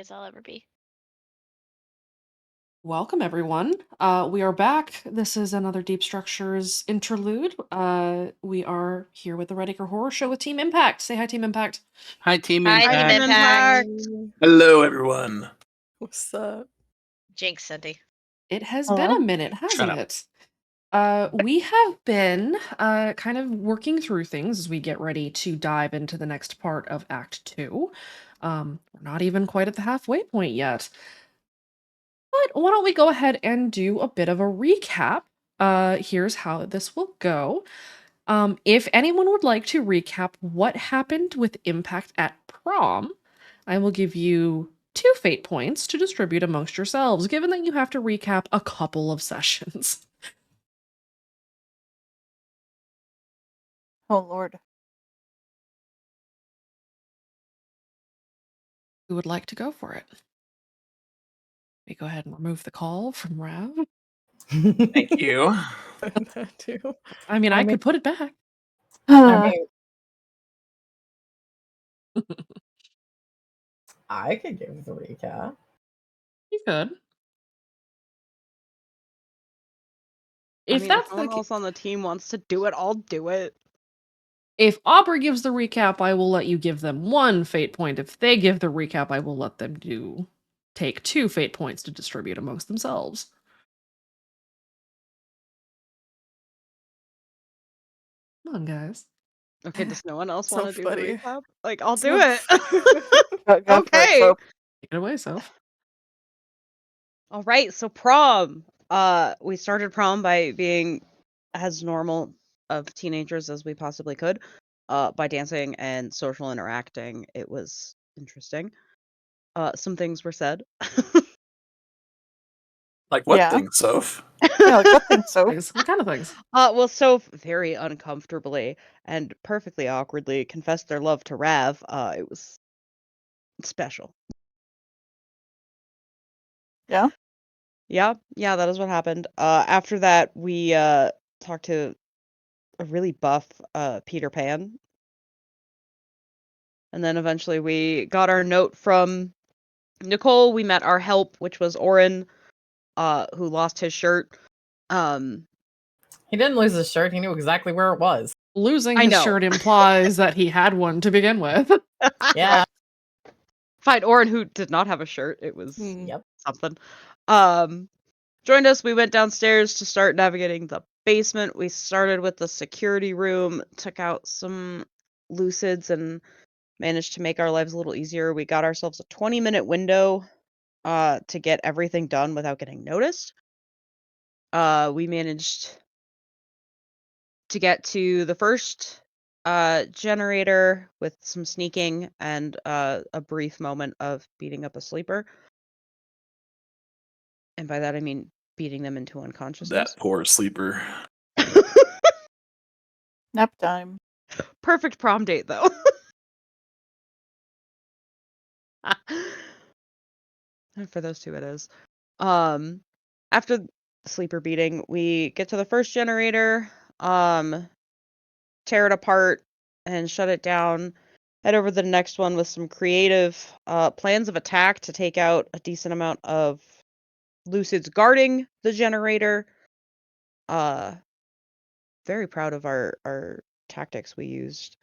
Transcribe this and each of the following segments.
as I'll ever be. Welcome, everyone. We are back. This is another Deep Structures interlude. We are here with the Redacre Horror Show with Team Impact. Say hi, Team Impact. Hi, Team Hi, Impact. Team Impact. Hello, everyone. What's up? Jinx, Cindy. It has Hello? been a minute, hasn't it? We have been kind of working through things as we get ready to dive into the next part of Act 2. We're not even quite at the halfway point yet. But why don't we go ahead and do a bit of a recap? Here's how this will go. If anyone would like to recap what happened with Impact at prom, I will give you 2 fate points to distribute amongst yourselves, given that you have to recap a couple of sessions. Oh, Lord. Who would like to go for it? We go ahead and remove the call from Rav. Thank you. That too. I mean, I I could put it back. I mean, I could give the recap. You could. If If that's someone the else on the team wants to do it, I'll do it. If Aubrey gives the recap, I will let you give them 1 fate point. If they give the recap, I will let them take 2 fate points to distribute amongst themselves. Come on, guys. Okay, does no one else So want to do the funny. recap? Like, I'll It's do not it. Go for it, Okay. Soap. Take it away, Soph. All right, so prom. We started prom by being as normal of teenagers as we possibly could. By dancing and social interacting. It was interesting. Some things were said. Like what Yeah. thing, Soph? Yeah, like what thing, Soap? What kind of things? Well, Soph very uncomfortably and perfectly awkwardly confessed their love to Rav. It was special. Yeah? Yeah, that is what happened. After that, we talked to a really buff Peter Pan. And then eventually we got our note from Nicole. We met our help, which was Oren, who lost his shirt. He didn't lose his shirt. He knew exactly where it was. Losing I his know. shirt implies that he had one to begin with. Yeah. Find Oren, who did not have a shirt. It was Yep. something. Joined us. We went downstairs to start navigating the basement. We started with the security room, took out some lucids, and managed to make our lives a little easier. We got ourselves a 20-minute window to get everything done without getting noticed. We managed to get to the first generator with some sneaking and a brief moment of beating up a sleeper. And by that I mean beating them into unconsciousness. That poor sleeper. Nap time. Perfect prom date, though. And for those two, it is. After the sleeper beating, we get to the first generator, tear it apart and shut it down. Head over to the next one with some creative plans of attack to take out a decent amount of lucids guarding the generator. Very proud of our tactics we used.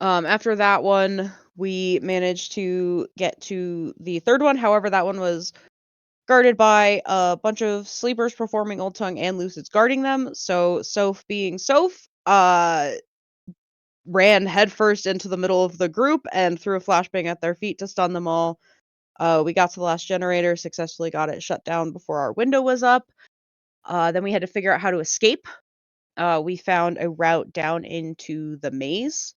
After that one, we managed to get to the third one. However, that one was guarded by a bunch of sleepers performing Old Tongue and lucids guarding them. So Soph being Soph, ran headfirst into the middle of the group and threw a flashbang at their feet to stun them all. We got to the last generator, successfully got it shut down before our window was up. Then we had to figure out how to escape. We found a route down into the maze.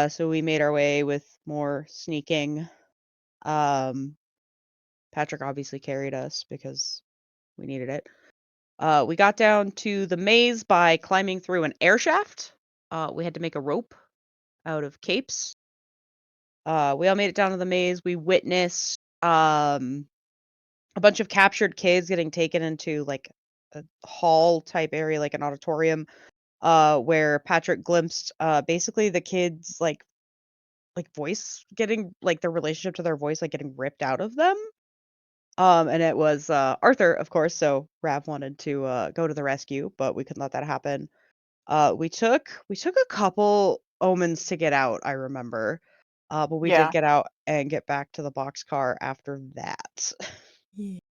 So we made our way with more sneaking. Patrick obviously carried us because we needed it. We got down to the maze by climbing through an air shaft. We had to make a rope out of capes. We all made it down to the maze. We witnessed a bunch of captured kids getting taken into like a hall type area, like an auditorium, where Patrick glimpsed basically the kids like voice getting their relationship to their voice getting ripped out of them. And it was Arthur, of course. So Rav wanted to go to the rescue, but we couldn't let that happen. We took a couple omens to get out, I remember. But we did Yeah. get out and get back to the boxcar after that. Because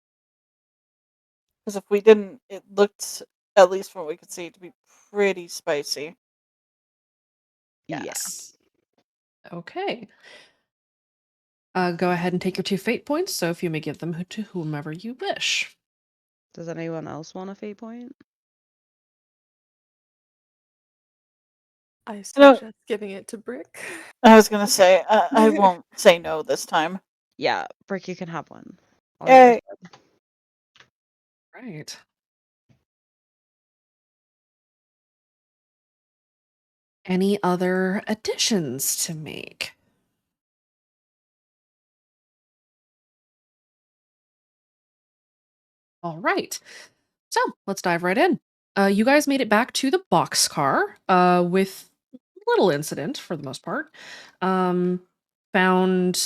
if we didn't, it looked, at least from what we could see, to be pretty spicy. Yes. Okay. Go ahead and take your 2 fate points, so if you may give them to whomever you wish. Does anyone else want a fate point? I No. suggest giving it to Brick. I was gonna say, I won't say no this time. Yeah, Brick, you can have one. Yay. Right. Any other additions to make? All right. So let's dive right in. You guys made it back to the boxcar with little incident for the most part. Found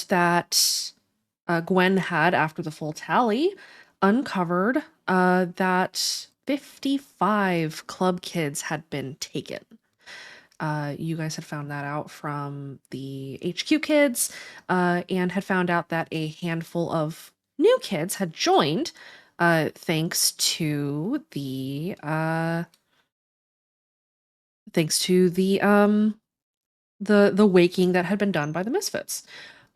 that Gwen had, after the full tally, uncovered that 55 club kids had been taken. You guys had found that out from the HQ kids and had found out that a handful of new kids had joined thanks to the waking that had been done by the Misfits.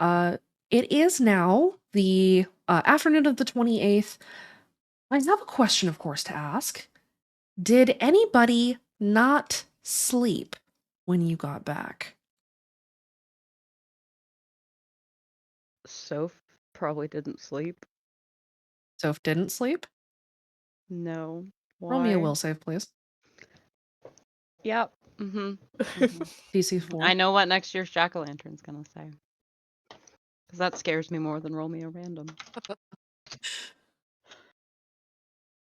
It is now the afternoon of the 28th. I have a question, of course, to ask. Did anybody not sleep when you got back? Soph probably didn't sleep. Soph didn't sleep? No. Why? Roll me a will save, please. Yep. Mm-hmm. DC 4. I know what next year's jack-o'-lantern's gonna say. Because that scares me more than roll me a random.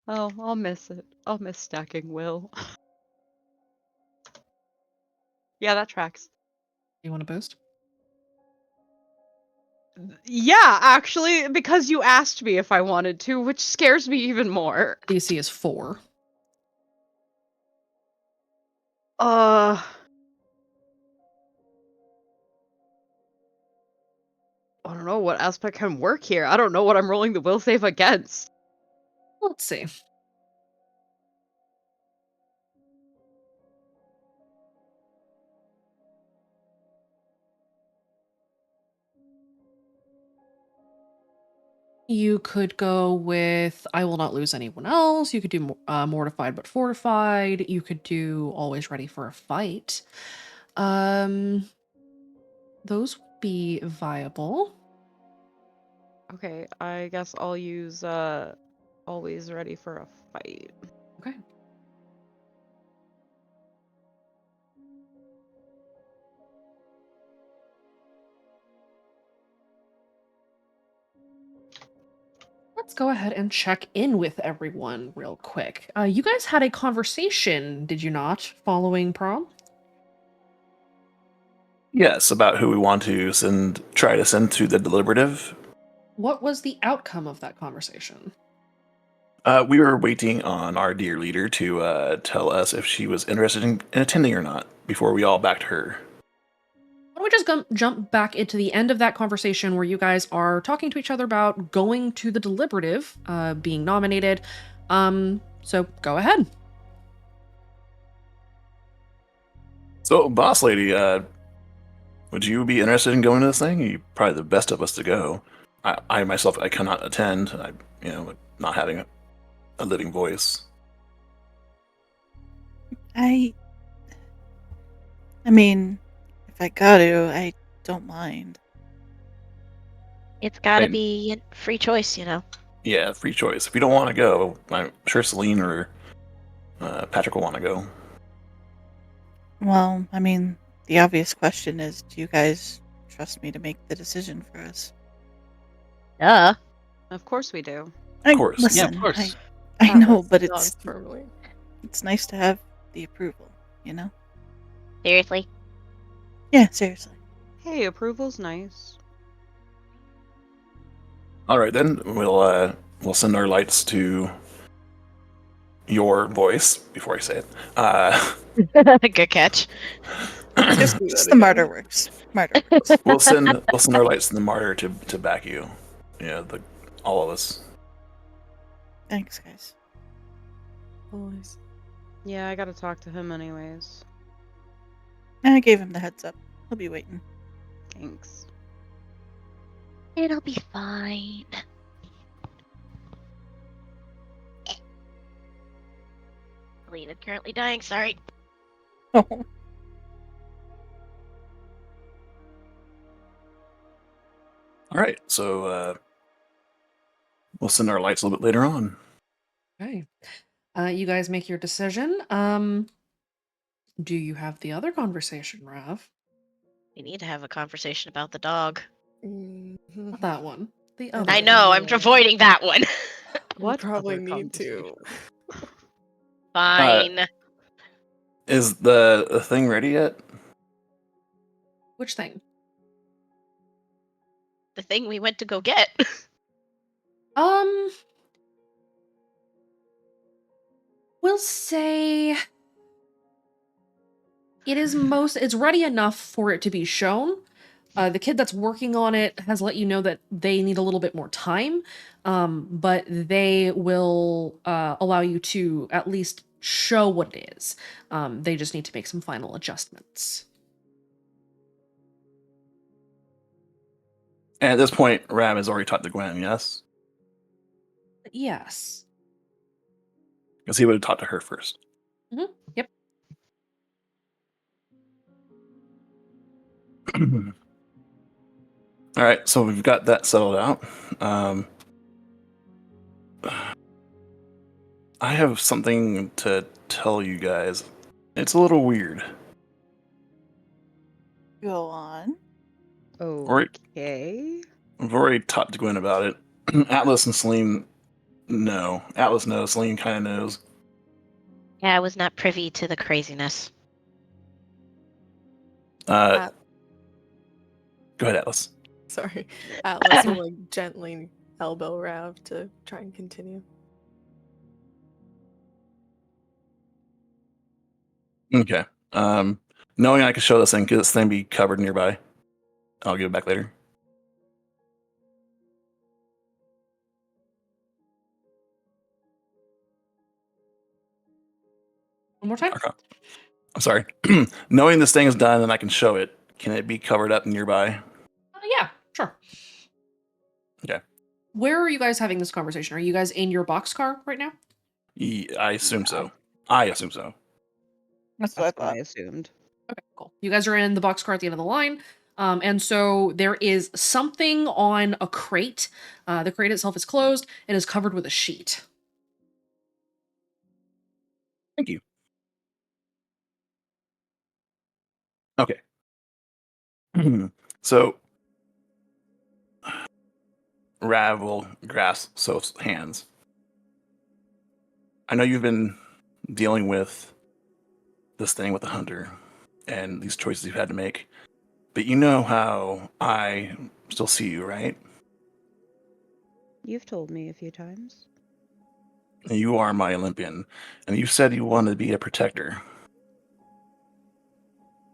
Oh, I'll miss it. I'll miss stacking will. Yeah, that tracks. You want to boost? Yeah, actually, because you asked me if I wanted to, which scares me even more. DC is 4. I don't know what aspect can work here. I don't know what I'm rolling the will save against. Let's see. You could go with I will not lose anyone else. You could do mortified but fortified. You could do always ready for a fight. Those would be viable. Okay, I guess I'll use always ready for a fight. Okay. Let's go ahead and check in with everyone real quick. You guys had a conversation, did you not, following prom? Yes, about who we want to try to send to the deliberative. What was the outcome of that conversation? We were waiting on our dear leader to tell us if she was interested in attending or not before we all backed her. Why don't we just jump back into the end of that conversation where you guys are talking to each other about going to the deliberative, being nominated. So go ahead. So, boss lady, would you be interested in going to this thing? You're probably the best of us to go. I myself, I cannot attend. Not having a living voice. I mean, if I got to, I don't mind. It's gotta And- be a free choice, you know. Yeah, free choice. If you don't want to go, I'm sure Celine or Patrick will want to go. Well, I mean, the obvious question is, do you guys trust me to make the decision for us? Duh. Of course we do. Of course. Listen, Yeah, of course. I know, Thomas but nods firmly. it's nice to have the approval, you know? Seriously. Yeah, seriously. Hey, approval's nice. All right, then we'll send our lights to your voice before I say it. Good catch. Just, Do that just the again. martyr works. Martyr works. we'll send our lights to the martyr to back you. Yeah, all of us. Thanks, guys. Always. Yeah, I gotta talk to him anyways. I gave him the heads up. He'll be waiting. Thanks. It'll be fine. Lena currently dying, sorry. Oh. All right, so we'll send our lights a little bit later on. Okay. You guys make your decision. Do you have the other conversation, Rav? We need to have a conversation about the dog. Mhm. Not that one. The I other I don't know, I'm know. avoiding that one. What probably other need conversation? to. Fine. Is the thing ready yet? Which thing? The thing we went to go get. We'll say it's ready enough for it to be shown. The kid that's working on it has let you know that they need a little bit more time, but they will allow you to at least show what it is. They just need to make some final adjustments. And at this point, Ram has already talked to Gwen, yes? Yes. Because he would have talked to her first. Yep. All right, so we've got that settled out. I have something to tell you guys. It's a little weird. Go on. Okay. I've already talked to Gwen about it. Atlas and Celine know. Atlas knows. Celine kind of knows. Yeah, I was not privy to the craziness. Go ahead, Atlas. Sorry. Atlas will like gently elbow Rav to try and continue. Okay. Knowing I can show this thing, could this thing be covered nearby? I'll give it back later. One more time. Okay. I'm sorry. Knowing this thing is done and I can show it, can it be covered up nearby? Yeah, sure. Okay. Where are you guys having this conversation? Are you guys in your boxcar right now? I assume so. I assume so. That's what I That's what I thought. assumed. Okay, cool. You guys are in the boxcar at the end of the line. And so there is something on a crate. The crate itself is closed and is covered with a sheet. Thank you. Okay. So Rav will grasp Soph's hands. I know you've been dealing with this thing with the hunter and these choices you've had to make, but you know how I still see you, right? You've told me a few times. You are my Olympian, and you said you wanted to be a protector,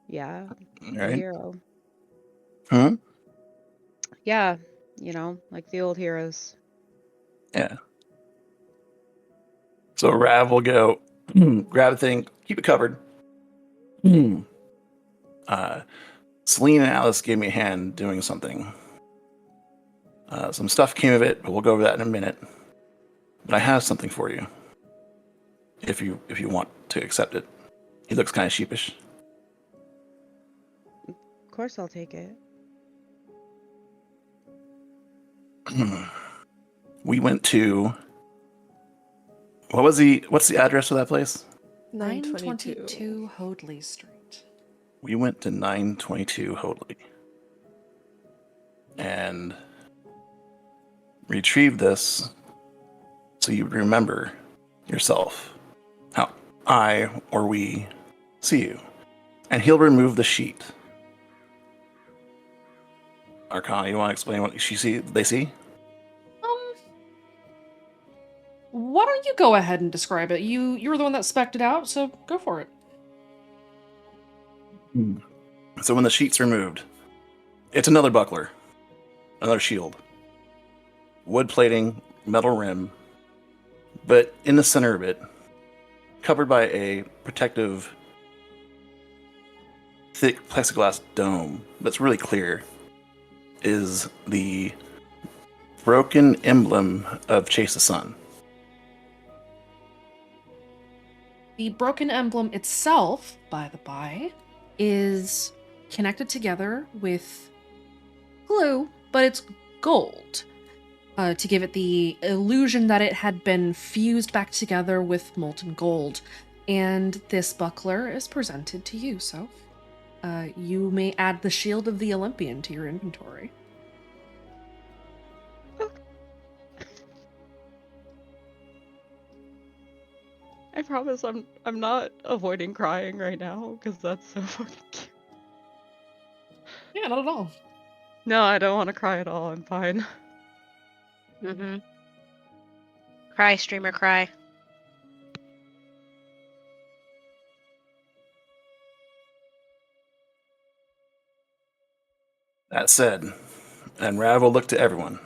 Yeah, a right? hero. Huh? Yeah, like the old heroes. Yeah. So Rav will go grab a thing, keep it covered. Celine and Alice gave me a hand doing something. Some stuff came of it, but we'll go over that in a minute. But I have something for you, if you want to accept it. He looks kind of sheepish. Of course I'll take it. We went to what's the address of that place? 922. Hoadley Street. We went to 922 Hoadley and retrieved this so you would remember yourself, how I or we see you. And he'll remove the sheet. Arcana, you want to explain what they see? Why don't you go ahead and describe it? You're the one that spec'd it out, so go for it. So when the sheet's removed, it's another buckler, another shield, wood plating, metal rim, but in the center of it, covered by a protective, thick plexiglass dome that's really clear, is the broken emblem of Chase the Sun. The broken emblem itself, by the by, is connected together with glue, but it's gold, to give it the illusion that it had been fused back together with molten gold. And this buckler is presented to you, so you may add the Shield of the Olympian to your inventory. I promise I'm not avoiding crying right now because that's so fucking cute. Yeah, not at all. No, I don't want to cry at all. I'm fine. Mm-hmm. Cry, streamer, cry. That said, and Rav will look to everyone.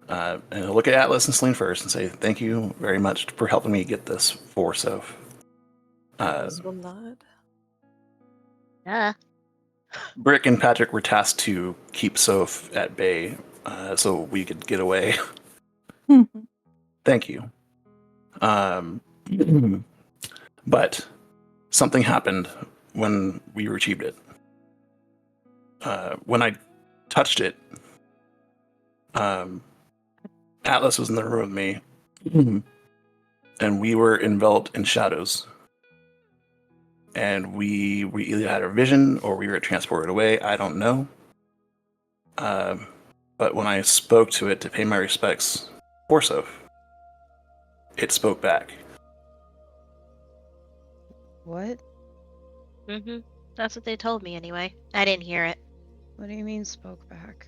And he'll look at Atlas and Celine first and say, thank you very much for helping me get this for Soph. Visible nod. Duh. Brick and Patrick were tasked to keep Soph at bay so we could get away. Thank you. But something happened when we retrieved it. When I touched it, Atlas was in the room with me, and we were enveloped in shadows. And we either had a vision or we were transported away. I don't know. But when I spoke to it to pay my respects for Soph, it spoke back. What? Mm-hmm. That's what they told me anyway. I didn't hear it. What do you mean spoke back?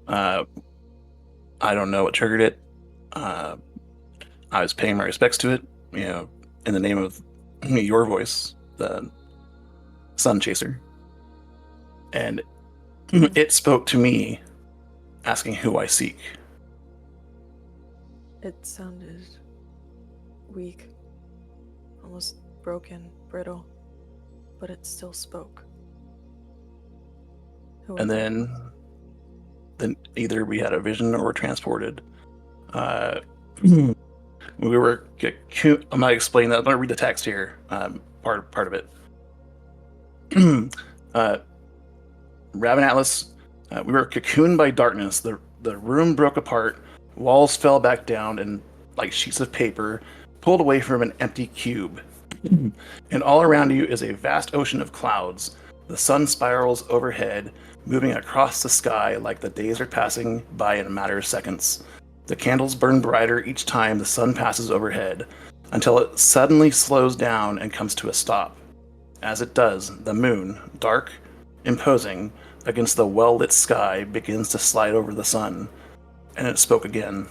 I don't know what triggered it. I was paying my respects to it, in the name of your voice, the Sun Chaser. And it spoke to me, asking who I seek. It sounded weak, almost broken, brittle, but it still spoke. Who And was it? then either we had a vision or were transported. We were. I'm not explaining that. I'm going to read the text here. Part of it. Raven Atlas, we were cocooned by darkness. The room broke apart. Walls fell back down, and like sheets of paper, pulled away from an empty cube. And all around you is a vast ocean of clouds. The sun spirals overhead, moving across the sky like the days are passing by in a matter of seconds. The candles burn brighter each time the sun passes overhead, until it suddenly slows down and comes to a stop. As it does, the moon, dark, imposing, against the well-lit sky, begins to slide over the sun. And it spoke again.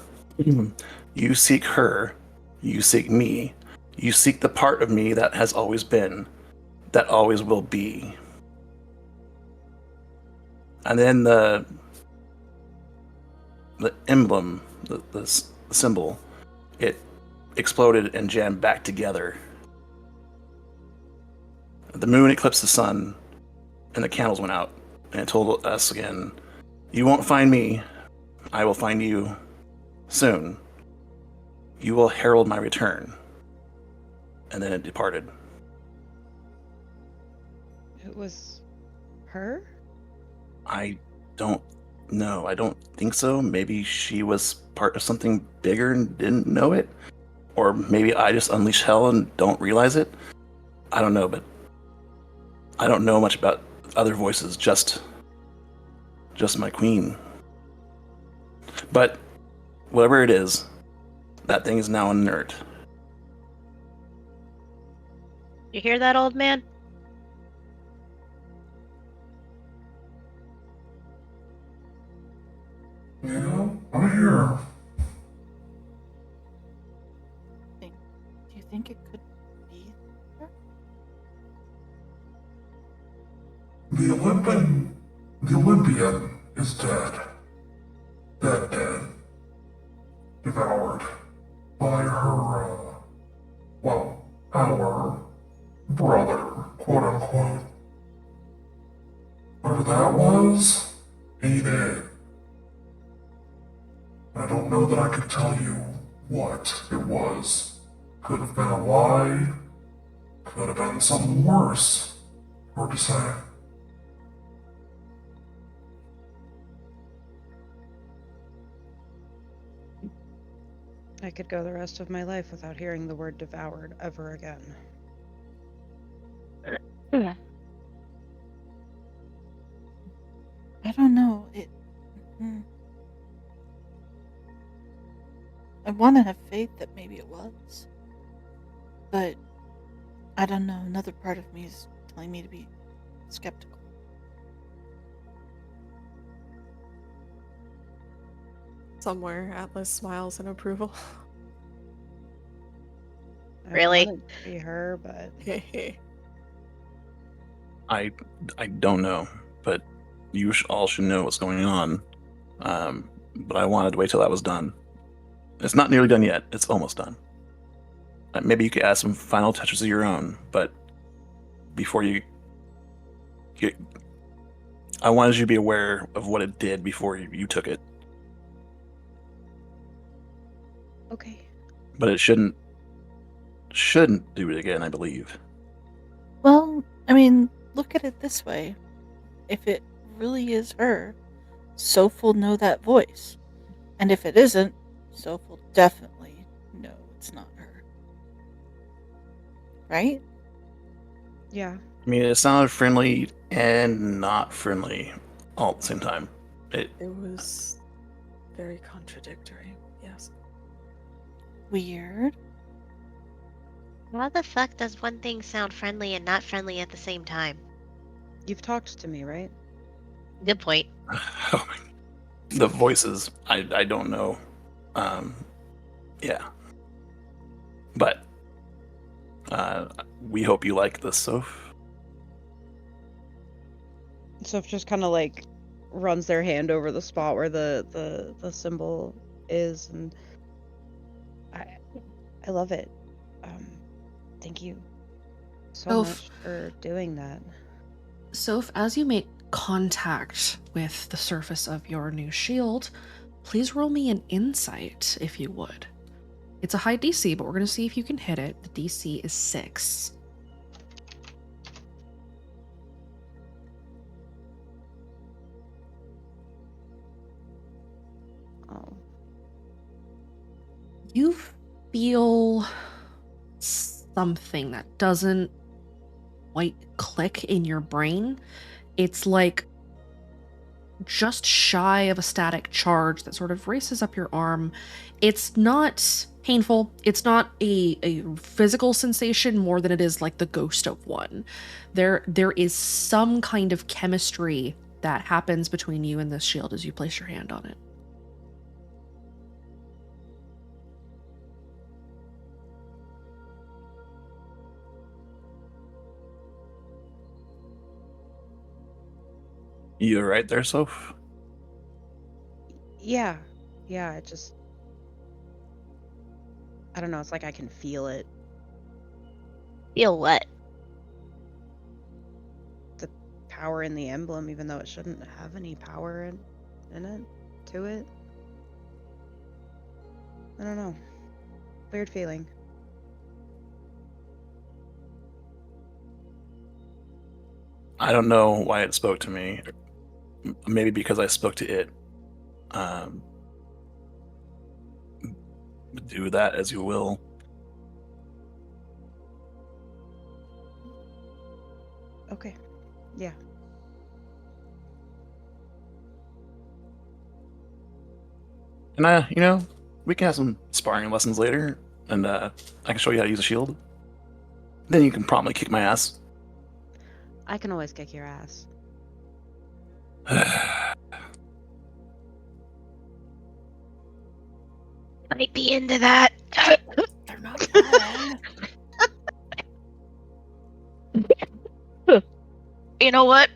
You seek her, you seek me, you seek the part of me that has always been, that always will be. And then the emblem, the symbol, it exploded and jammed back together. The moon eclipsed the sun, and the candles went out, and it told us again, you won't find me, I will find you soon. You will herald my return. And then it departed. It was her? I don't know. I don't think so. Maybe she was part of something bigger and didn't know it. Or maybe I just unleash hell and don't realize it. I don't know, but I don't know much about other voices, just my queen. But whatever it is, that thing is now inert. You hear that, old man? Yeah, I'm here. Do you think it could be her? The Olympian is dead. Dead. Devoured by our brother, quote unquote. Whatever that was, he did. I don't know that I could tell you what it was. Could have been a lie, could have been something worse. Hard to say. I could go the rest of my life without hearing the word devoured ever again. I don't know. I want to have faith that maybe it was. But I don't know. Another part of me is telling me to be skeptical. Somewhere, Atlas smiles in approval. I Really? wanted to be her, but I don't know, but you all should know what's going on. But I wanted to wait till that was done. It's not nearly done yet. It's almost done. Maybe you could add some final touches of your own, but before you get, I wanted you to be aware of what it did before you took it. okay. But it shouldn't do it again, I believe. Well, I mean, look at it this way. If it really is her, Soph will know that voice. And if it isn't, Soph will definitely know it's not her. Right? Yeah. I mean, it sounded friendly and not friendly all at the same time. it was very contradictory. Yes. Weird. How the fuck does one thing sound friendly and not friendly at the same time? You've talked to me, right? Good point. The voices, I don't know. Yeah. But we hope you like this, Soph. Soph just kind of like runs their hand over the spot where the symbol is, and I love it. Thank you so Soph. much for doing that. Soph, as you make contact with the surface of your new shield, please roll me an insight, if you would. It's a high DC, but we're going to see if you can hit it. The DC is 6. Oh. You feel something that doesn't quite click in your brain. It's like just shy of a static charge that sort of races up your arm. It's not painful. It's not a physical sensation more than it is like the ghost of one. There is some kind of chemistry that happens between you and this shield as you place your hand on it. You right there, Soph? Yeah. It just, I don't know, it's like I can feel it. Feel what? The power in the emblem, even though it shouldn't have any power in it, to it. I don't know. Weird feeling. I don't know why it spoke to me. Maybe because I spoke to it. Do that as you will. Okay. Yeah. And we can have some sparring lessons later, and I can show you how to use a shield. Then you can promptly kick my ass. I can always kick your ass. might be into that. They're not wrong. You know what?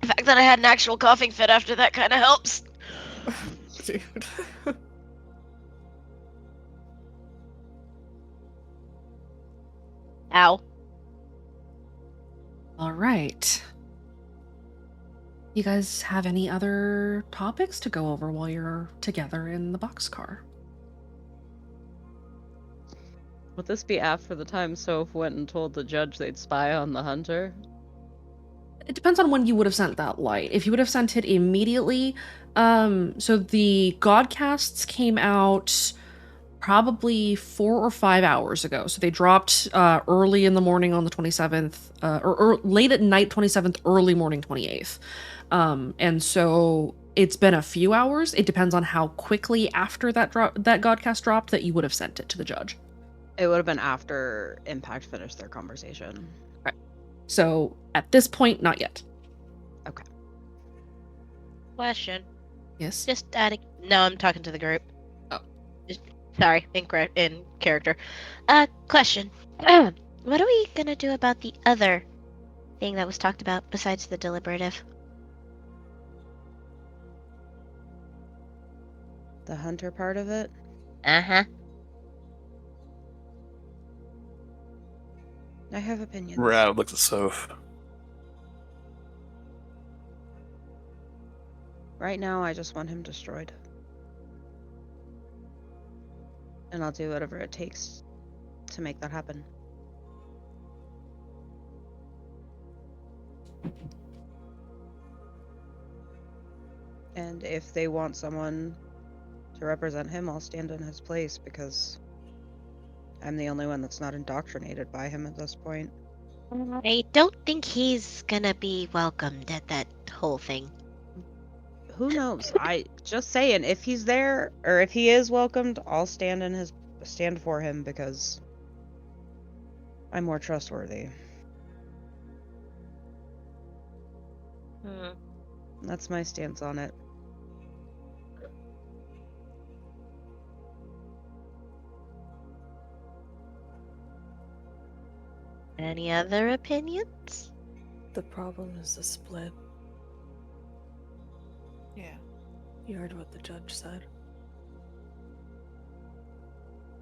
The fact that I had an actual coughing fit after that kind of helps. Dude. Ow. All right. You guys have any other topics to go over while you're together in the boxcar? Would this be after the time Soph went and told the judge they'd spy on the hunter? It depends on when you would have sent that light. If you would have sent it immediately, so the Godcasts came out probably 4 or 5 hours ago. So they dropped early in the morning on the 27th, or late at night 27th, early morning 28th. And so it's been a few hours. It depends on how quickly after that Godcast dropped that you would have sent it to the judge. It would have been after Impact finished their conversation. Right. So at this point, not yet. Okay. Question. Yes. Just adding. No, I'm talking to the group. Oh. Sorry, in character. Question. What are we gonna do about the other thing that was talked about besides the deliberative? The hunter part of it? Uh-huh. I have opinions. Rav looks at Soph. Right now, I just want him destroyed. And I'll do whatever it takes to make that happen. And if they want someone to represent him, I'll stand in his place because I'm the only one that's not indoctrinated by him at this point. I don't think he's gonna be welcomed at that whole thing. Who knows? I just saying, if he's there or if he is welcomed, I'll stand for him because I'm more trustworthy. That's my stance on it. Any other opinions? The problem is the split. Yeah. You heard what the judge said.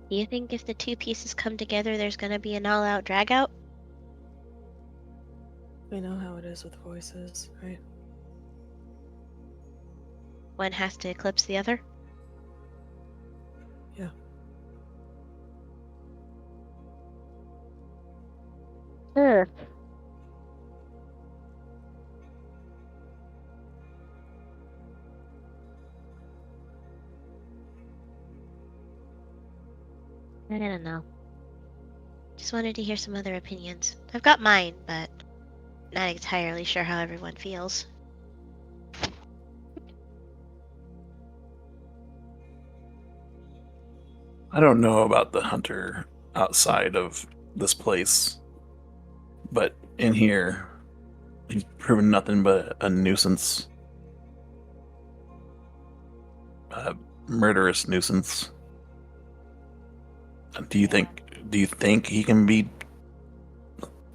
Do you think if the two pieces come together, there's gonna be an all-out drag-out? We know how it is with voices, right? One has to eclipse the other? Yeah. Sure. I don't know. Just wanted to hear some other opinions. I've got mine, but not entirely sure how everyone feels. I don't know about the hunter outside of this place, but in here, he's proven nothing but a nuisance. A murderous nuisance. Do you think he can be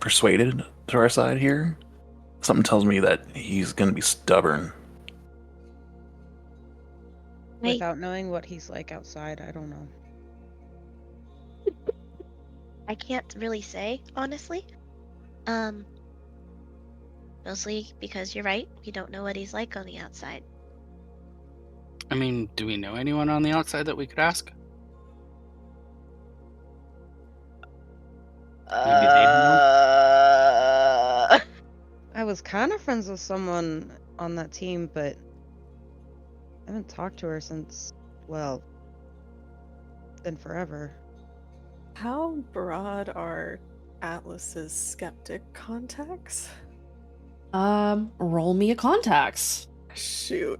persuaded to our side here? Something tells me that he's going to be stubborn. Wait. Without knowing what he's like outside, I don't know. I can't really say, honestly. Mostly because you're right, we don't know what he's like on the outside. I mean, do we know anyone on the outside that we could ask? Maybe they'd know? I was kind of friends with someone on that team, but I haven't talked to her since, well, been forever. How broad are Atlas's skeptic contacts? Roll me a contacts. Shoot.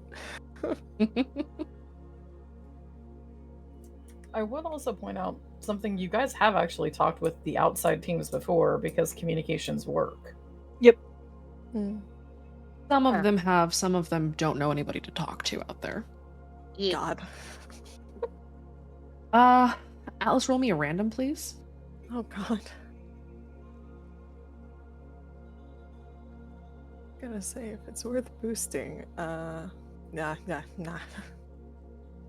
I would also point out something you guys have actually talked with the outside teams before because communications work. Yep. Some of them have, some of them don't know anybody to talk to out there. Yeah. God. Alice, roll me a random, please. Oh god. Gonna say if it's worth boosting. Nah.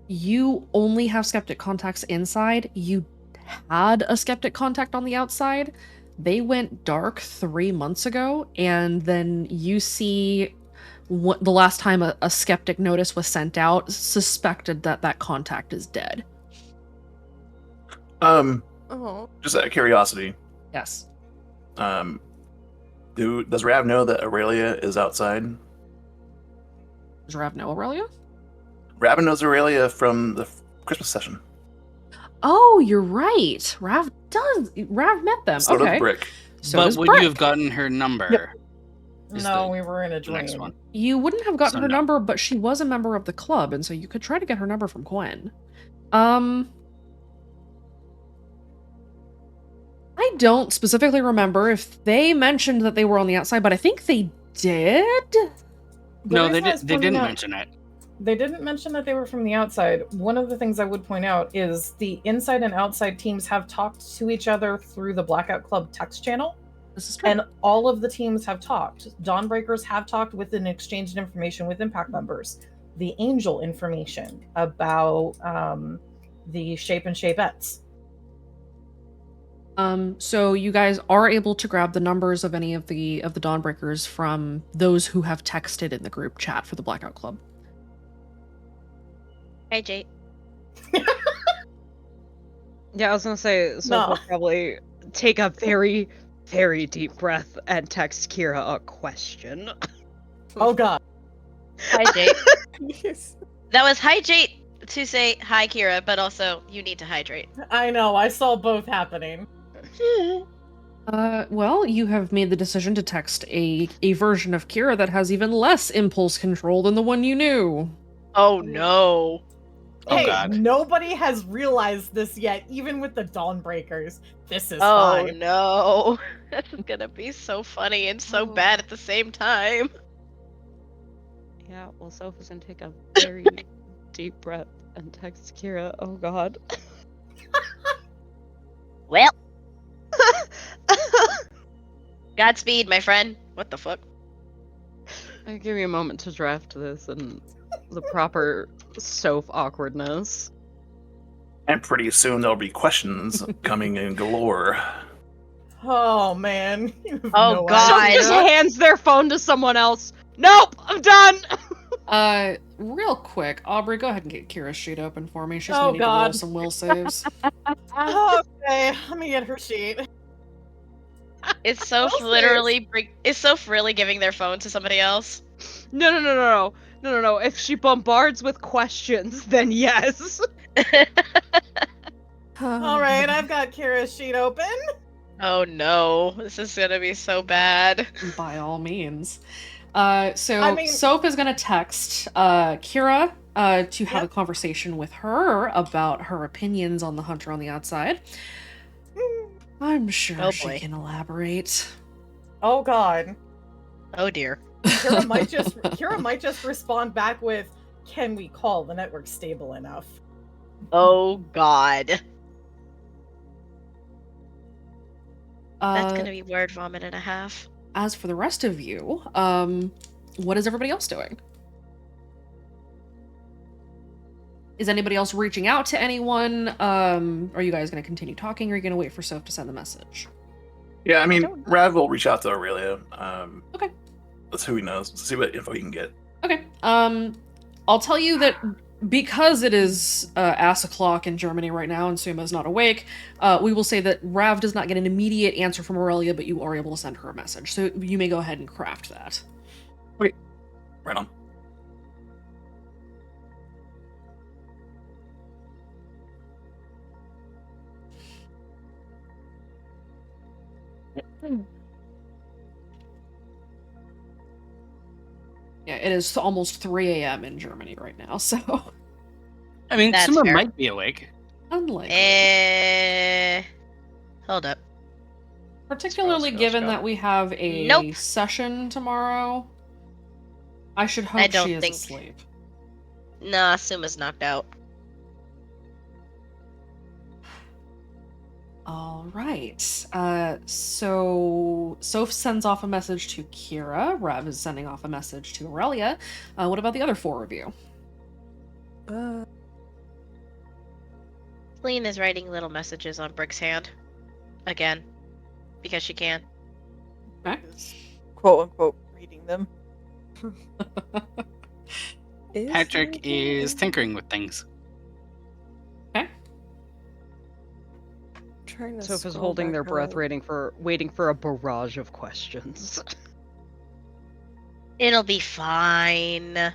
You only have skeptic contacts inside. You had a skeptic contact on the outside. They went dark 3 months ago, and then you see what the last time a skeptic notice was sent out, suspected that that contact is dead. Oh. Just out of curiosity, Yes. does Rav know that Aurelia is outside? Does Rav know Aurelia? Rav knows Aurelia from the Christmas session. Oh, you're right. Rav met them. So okay. does Brick. So but does would Brick. you have gotten her number? Is No, the- we were in a the next dream. one. You wouldn't have gotten So her no. number, but she was a member of the club, and so you could try to get her number from Gwen. I don't specifically remember if they mentioned that they were on the outside, but I think they did. The No, they reason I was did. They pointing didn't out- mention it. They didn't mention that they were from the outside. One of the things I would point out is the inside and outside teams have talked to each other through the Blackout Club text channel, This is true. and all of the teams have talked. Dawnbreakers have talked with and exchanged information with Impact members. The Angel information about the Shape and Shapeettes. So you guys are able to grab the numbers of any of the Dawnbreakers from those who have texted in the group chat for the Blackout Club. Hi, Jade. Yeah, I was gonna say, so No. we'll probably take a very, very deep breath and text Kira a question. Oh god. Hi, Jade. Yes. That was hi, Jade, to say hi, Kira, but also you need to hydrate. I know, I saw both happening. Well, you have made the decision to text a version of Kira that has even less impulse control than the one you knew. Oh no. Oh, Hey, God. nobody has realized this yet, even with the Dawnbreakers. This is Oh fine. no. This is gonna be so funny and so Oh. bad at the same time. Yeah, well, Sophie's gonna take a very deep breath and text Kira, oh god. Well, Godspeed, my friend. What the fuck? I'll give you a moment to draft this and the proper Soph awkwardness. And pretty soon there'll be questions coming in galore. Oh man. You have Oh, no God. Soph idea. just hands their phone to someone else. Nope, I'm done! Real quick, Aubrey, go ahead and get Kira's sheet open for me. She's Oh, gonna need to roll God. some will saves. Okay, let me get her sheet. Is Soph Well, literally is Soph really giving their phone to somebody else? No. If she bombards with questions, then yes. All right, I've got Kira's sheet open. Oh no, this is gonna be so bad. By all means. So I mean- Soph is gonna text Kira to have a Yep. conversation with her about her opinions on the hunter on the outside. I'm sure Oh, she boy. can elaborate. Oh god. Oh dear. Kira might just respond back with, "Can we call the network stable enough?" Oh god. That's Uh, gonna be word vomit and a half. As for the rest of you, what is everybody else doing? Is anybody else reaching out to anyone? Are you guys going to continue talking, or are you going to wait for Soph to send the message? Yeah, I mean, don't know. Rav will reach out to Aurelia. Okay. That's who he knows. See what info he can get. Okay. I'll tell you that because it is ass o'clock in Germany right now and Suma's not awake, we will say that Rav does not get an immediate answer from Aurelia, but you are able to send her a message. So you may go ahead and craft that. Right on. Yeah, it is almost 3 a.m. in Germany right now, so I mean, That's someone fair. might be awake. Eh. Hold up. particularly Scroll, given scroll. that we have a Nope. session tomorrow. I should hope I don't she is think- asleep. Nah, Suma's knocked out. All right. So Soph sends off a message to Kira. Rev is sending off a message to Aurelia. What about the other four of you? Celine is writing little messages on Brick's hand. Again. Because she can. Okay. Is quote unquote reading them. Patrick is tinkering with things. Okay. Trying to Soph is scroll holding back their breath, up. waiting for a barrage of questions. It'll be fine.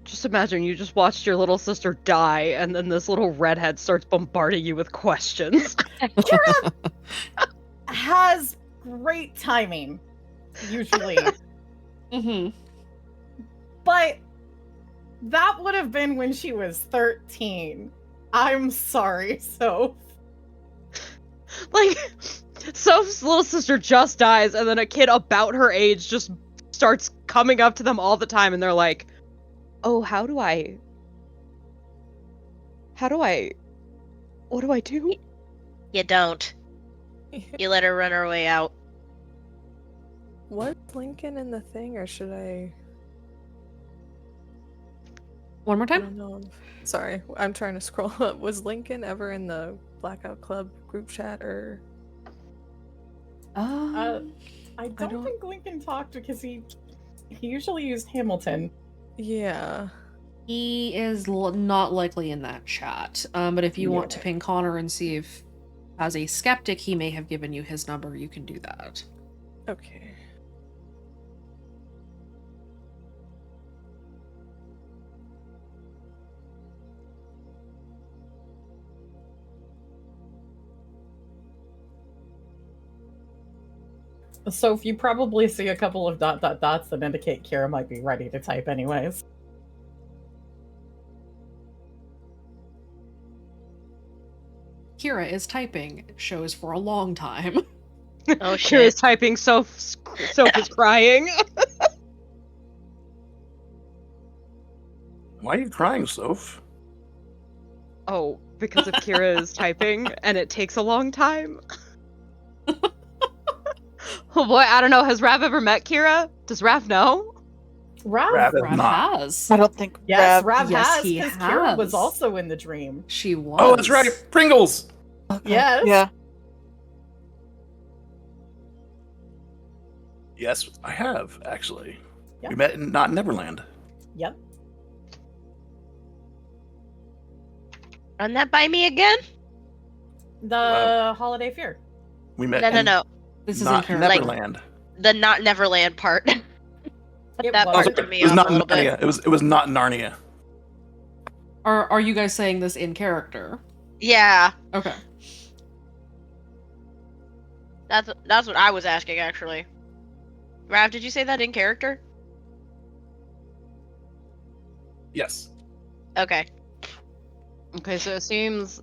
Just imagine you just watched your little sister die, and then this little redhead starts bombarding you with questions. Kira has great timing, usually. Mm-hmm. But that would have been when she was 13. I'm sorry, Soph. Like, Soph's little sister just dies, and then a kid about her age just starts coming up to them all the time, and they're like, oh, what do I do? You don't. You let her run her way out. Was Lincoln in the thing, or should I? One more I time? don't know. Sorry, I'm trying to scroll up. Was Lincoln ever in the Blackout Club group chat, or? I don't- don't think Lincoln talked because he usually used Hamilton. Yeah. He is not likely in that chat. But if you want to Yeah. ping Connor and see if, as a skeptic, he may have given you his number, you can do that. Okay. So if you probably see a couple of dots that indicate Kira might be ready to type anyways. Kira is typing, shows for a long time. Oh, Kira's shit. typing, Soph is crying. Why are you crying, Soph? Oh, because if Kira is typing, and it takes a long time. Oh boy, I don't know. Has Rav ever met Kira? Does Rav know? Rav? Rav is Rav not. has. I don't think Yes, Rav Yes, has, he because Kira was has. also in the dream. She was. Oh, that's right, Pringles! Okay. Yes. Yeah. Yes, I have, actually. Yep. We met in Not Neverland. Yep. Run that by me again? The Wow. Holiday Fear. We met No, no, in no. This is Not incorrect. Neverland. The not Neverland part. It That was. part Oh, threw it me was off not a little bit. Narnia. It was not Narnia. Are you guys saying this in character? Yeah, Okay. that's what I was asking, actually. Rav, did you say that in character? Yes. Okay. Okay, so it seems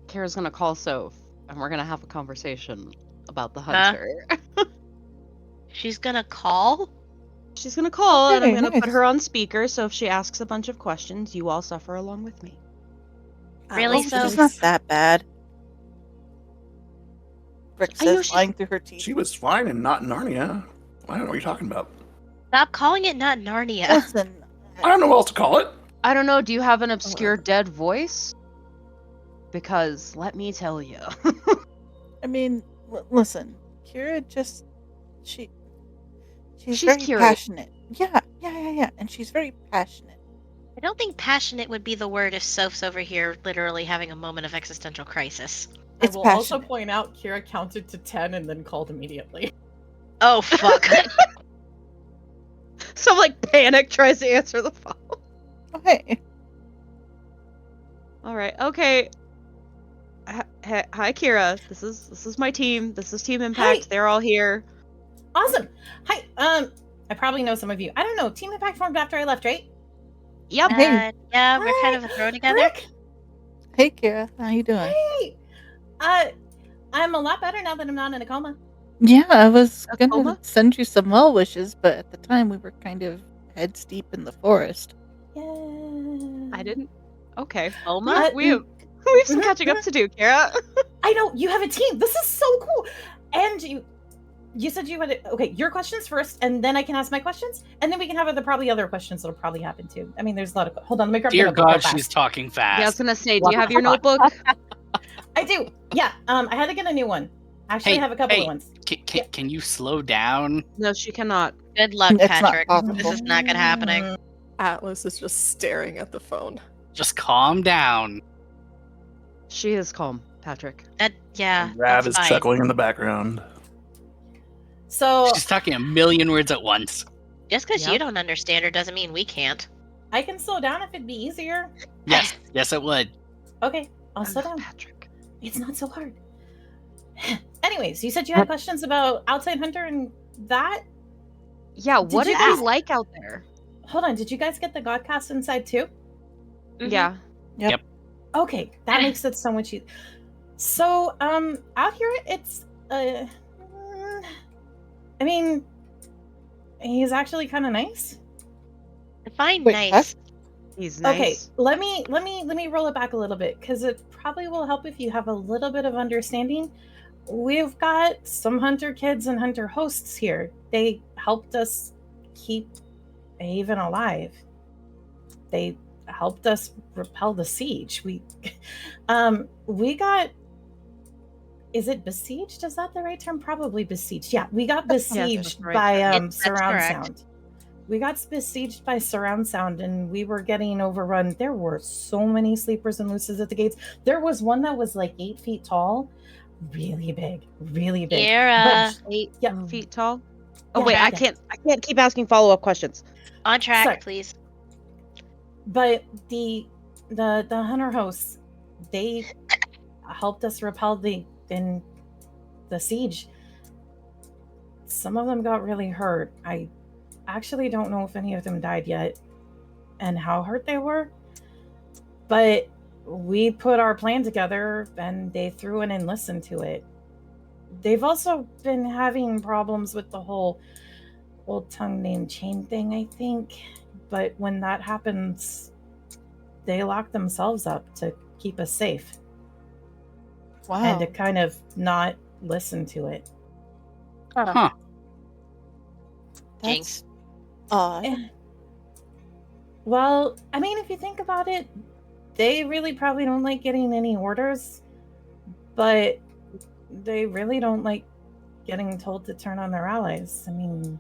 Kira's gonna call Soph, and we're gonna have a conversation about the hunter. She's gonna call? She's gonna call, and I'm Okay, gonna put nice. her on speaker, so if she asks a bunch of questions, you all suffer along with me. Really, Oh, Soph? she's not that bad. Brick I know says, she- lying through her teeth. She was fine in Not Narnia. I don't know what you're talking about. Stop calling it not Narnia. Listen. I don't know what else to call it. I don't know, do you have an obscure dead voice? Because, let me tell you. I mean, listen. Kira just she's very curious. passionate. Yeah. And she's very passionate. I don't think passionate would be the word if Soph's over here literally having a moment of existential crisis. It's I will also passionate. point out Kira counted to 10 and then called immediately. Oh, fuck. Some, like, panic tries to answer the phone. Oh, hey. Alright, okay. Hi, Kira. This is my team. This is Team Impact. Hi. They're all here. Awesome. Hi. I probably know some of you. I don't know. Team Impact formed after I left, right? Yep. Hey. Yeah, we're kind of a throw together. Rick? Hey, Kira. How you doing? Hey. I'm a lot better now that I'm not in a coma. Yeah, I was A gonna coma? send you some well wishes, but at the time we were kind of heads deep in the forest. Yeah. I didn't. Okay. Oma? We have We have some catching up to do, Kara. I know you have a team. This is so cool. And you said you had okay. Your questions first, and then I can ask my questions, and then we can have probably other questions that'll probably happen too. I mean, there's a lot of. Hold on, let me grab the Dear notebook real God, fast. she's talking fast. Yeah, I was gonna say, do What you have the your fuck? notebook? I do. Yeah. I had to get a new one. Actually, I have a couple of ones. Can you slow down? No, she cannot. Good luck, It's not Patrick. possible. This is not gonna happening. Atlas is just staring at the phone. Just calm down. She is calm, Patrick. Yeah, Rav that's is fine. chuckling in the background. So She's talking a million words at once. Just because Yep. you don't understand her doesn't mean we can't. I can slow down if it'd be easier. Yes, yes, it would. Okay, I'll slow Ugh, down. Patrick. It's not so hard. Anyways, you said you had questions about Outside Hunter and that? Yeah, Did what you did guys- we like out there? Hold on, did you guys get the Godcast inside too? Mhm. Yeah. Okay, that makes it so much easier. So, out here it's I mean, he's actually kind of nice. Define Wait, nice. He's nice. Okay, let me roll it back a little bit because it probably will help if you have a little bit of understanding. We've got some hunter kids and hunter hosts here. They helped us keep Haven alive. They helped us repel the siege. We got, is it besieged? Is that the right term? Probably besieged. Yeah, we got that's besieged the right by term. That's surround correct. sound. We got besieged by surround sound and we were getting overrun. There were so many sleepers and looses at the gates. There was one that was like 8 feet tall, really big, really big. Kara, 8 Yeah. feet tall. Oh Yeah, wait, I yeah. can't keep asking follow-up questions. on track, Sorry. please. But the hunter hosts, they helped us repel the siege. Some of them got really hurt. I actually don't know if any of them died yet and how hurt they were. But we put our plan together and they threw in and listened to it. They've also been having problems with the whole old tongue name chain thing, I think. But when that happens, they lock themselves up to keep us safe Wow. and to kind of not listen to it. Huh. Jinx. That's odd. Eh. Well, I mean, if you think about it, they really probably don't like getting any orders, but they really don't like getting told to turn on their allies. I mean,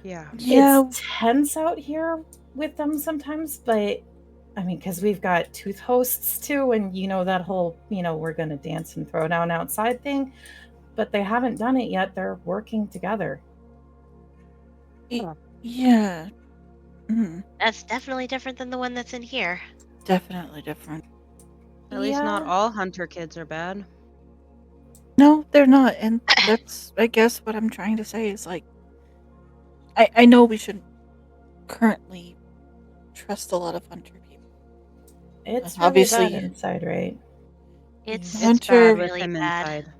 Yeah. Yeah. it's tense out here with them sometimes, but I mean, because we've got tooth hosts too, and that whole, we're going to dance and throw down outside thing, but they haven't done it yet. They're working together. Yeah. Mhm. That's definitely different than the one that's in here. Definitely different. At least not Yeah. all hunter kids are bad. No, they're not. And that's, I guess, what I'm trying to say is like, I know we shouldn't currently trust a lot of hunter people. It's Obviously- really bad inside, right? It's It's Hunter bad with really him bad. inside.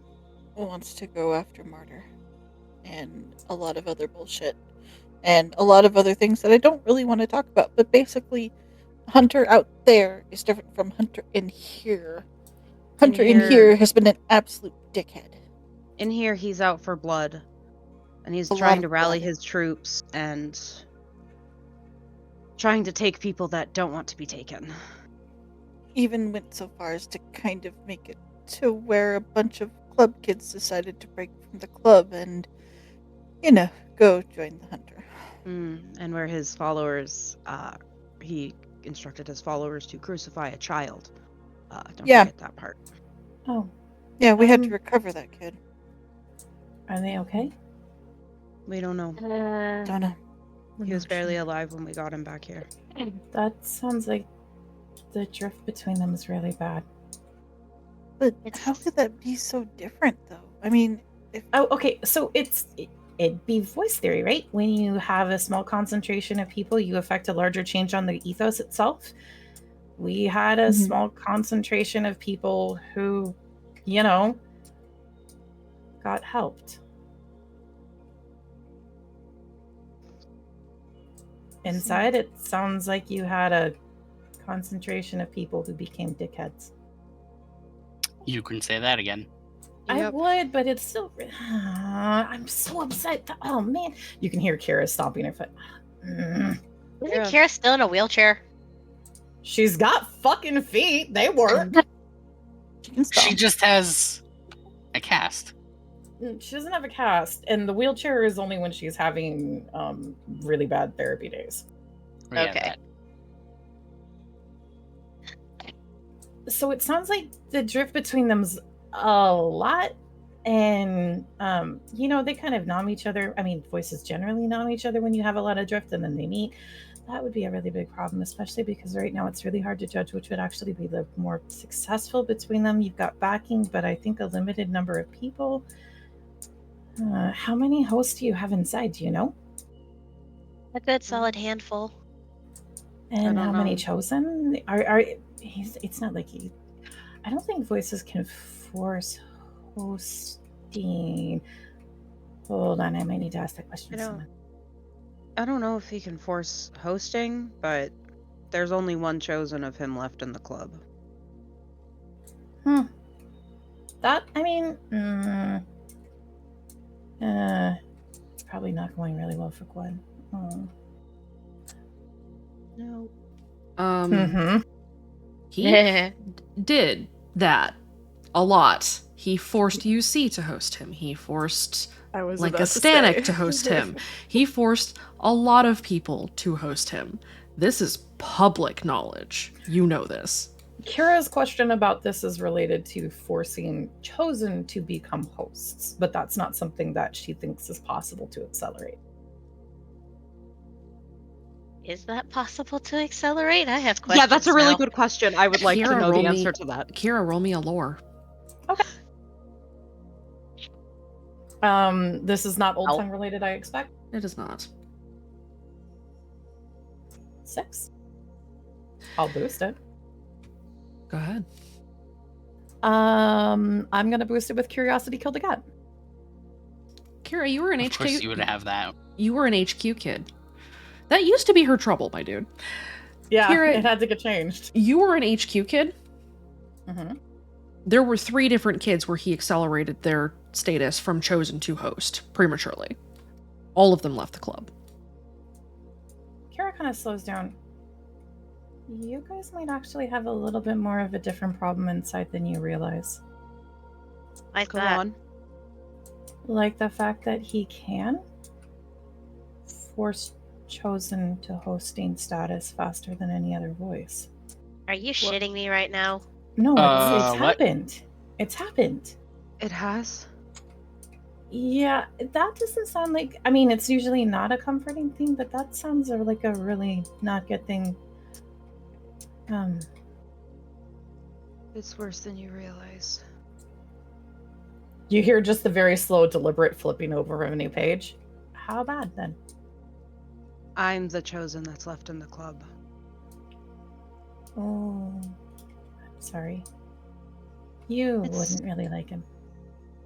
wants to go after Martyr and a lot of other bullshit and a lot of other things that I don't really want to talk about. But basically, Hunter out there is different from Hunter in here. Hunter in here has been an absolute dickhead. In here, he's out for blood. And he's A lot trying of to rally blood. his troops and trying to take people that don't want to be taken. Even went so far as to kind of make it to where a bunch of club kids decided to break from the club and, go join the Hunter. And where his followers, he instructed his followers to crucify a child. Don't Yeah. forget that part. Oh, Yeah, we had to Um, recover that kid. are they okay? We don't know. Don't know. He was barely alive when we got him back here. That sounds like the drift between them is really bad. But It's- how could that be so different, though? I mean, if Oh, okay. So it'd be voice theory, right? When you have a small concentration of people, you affect a larger change on the ethos itself. We had a Mhm. small concentration of people who, got helped. Inside, it sounds like you had a concentration of people who became dickheads. You can say that again. I Yep. would, but it's still. I'm so upset. Oh man, you can hear Kira stomping her foot. Isn't Yeah. Kira still in a wheelchair? She's got fucking feet. They work. She can She stomp. just has a cast. She doesn't have a cast, and the wheelchair is only when she's having really bad therapy days. Yeah, Okay. that. So it sounds like the drift between them's a lot, and they kind of nom each other. I mean, voices generally nom each other when you have a lot of drift, and then they meet. That would be a really big problem, especially because right now it's really hard to judge which would actually be the more successful between them. You've got backing, but I think a limited number of people. How many hosts do you have inside? Do you know? A good solid handful. And don't how many know. chosen? It's not like he. I don't think voices can force hosting. Hold on, I might need to ask that question. I to don't- someone. I don't know if he can force hosting, but there's only one chosen of him left in the club. That it's probably not going really well for Gwen. No. Mm-hmm. He did that a lot. He forced UC to host him. He forced I was like a about to Stanek say. to host him. He forced a lot of people to host him. This is public knowledge. You know this. Kira's question about this is related to forcing chosen to become hosts, but that's not something that she thinks is possible to accelerate. Is that possible to accelerate? I have questions. Yeah, that's a really now. good question. I would like to Kira, know roll the me- answer to that. Kira, roll me a lore. This is not Old Oh. Tongue related, I expect. It is not. 6. I'll boost it. Go ahead. I'm gonna boost it with Curiosity Killed a Cat. Kira, you were an Of HQ. course, you would have that. You were an HQ kid. That used to be her trouble, my dude. Yeah, Kira- it had to get changed. You were an HQ kid. Mm-hmm. There were 3 different kids where he accelerated their status from chosen to host prematurely. All of them left the club. Kira kind of slows down. You guys might actually have a little bit more of a different problem inside than you realize. Like Go that. on. Like the fact that he can force chosen to hosting status faster than any other voice. Are you shitting me right now? No, it's What? happened. It's happened. It has. Yeah, that doesn't sound like. I mean, it's usually not a comforting thing, but that sounds like a really not good thing. It's worse than you realize. You hear just the very slow, deliberate flipping over of a new page. How bad then? I'm the chosen that's left in the club. Oh, I'm sorry. You It's- wouldn't really like him.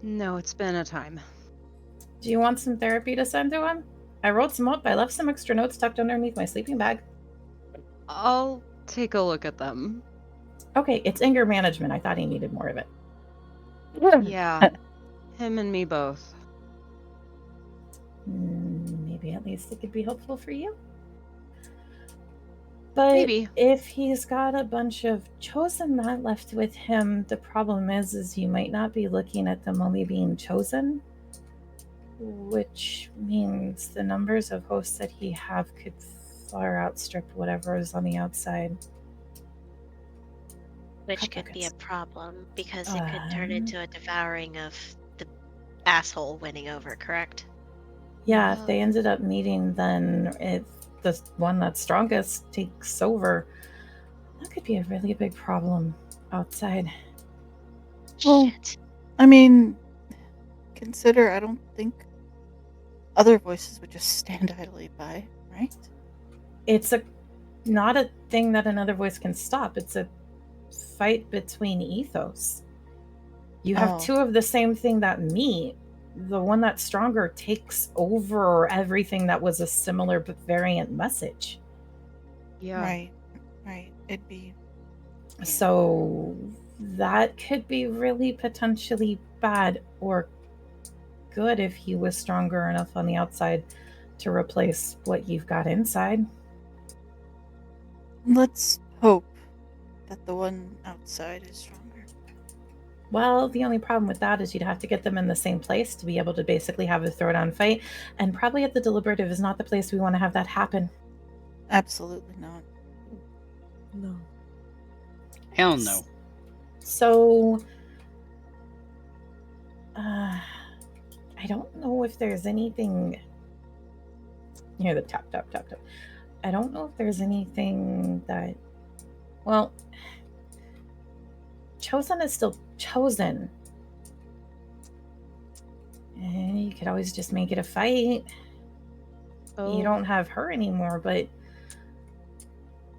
No, it's been a time. Do you want some therapy to send to him? I wrote some up. I left some extra notes tucked underneath my sleeping bag. I'll take a look at them. Okay, it's anger management. I thought he needed more of it. Yeah. Him and me both. Maybe at least it could be helpful for you. But Maybe. if he's got a bunch of chosen that left with him, the problem is you might not be looking at them only being chosen, which means the numbers of hosts that he have could far outstrip whatever is on the outside. Which could be a Buckets. problem because it could turn into a devouring of the asshole winning over, correct? Yeah, if they ended up meeting, then if the one that's strongest takes over, that could be a really big problem outside. Well, Shit. I mean, consider I don't think other voices would just stand idly by, right? It's not a thing that another voice can stop. It's a fight between ethos. You have Oh. 2 of the same thing that meet. The one that's stronger takes over everything that was a similar but variant message. Yeah. Right. It'd be. So that could be really potentially bad or good if he was stronger enough on the outside to replace what you've got inside. Let's hope that the one outside is stronger. Well, the only problem with that is you'd have to get them in the same place to be able to basically have a throwdown fight, and probably at the deliberative is not the place we want to have that happen. Absolutely not. No. Hell no. So, I don't know if there's anything. Here, the tap. I don't know if there's anything that. Well, chosen is still chosen. And you could always just make it a fight. Oh. You don't have her anymore, but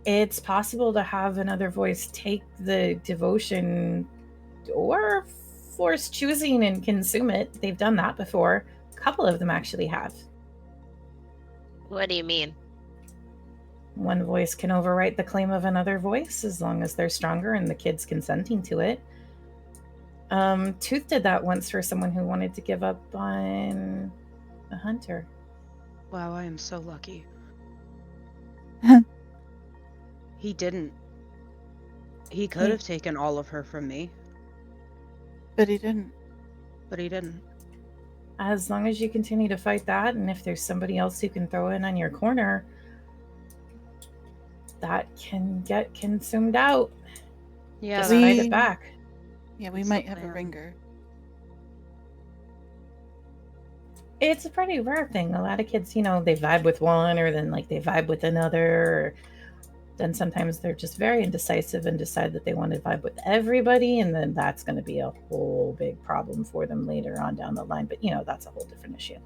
it's possible to have another voice take the devotion or force choosing and consume it. They've done that before. A couple of them actually have. What do you mean? One voice can overwrite the claim of another voice as long as they're stronger and the kid's consenting to it. Tooth did that once for someone who wanted to give up on a hunter. Wow, I am so lucky. He didn't. He could have taken all of her from me, But he didn't. but he didn't. As long as you continue to fight that, and if there's somebody else who can throw in on your corner, that can get consumed out. Yeah, Just that- fight it back. Yeah, we That's might the have a plan. ringer. It's a pretty rare thing. A lot of kids, they vibe with one, or then like they vibe with another. Or then sometimes they're just very indecisive and decide that they want to vibe with everybody, and then that's going to be a whole big problem for them later on down the line. But that's a whole different issue.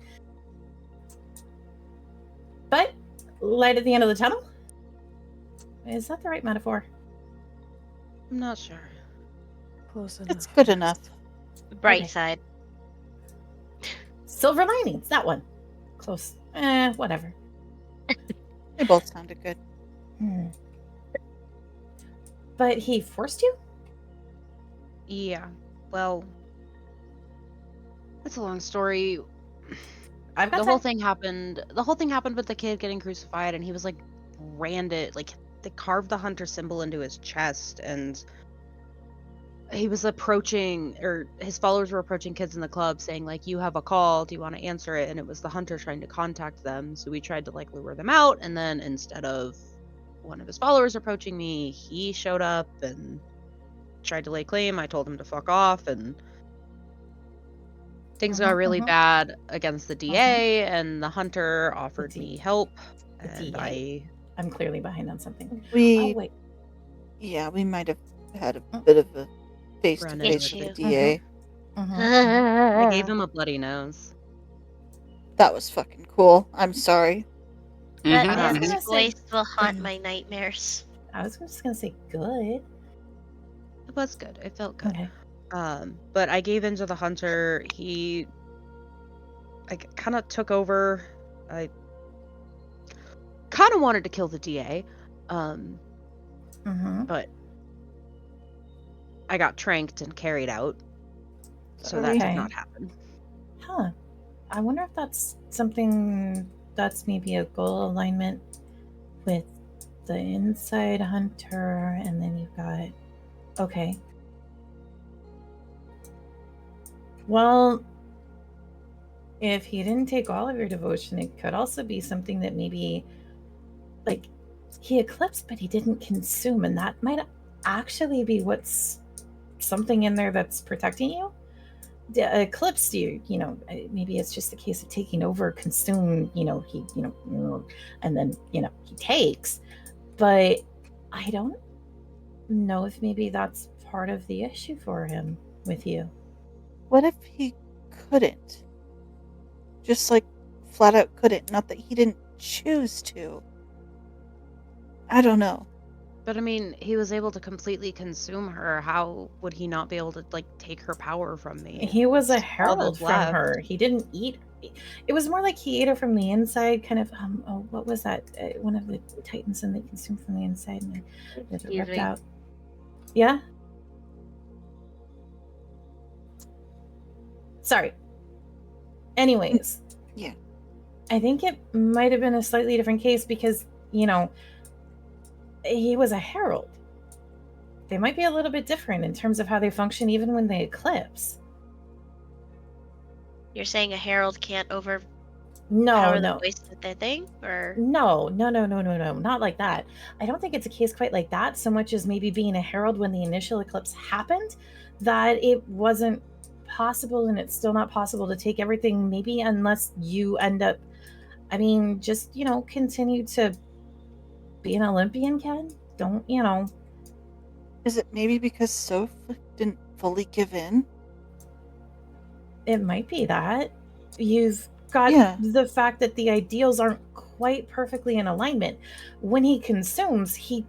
But light at the end of the tunnel? Is that the right metaphor? I'm not sure. Close enough. It's good enough. The bright Okay. side. Silver linings, that one. Close. Whatever. They both sounded good. But he forced you? Yeah. Well, that's a long story. I've got The whole time. thing happened. The whole thing happened with the kid getting crucified, and he was like branded. Like they carved the hunter symbol into his chest, and he was approaching, or his followers were approaching kids in the club saying like, you have a call, do you want to answer it? And it was the hunter trying to contact them, so we tried to like lure them out, and then instead of one of his followers approaching me, he showed up and tried to lay claim. I told him to fuck off, and things got really bad against the DA, and the hunter offered me help, The and DA? I'm clearly behind on something. We, Oh, wait. yeah, we might have had a bit of a face-to-face Run-in with the with DA. I gave him a bloody nose. That was fucking cool. I'm sorry. That Mhm, I was man's gonna mhm. say- voice will haunt my nightmares. I was just going to say good. It was good. It felt good. Okay. But I gave in to the hunter. He like kind of took over. I kind of wanted to kill the DA, but I got tranked and carried out, so that Okay. did not happen. Huh. I wonder if that's something that's maybe a goal alignment with the inside hunter, and then you've got. Okay. Well, if he didn't take all of your devotion, it could also be something that maybe, like, he eclipsed, but he didn't consume, and that might actually be what's something in there that's protecting you. The eclipse, maybe it's just a case of taking over, consume, and then, he takes. But I don't know if maybe that's part of the issue for him with you. What if he couldn't? Just like flat out couldn't. Not that he didn't choose to. I don't know. But I mean, he was able to completely consume her. How would he not be able to like take her power from me? He was a It's all herald that's from left. her. He didn't eat. It was more like he ate her from the inside, kind of. What was that? One of the titans, and they consumed from the inside, and it Excuse ripped me. out. Yeah. Sorry. Anyways. Yeah. I think it might have been a slightly different case because, you know, he was a herald. They might be a little bit different in terms of how they function even when they eclipse. You're saying a herald can't overpower No, the no. voice of the thing? Or No, not like that. I don't think it's a case quite like that, so much as maybe being a herald when the initial eclipse happened, that it wasn't possible and it's still not possible to take everything, maybe unless you end up, I mean, just, you know, continue to be an Olympian, Ken. Don't, you know. Is it maybe because Soph didn't fully give in? It might be that. You've got Yeah. the fact that the ideals aren't quite perfectly in alignment. When he consumes, he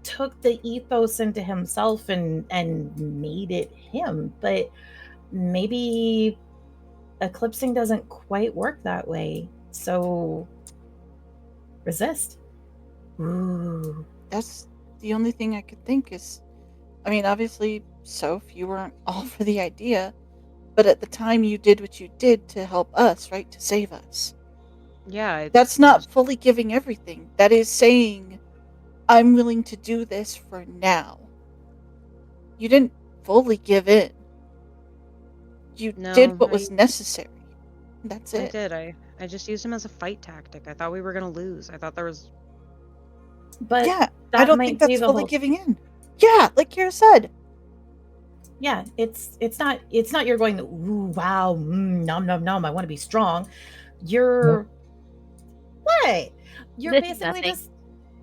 took the ethos into himself and made it him. But maybe eclipsing doesn't quite work that way. So resist. Ooh. That's the only thing I could think is, I mean, obviously, Soph, you weren't all for the idea, but at the time you did what you did to help us, right? To save us. Yeah. That's not fully giving everything. That is saying, I'm willing to do this for now. You didn't fully give in. You No, did what was necessary. That's I it. did. I just used him as a fight tactic. I thought we were gonna lose. I thought there was. But Yeah, that I don't might think be that's the fully whole giving in. Yeah, like Kira said. Yeah, it's not you're going, ooh, wow, nom nom nom, I want to be strong. You're what? You're basically Nothing.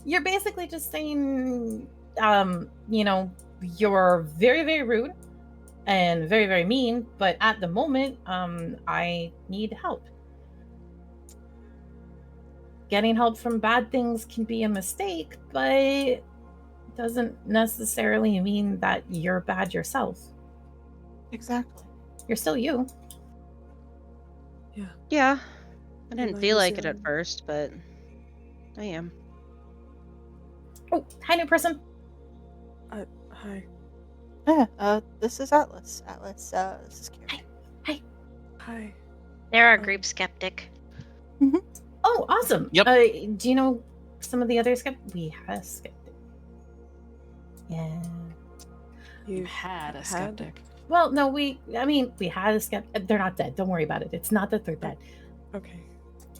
you're basically just saying, you know, you're very, very rude and very, very mean, but at the moment, I need help. Getting help from bad things can be a mistake, but doesn't necessarily mean that you're bad yourself. Exactly. You're still you. Yeah. Yeah. I Your didn't light feel is like it at young. first, but I am. Oh, hi, new person. Hi. Yeah, this is Atlas. Atlas, this is Kira. Hi. Hi. they're our Um, group skeptic. Oh, awesome. Yep. Do you know some of the other skeptics? We had a skeptic. Yeah. You had a skeptic. Well, no, we had a skeptic. They're not dead. Don't worry about it. It's not that they're dead. Okay.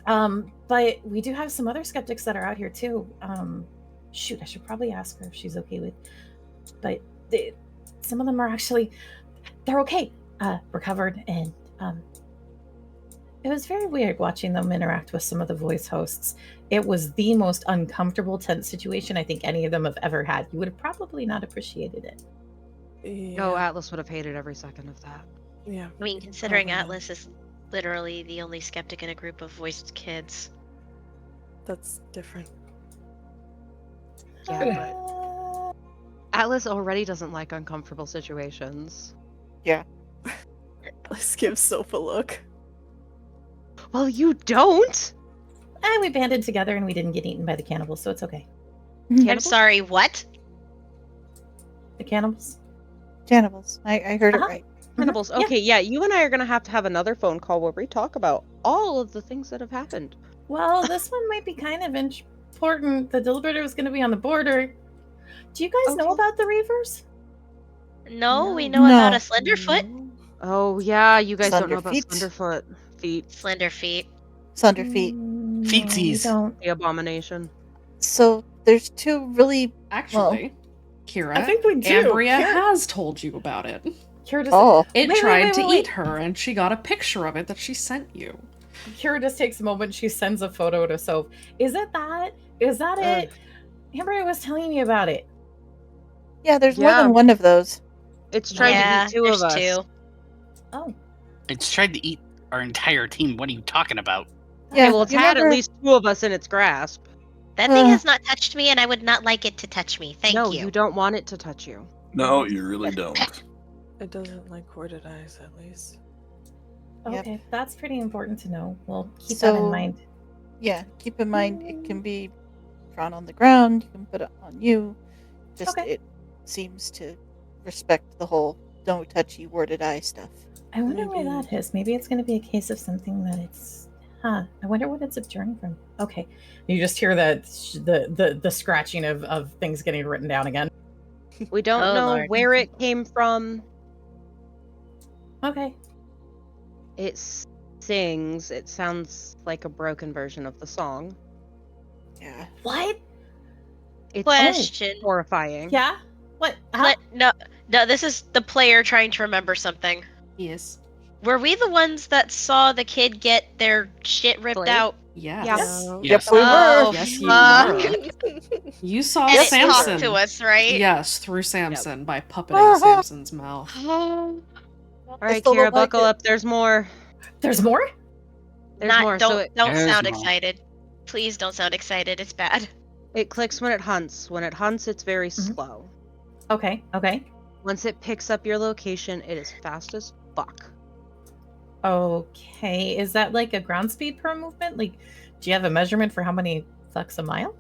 But we do have some other skeptics that are out here too. Shoot, I should probably ask her if she's okay with. But some of them are actually, they're okay. Recovered, and it was very weird watching them interact with some of the voice hosts. It was the most uncomfortable, tense situation I think any of them have ever had. You would have probably not appreciated it. Yeah. Oh, Atlas would have hated every second of that. Yeah. I mean, considering probably not. Atlas is literally the only skeptic in a group of voiced kids. That's different. Yeah, but Atlas already doesn't like uncomfortable situations. Yeah. Let's give Soph a look. Well, you don't. And we banded together and we didn't get eaten by the cannibals, so it's okay. I'm Cannibals? sorry, what? The cannibals? Cannibals. I heard it Uh-huh. right. Cannibals. Yeah. Okay, yeah, you and I are gonna have to have another phone call where we talk about all of the things that have happened. Well, this one might be kind of important. The deliberator was going to be on the border. Do you guys know Okay. about the Reavers? No, we No. know about No. a Slenderfoot. Oh yeah, you guys don't know Slender about feet. Slenderfoot feet, Slender feet. Sunder feet. No, we Feetsies. don't. the abomination. So there's two really. Actually, Kira, I think we do. Ambria Kira- has told you about it. Kira just, Oh. It Wait, tried to wait. eat her, and she got a picture of it that she sent you. Kira just takes a moment. She sends a photo to Soph. Is it that? Is that it? Ambria was telling me about it. Yeah, there's more Yeah. than one of those. It's trying Yeah, to eat two there's of us. two. Oh. It's tried to eat our entire team. What are you talking about? Okay, Yeah, well, it's you had at remember- least two of us in its grasp. That thing has not touched me, and I would not like it to touch me. Thank No, you. you don't want it to touch you. No, you really don't. It doesn't like hoarded eyes, at least. Yep. Okay, that's pretty important to know. We'll keep that in So- mind. Yeah, keep in mind it can be drawn on the ground. You can put it on you. Just Okay. it seems to respect the whole no touchy worded eye stuff. I wonder why Maybe- that is. Maybe it's going to be a case of something that it's. Huh. I wonder what it's observing from. Okay. You just hear the scratching of things getting written down again. We don't Oh, know Lord. where it came from. Okay. It sings. It sounds like a broken version of the song. Yeah. What? It's Question. horrifying. Yeah? What? Huh? No, this is the player trying to remember something. Yes. Were we the ones that saw the kid get their shit ripped Blade? out? Yes. Yeah. Yes. We were. Oh, Yes, you fuck. were. You saw And it Samson. talked to us, right? Yes, through Samson by puppeting Samson's mouth. All I right, still Kira, don't like buckle it. up. There's more. There's more? There's more. Don't So it don't There's sound more. excited. Please don't sound excited. It's bad. clicks when it hunts. When it hunts, it's very Mhm. slow. Okay. Okay. Once it picks up your location, it is fast as fuck. Okay. Is that like a ground speed per movement? Like, do you have a measurement for how many fucks a mile?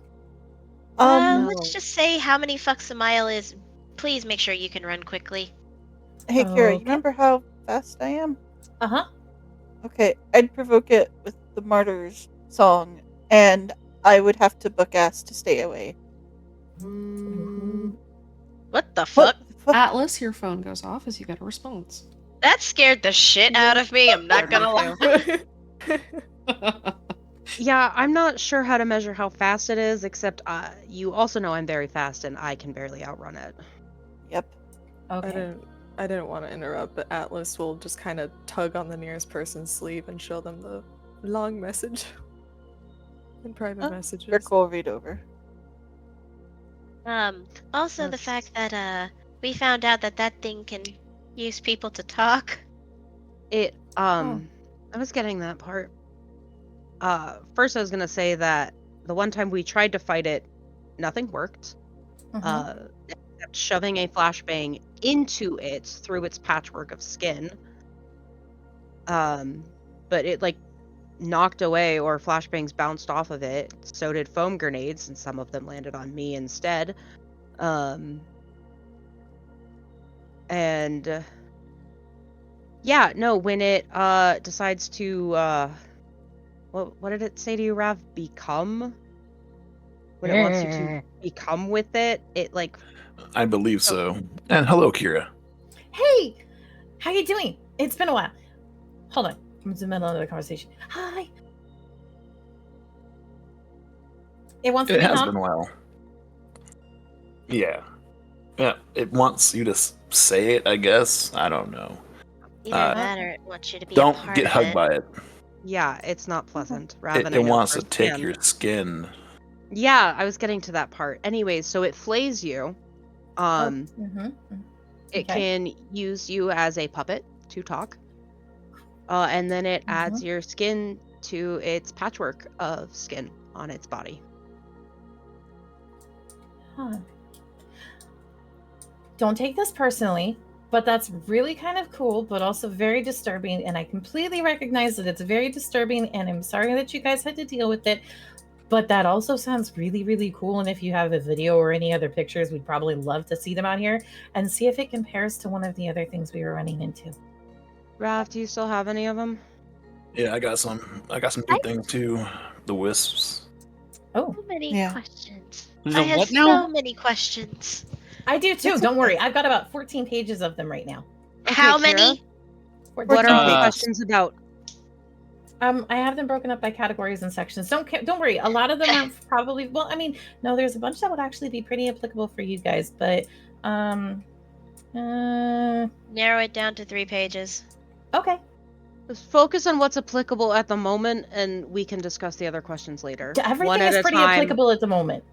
No. Let's just say how many fucks a mile is. Please make sure you can run quickly. Hey, Kira, you Okay. remember how fast I am? Uh huh. Okay, I'd provoke it with the Martyrs song, and I would have to book ass to stay away. What the fuck? What the fuck? Atlas, your phone goes off as you get a response. That scared the shit out of me. I'm not gonna lie. Yeah, I'm not sure how to measure how fast it is, except you also know I'm very fast and I can barely outrun it. Yep. Okay. I didn't want to interrupt, but Atlas will just kind of tug on the nearest person's sleeve and show them the long message in private messages. Rick will read over. Also the fact that we found out that thing can use people to talk. I was getting that part. First I was gonna say that the one time we tried to fight it, nothing worked. Except shoving a flashbang into it through its patchwork of skin. But it like knocked away, or flashbangs bounced off of it. So did foam grenades, and some of them landed on me instead. Yeah, no, when it decides to what did it say to you, Rav? Become? When it wants you to become with it, it like I believe so. And hello, Kira. Hey, how you doing? It's been a while. Hold on, I'm in the middle of the conversation. Hi. It wants to It be has calm. been a while. Yeah. Yeah, it wants you to say it, I guess. I don't know. Either that or it wants you to be a Don't part get of hugged it. by it. yeah, it's not pleasant. Raven, It I know wants to take firsthand. your skin. Yeah, I was getting to that part. Anyways, so it flays you. It Okay. can use you as a puppet to talk. And then it adds your skin to its patchwork of skin on its body. Huh. Don't take this personally, but that's really kind of cool, but also very disturbing. And I completely recognize that it's very disturbing, and I'm sorry that you guys had to deal with it. But that also sounds really, really cool. And if you have a video or any other pictures, we'd probably love to see them out here and see if it compares to one of the other things we were running into. Rav, do you still have any of them? Yeah, I got some good things too. The wisps. Oh, So many Yeah. questions. The I have what so now? many questions. I do too. Don't worry. I've got about 14 pages of them right now. How Kira, many? What are all the Uh, questions about? I have them broken up by categories and sections. Don't worry. A lot of them are probably well. I mean, no, there's a bunch that would actually be pretty applicable for you guys, but Narrow it down to 3 pages. okay. Just focus on what's applicable at the moment, and we can discuss the other questions later. Everything One at is a pretty time. applicable at the moment.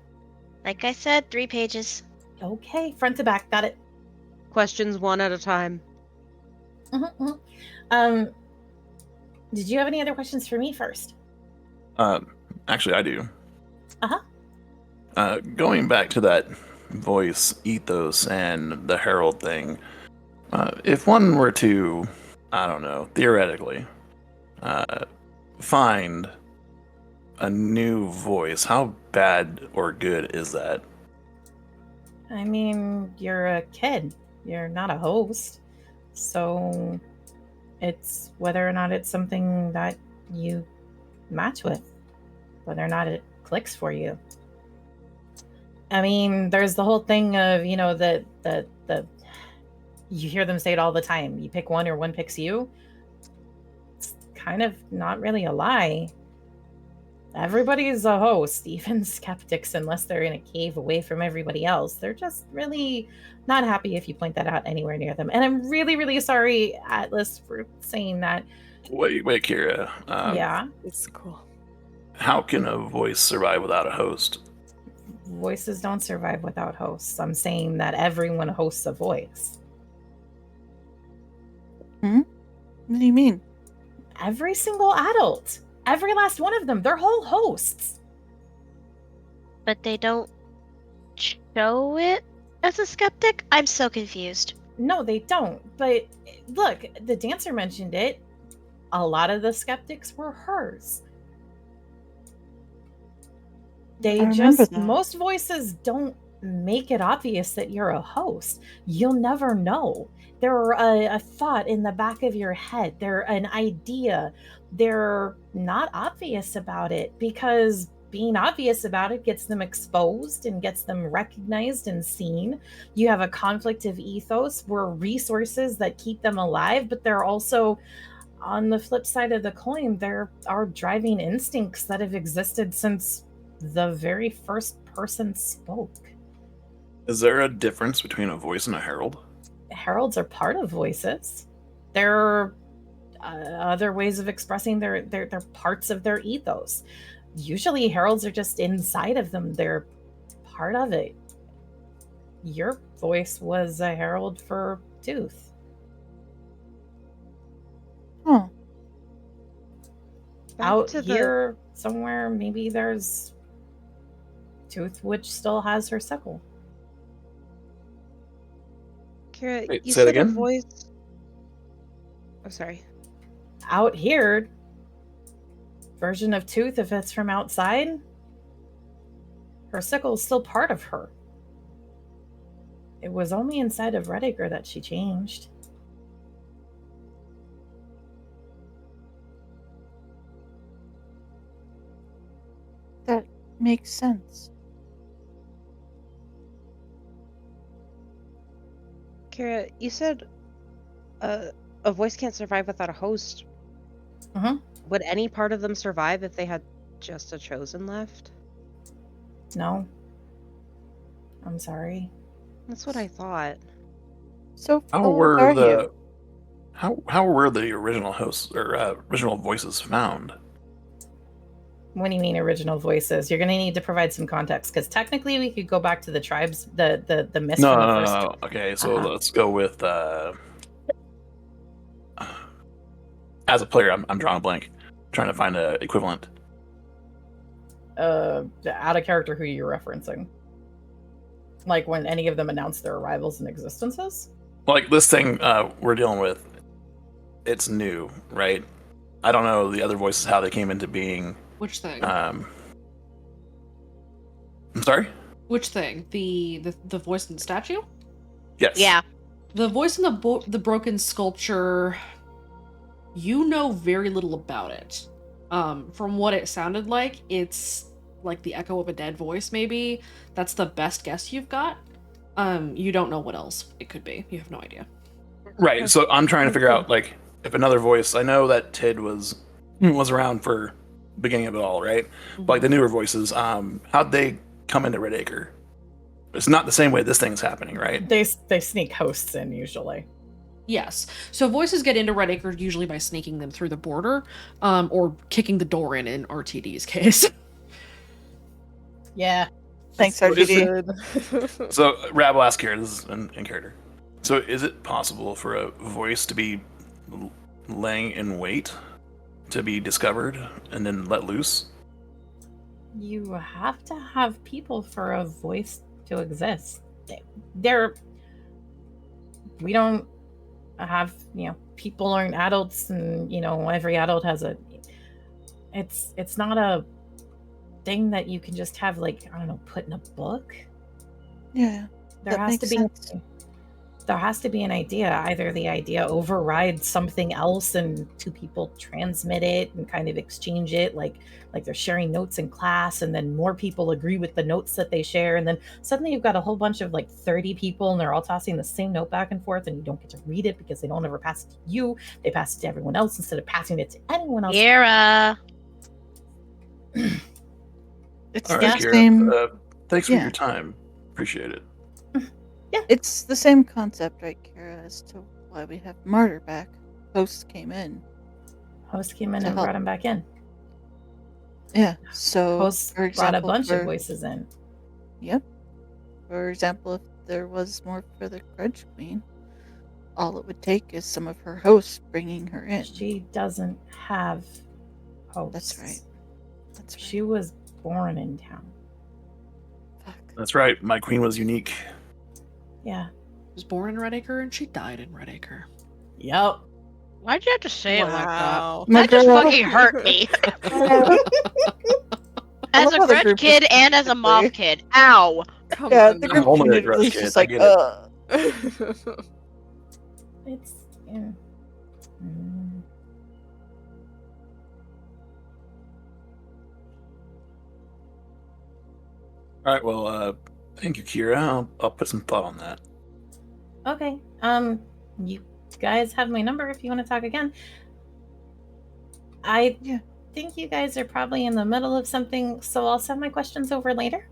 Like I said, 3 pages. Okay, front to back, got it. Questions one at a time. Did you have any other questions for me first? Actually, I do. Uh-huh. Going back to that voice ethos and the herald thing, if one were to, I don't know, theoretically, find a new voice, how bad or good is that? I mean, you're a kid. You're not a host. So it's whether or not it's something that you match with, whether or not it clicks for you. I mean, there's the whole thing of, you know, the you hear them say it all the time. You pick one or one picks you. It's kind of not really a lie. Everybody's a host, even skeptics, unless they're in a cave away from everybody else. They're just really not happy if you point that out anywhere near them. And I'm really, really sorry, Atlas, for saying that. Wait, Kira. Yeah, It's cool. How can a voice survive without a host? voices don't survive without hosts. I'm saying that everyone hosts a voice. What do you mean? Every single adult, every last one of them, they're whole hosts. But they don't show it as a skeptic? I'm so confused. No, they don't. But look, the dancer mentioned it. A lot of the skeptics were hers. They I remember just, that. most voices don't make it obvious that you're a host. You'll never know. They're a thought in the back of your head. They're an idea. They're not obvious about it because being obvious about it gets them exposed and gets them recognized and seen. You have a conflict of ethos. We're resources that keep them alive, but they're also, on the flip side of the coin, there are driving instincts that have existed since the very first person spoke. Is there a difference between a voice and a herald? Heralds are part of voices. They're other ways of expressing their parts of their ethos. Usually heralds are just inside of them. They're part of it. Your voice was a herald for Tooth. Huh. Back Out to here somewhere, maybe there's Tooth, which still has her sickle. Kira, Wait, you say it said a again? voice. Oh, sorry. Out here, version of Tooth, if it's from outside, her sickle is still part of her. It was only inside of Redacre that she changed. That makes sense. Kira, you said a voice can't survive without a host. Mhm. Would any part of them survive if they had just a chosen left? No. I'm sorry. That's what I thought. So How old were are the you? how were the original hosts or original voices found? What do you mean original voices? You're going to need to provide some context because technically we could go back to the tribes, the myth No, from the no, first. no. Okay, so Uh-huh. let's go with as a player, I'm drawing a blank, trying to find an equivalent. Out of character, who you're referencing? Like when any of them announced their arrivals and existences? Like this thing we're dealing with, it's new, right? I don't know the other voices how they came into being. Which thing? I'm sorry. Which thing? The voice in the statue? Yes. Yeah. The voice in the broken sculpture. You know very little about it. From what it sounded like, it's like the echo of a dead voice. Maybe that's the best guess you've got. You don't know what else it could be. You have no idea. Right. So I'm trying to figure out like if another voice. I know that Tid was around for beginning of it all, right? But like the newer voices, how'd they come into Redacre? It's not the same way this thing's happening, right? They sneak hosts in usually. Yes. So voices get into Redacre usually by sneaking them through the border, or kicking the door in RTD's case. Yeah. Thanks, So is RGD. So Rab will ask here, this is in character. So is it possible for a voice to be laying in wait to be discovered and then let loose? You have to have people for a voice to exist. We don't have, people aren't adults and, every adult has it's not a thing that you can just have, like, I don't know, put in a book. Yeah. There that has to makes be sense. there has to be an idea. Either the idea overrides something else and two people transmit it and kind of exchange it like they're sharing notes in class, and then more people agree with the notes that they share, and then suddenly you've got a whole bunch of like 30 people and they're all tossing the same note back and forth, and you don't get to read it because they don't ever pass it to you. They pass it to everyone else instead of passing it to anyone else. Kira. It's All the right, Kira. same. Thanks for yeah. your time. Appreciate it. It's the same concept, right, Kira, as to why we have Martyr back. Host came in. Host came in To and help. brought him back in. Yeah. So, Host for brought a example, bunch of voices in. Yep. For example, if there was more for the Grudge Queen, all it would take is some of her hosts bringing her in. She doesn't have hosts. That's right. That's right. She was born in town. Fuck. That's right. My queen was unique. Yeah. She was born in Redacre and she died in Redacre. Yep. Why'd you have to say it like that? Wow. My That just girl- fucking hurt me. I As love a how the grudge group kid is and as a moth specifically- kid. Ow. Come Yeah, on the now. group only a community Grudge is kid, just I like, get it. It's yeah. Mm. All right. Well, thank you, Kira. I'll put some thought on that. Okay. You guys have my number if you want to talk again. I Yeah. think you guys are probably in the middle of something, so I'll send my questions over later.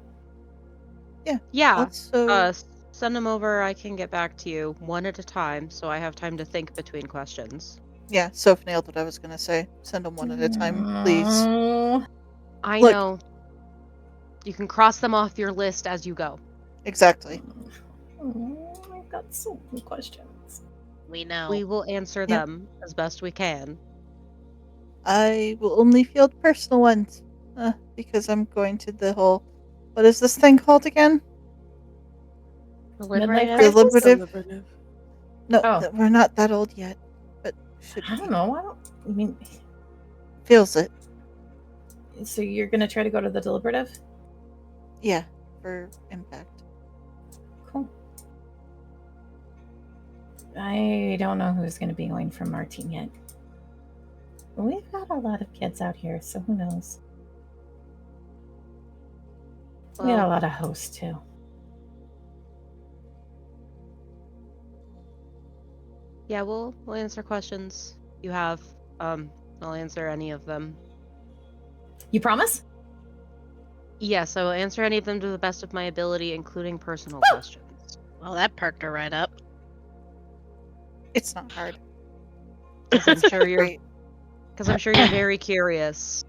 Yeah. Also, Send them over. I can get back to you one at a time, so I have time to think between questions. yeah, Soph nailed what I was going to say. Send them one at a time, please. Mm, I Look. know. You can cross them off your list as you go. Exactly. I've got so many questions. We know. We will answer Yep. them as best we can. I will only field personal ones. Because I'm going to the whole... What is this thing called again? Midlife Deliberative? crisis? Deliberative? Deliberative. No, Oh. we're not that old yet. But should I be. don't know. I mean, Feels it. so you're gonna try to go to the deliberative? Yeah, for impact. Cool. I don't know who's going to be going from our team yet. We've got a lot of kids out here, so who knows? We got a Well, lot of hosts too. yeah, we'll answer questions you have. I'll answer any of them. You promise? Yes, I will answer any of them to the best of my ability, including personal questions. Well, that perked her right up. It's not hard. Because I'm sure you're Great. very curious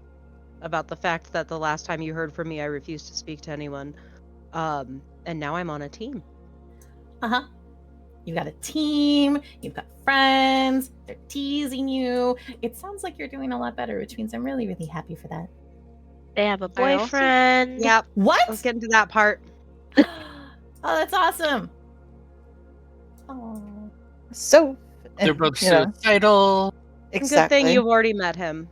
about the fact that the last time you heard from me, I refused to speak to anyone. And now I'm on a team. Uh-huh. You've got a team, you've got friends, they're teasing you. It sounds like you're doing a lot better, which means I'm really, really happy for that. They have a I also- boyfriend. Yep. What? Let's get into that part. Oh, that's awesome. Oh. So, They're both you know, suicidal. exactly. Good thing you've already met him.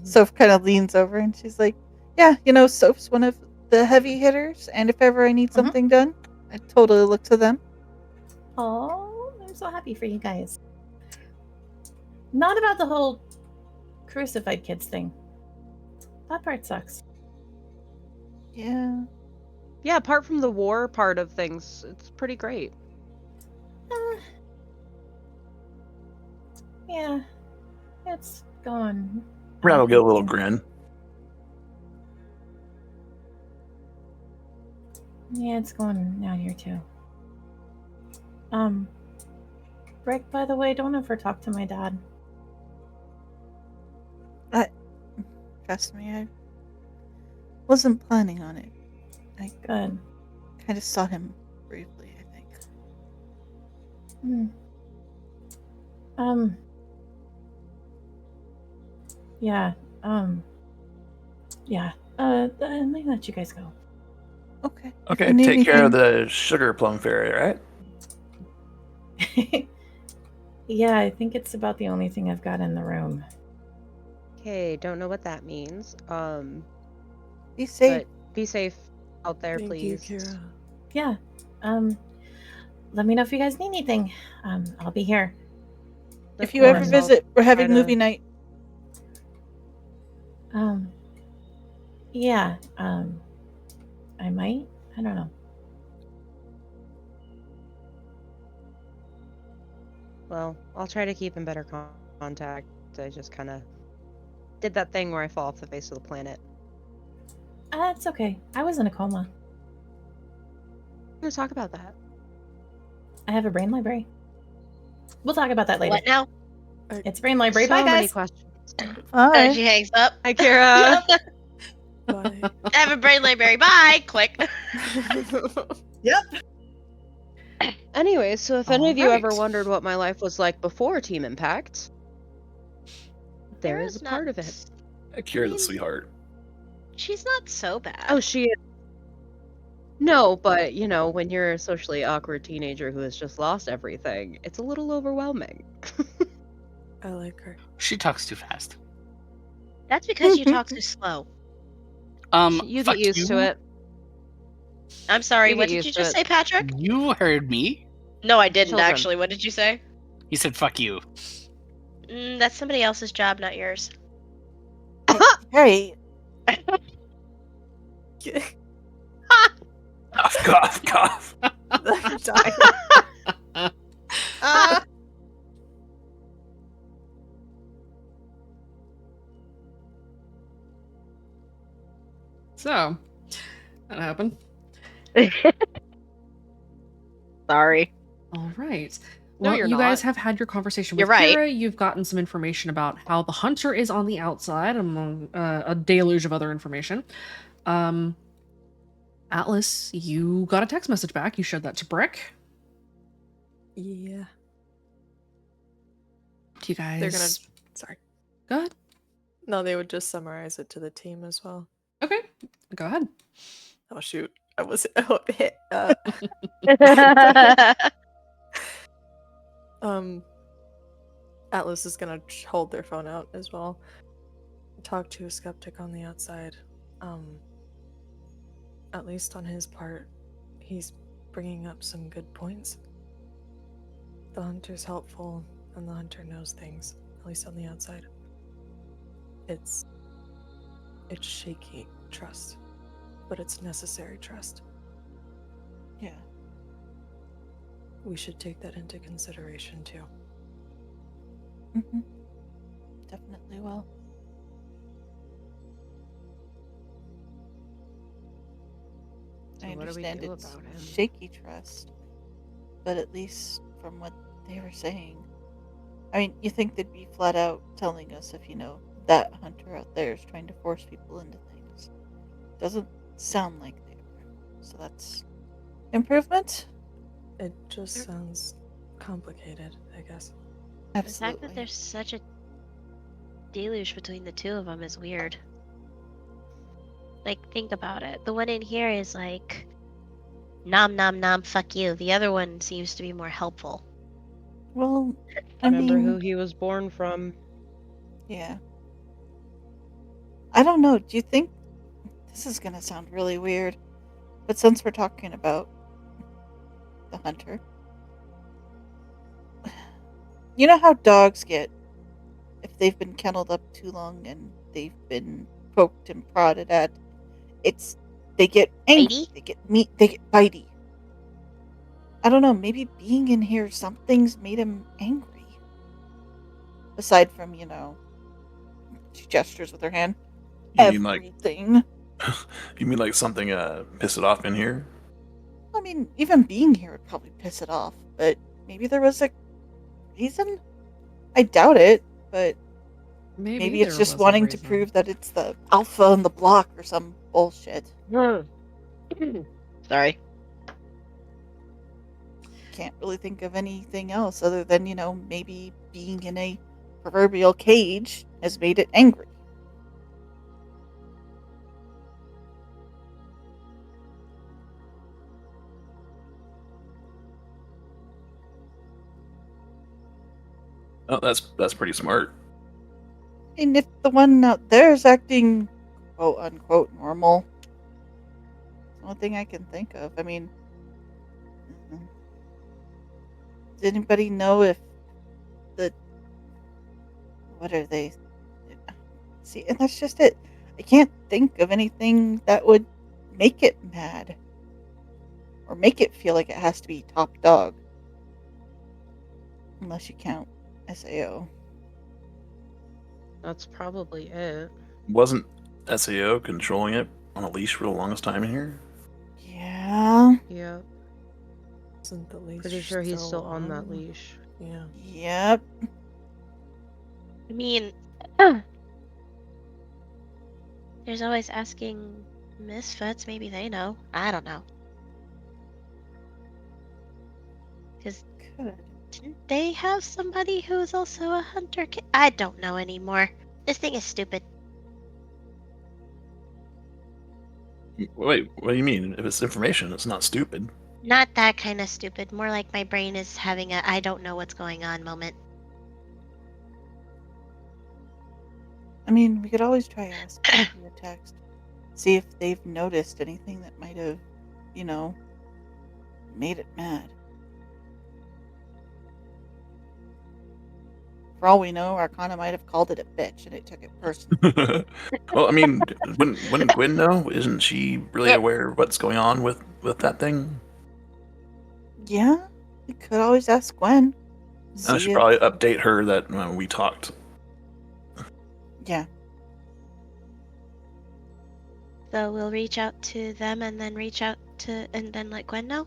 Soph kind of leans over and she's like, yeah, Soph's one of the heavy hitters, and if ever I need something done, I totally look to them. Oh, I'm so happy for you guys. Not about the whole crucified kids thing. That part sucks. Yeah. Yeah, apart from the war part of things, it's pretty great. Yeah, it's going. Brad will get a little grin. Yeah, it's going out here too. Rick, by the way, don't ever talk to my dad. Trust me, I wasn't planning on it. I Good. kind of saw him briefly, I think. Hmm. Yeah. Yeah. Let me let you guys go. Okay. If Okay, you need take care of anything- the sugar plum fairy, right? Yeah, I think it's about the only thing I've got in the room. Okay, don't know what that means. Be safe. But be safe out there, Thank please. you, Kira. Yeah. let me know if you guys need anything. I'll be here. If you ever course, I'll visit, we're having try to- movie night. Yeah. I might. I don't know. Well, I'll try to keep in better contact. I just kind of did that thing where I fall off the face of the planet. It's okay. I was in a coma. I'm gonna talk about that. I have a brain library. We'll talk about that later. What now? It's brain library. So Bye, many guys. questions. Hi. She hangs up. Hi, Kira. Bye. I have a brain library. Bye. Click. Anyway, so if any of you ever Alright. wondered what my life was like before Team Impact, there is a part of it. Kira the sweetheart. She's not so bad. Oh, she is. No, but you know, when you're a socially awkward teenager who has just lost everything, it's a little overwhelming. I like her. She talks too fast. That's because you talk too slow. You Fuck get used to you. it. I'm sorry. You What get did you used to just it. say, Patrick? You heard me. No, I didn't Children. actually. What did you say? He said fuck you. That's somebody else's job, not yours. Hey, Cough, cough, cough. I'm dying. So, that happened. Sorry. All right. No, Well, you're you guys not. have had your conversation You're with right. Kira. You've gotten some information about how the hunter is on the outside, among a deluge of other information. Atlas, you got a text message back. You showed that to Brick. Yeah. Do you guys? They're gonna. Sorry. Go ahead. No, they would just summarize it to the team as well. Okay, go ahead. Oh shoot! I was. Atlas is gonna hold their phone out as well. Talk to a skeptic on the outside. At least on his part, he's bringing up some good points. The hunter's helpful, and the hunter knows things. At least on the outside. It's shaky trust, but it's necessary trust. yeah. We should take that into consideration too. Hmm. Definitely will. So I what do we understand do it's about him? shaky trust, but at least from what they were saying, I mean, you think they'd be flat out telling us if, that hunter out there is trying to force people into things. Doesn't sound like they are. So that's improvement? It just sounds complicated, I guess. The fact Absolutely. that there's such a deluge between the two of them is weird. Like, think about it. The one in here is like, nom nom nom, fuck you. The other one seems to be more helpful. Well, I Remember mean, who he was born from? yeah. I don't know. Do you think this is going to sound really weird? But since we're talking about the hunter, you know how dogs get if they've been kenneled up too long and they've been poked and prodded at? They get angry. Bitey? They get bitey. I don't know. Maybe being in here, something's made him angry. Aside from, she gestures with her hand. You mean like Everything. you mean like something pissed it off in here? I mean, even being here would probably piss it off, but maybe there was a reason? I doubt it, but maybe it's there just was a wanting to reason. prove that it's the alpha on the block or some bullshit. Sorry. Can't really think of anything else other than, maybe being in a proverbial cage has made it angry. Oh, that's pretty smart. And if the one out there is acting quote unquote normal, it's the only thing I can think of. I mean, Does anybody know if the what are they? See, and that's just it. I can't think of anything that would make it mad or make it feel like it has to be top dog, unless you count SAO. That's probably it. Wasn't SAO controlling it on a leash for the longest time in here? Yeah. Yeah. Isn't the leash Pretty sure he's still on that leash. Yeah. Yep. I mean, there's always asking misfits. Maybe they know. I don't know. Because Good. didn't they have somebody who was also a hunter? I don't know anymore. This thing is stupid. Wait, what do you mean? If it's information, it's not stupid. Not that kind of stupid. More like my brain is having a I don't know what's going on moment. I mean, we could always try asking via text. See if they've noticed anything that might have, made it mad. For all we know, Arcana might have called it a bitch and it took it personally. Well, I mean, wouldn't Gwen know? Isn't she really aware of what's going on with that thing? Yeah, we could always ask Gwen. I should probably update her that we talked. Yeah. So we'll reach out to them and then let Gwen know.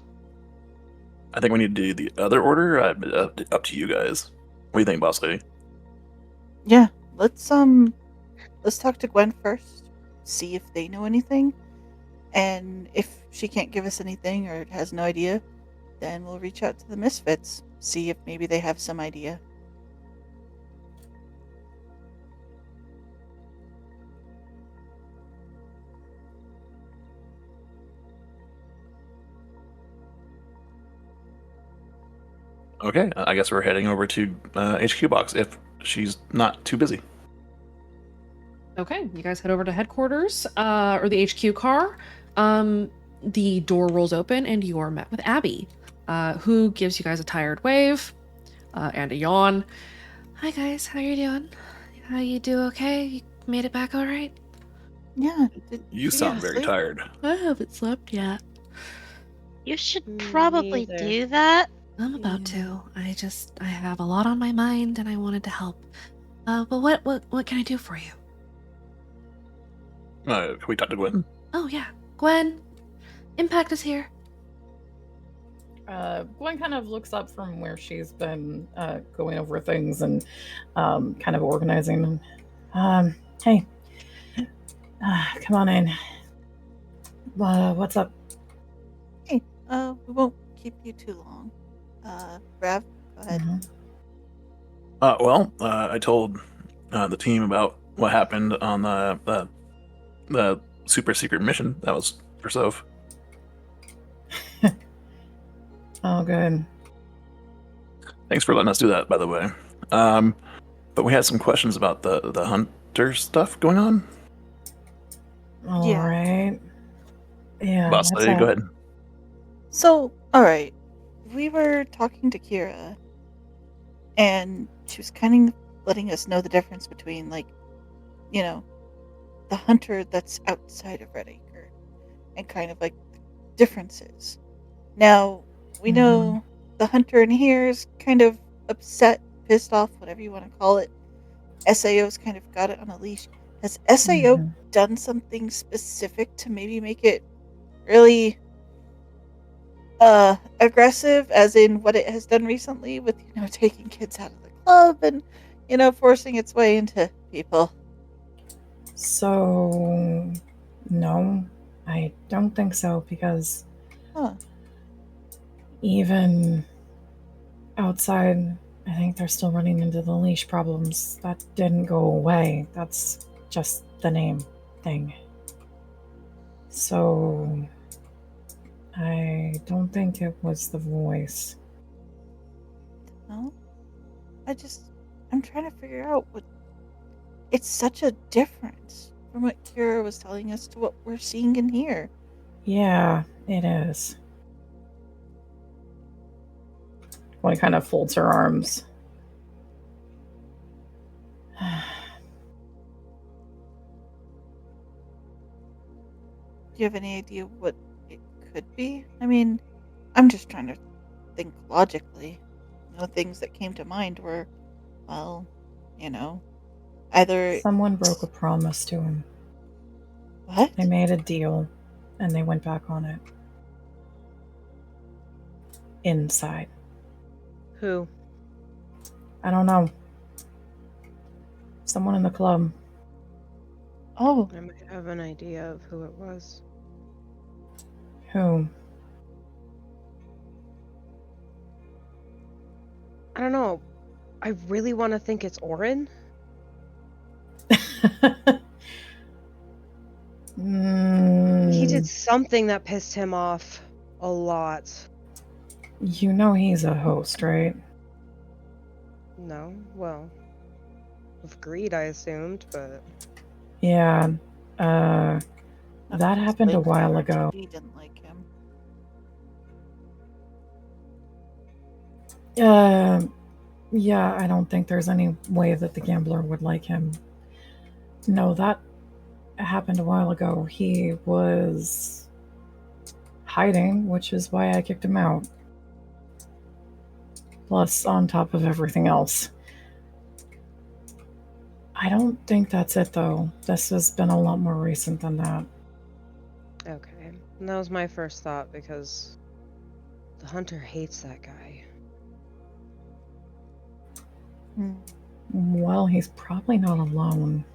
I think we need to do the other order. Up to you guys. What do you think, boss lady? Yeah, let's talk to Gwen first, see if they know anything, and if she can't give us anything or has no idea, then we'll reach out to the Misfits, see if maybe they have some idea. Okay, I guess we're heading over to HQ box if she's not too busy. Okay, you guys head over to headquarters, or the HQ car. The door rolls open and you are met with Abby, who gives you guys a tired wave, and a yawn. Hi guys, how you doing? How you do okay? You made it back alright? Yeah. You sound very tired. I haven't slept yet. You should Me probably neither. do that. I'm about to. I have a lot on my mind and I wanted to help. But what can I do for you? Can we talk to Gwen? Oh yeah, Gwen. Impact is here. Gwen kind of looks up from where she's been going over things and kind of organizing them. Hey, come on in. What's up? Hey, we won't keep you too long. Rav, go ahead. Well, I told the team about what happened on the super secret mission. That was for Soph. Oh, good. Thanks for letting us do that, by the way. But we had some questions about the hunter stuff going on. All right. Yeah. Boss lady, go ahead. So, alright. We were talking to Kira, and she was kind of letting us know the difference between, the hunter that's outside of Redacre, and kind of like differences. Now, we know the hunter in here is kind of upset, pissed off, whatever you want to call it. SAO's kind of got it on a leash. Has SAO done something specific to maybe make it really aggressive, as in what it has done recently with, taking kids out of the club and, forcing its way into people? So, no, I don't think so, because even outside, I think they're still running into the leash problems. That didn't go away. That's just the name thing. So, I don't think it was the voice. No? I'm trying to figure out what... It's such a difference from what Kira was telling us to what we're seeing in here. Yeah, it is. Gwen kind of folds her arms. Do you have any idea what it could be? I mean, I'm just trying to think logically. The things that came to mind were, well, either Someone broke a promise to him. what? They made a deal, and they went back on it. Inside. Who? I don't know. Someone in the club. Oh, I might have an idea of who it was. Who? I don't know. I really want to think it's Orin. He did something that pissed him off a lot. You know he's a host, right? No, well, of greed, I assumed, but Yeah. that That would happened a explain why while ago. RTD didn't like him. Yeah, I don't think there's any way that the gambler would like him. No, that happened a while ago. He was hiding, which is why I kicked him out. Plus, on top of everything else. I don't think that's it, though. This has been a lot more recent than that. okay. And that was my first thought because the hunter hates that guy. Hmm. Well, he's probably not alone.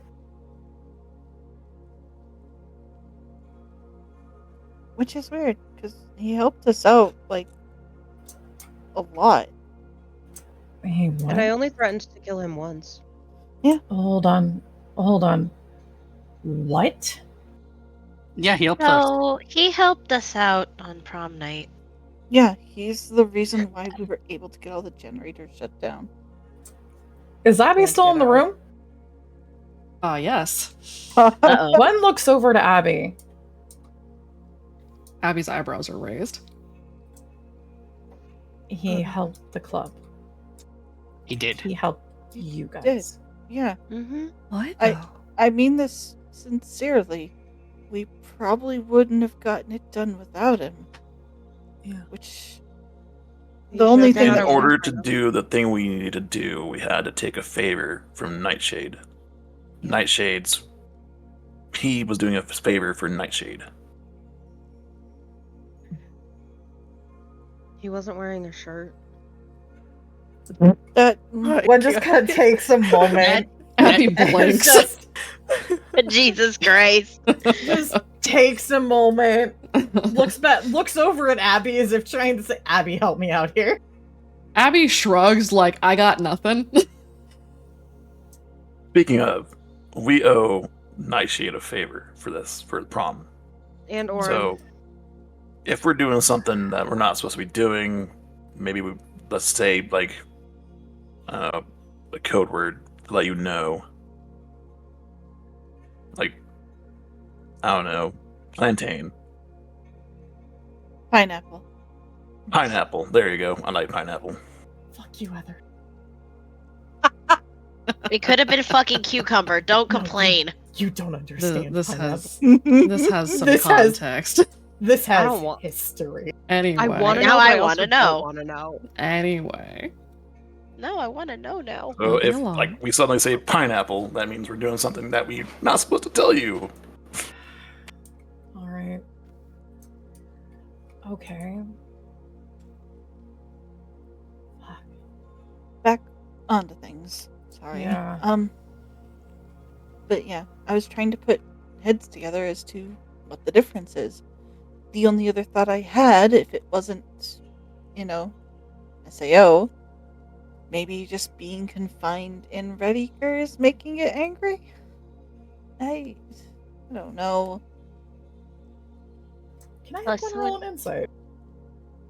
Which is weird, because he helped us out, like, a lot. Hey, what? And I only threatened to kill him once. Hold on. What? Yeah, he helped us. So he helped us out on prom night. Yeah, he's the reason why we were able to get all the generators shut down. Is Abby Can't still get in the out. room? Yes. Uh-oh. Gwen looks over to Abby. Abby's eyebrows are raised. He helped the club. He did. He helped you guys. Did. Yeah, Mm-hmm. What? I mean this sincerely. We probably wouldn't have gotten it done without him. Yeah. Which He the only shut thing down In that our order Wi-Fi. to do the thing we needed to do, we had to take a favor from Nightshade. Nightshade's. He was doing a favor for Nightshade. He wasn't wearing a shirt. that Gwen just kind of takes a moment. Abby and blinks. just Jesus Christ. takes a moment. Looks over at Abby as if trying to say, Abby, help me out here. Abby shrugs like, I got nothing. Speaking of, we owe Nightshade a favor for this, for the prom. And Orin. So, if we're doing something that we're not supposed to be doing, maybe let's say, like, a code word to let you know. Like, I don't know, plantain. pineapple. Pineapple. There you go. I like pineapple. Fuck you, Heather. It could have been fucking cucumber. Don't No, complain. You don't understand. This pineapple. has this has some This has- context. This I has don't want- history. Anyway. I want to Now know. I but wanna also know. don't want to know. Anyway. No, I want to know now. So Moving if along. like we suddenly say pineapple, that means we're doing something that we're not supposed to tell you. All right. Okay. Back onto things. Sorry. Yeah. But yeah, I was trying to put heads together as to what the difference is. The only other thought I had, if it wasn't, SAO, maybe just being confined in Redacre is making it angry? I don't know. Can I have Plus one one. roll an insight?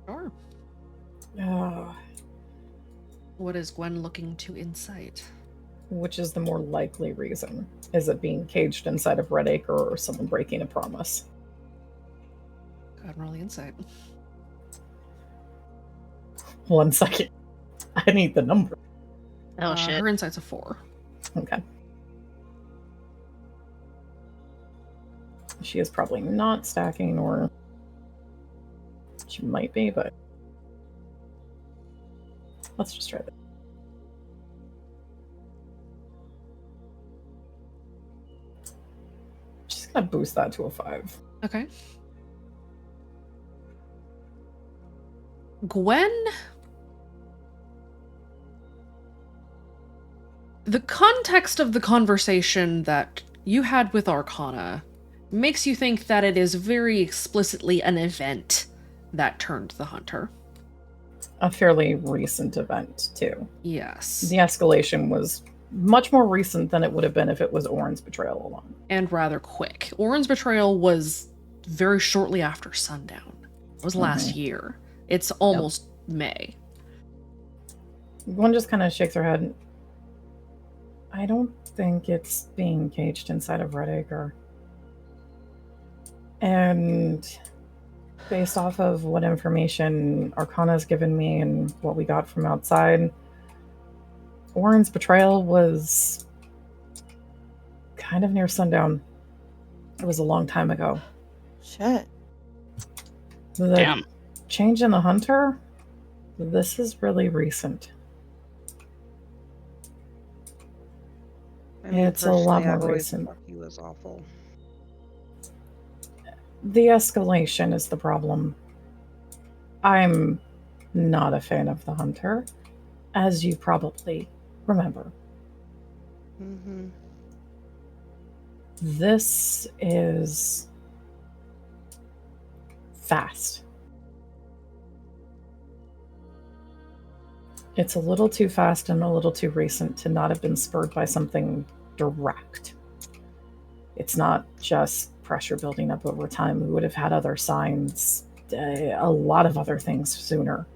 Sure. What is Gwen looking to incite? Which is the more likely reason? Is it being caged inside of Redacre or someone breaking a promise? Go ahead and roll the insight. 1 second. I need the number. Oh shit. Her insight's a 4. Okay. She is probably not stacking, or she might be, but let's just try that. Just gonna boost that to a 5. Okay. Gwen, the context of the conversation that you had with Arcana makes you think that it is very explicitly an event that turned the hunter. A fairly recent event, too. Yes. The escalation was much more recent than it would have been if it was Orin's betrayal alone. And rather quick. Orin's betrayal was very shortly after sundown. It was last year. It's almost May. One just kind of shakes her head. I don't think it's being caged inside of Redacre. And based off of what information Arcana's given me and what we got from outside, Orin's betrayal was kind of near sundown. It was a long time ago. Shit. The Damn. change in the hunter, this is really recent. I mean, It's a lot personally, more I've always recent. thought he was awful. The escalation is the problem. I'm not a fan of the hunter, as you probably remember. Mm-hmm. This is fast. It's a little too fast and a little too recent to not have been spurred by something direct. It's not just pressure building up over time. We would have had other signs, a lot of other things sooner.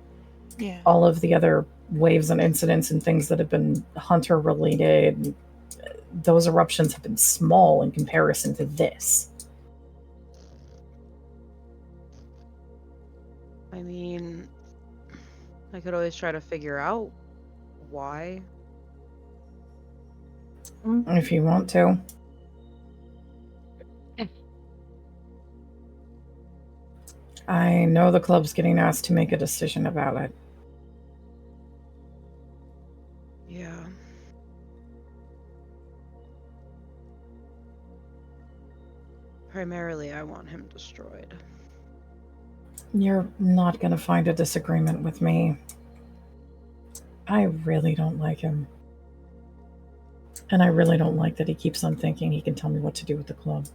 Yeah. All of the other waves and incidents and things that have been hunter related, those eruptions have been small in comparison to this. I mean, I could always try to figure out why. If you want to. I know the club's getting asked to make a decision about it. Yeah. Primarily, I want him destroyed. You're not going to find a disagreement with me. I really don't like him. And I really don't like that he keeps on thinking he can tell me what to do with the club.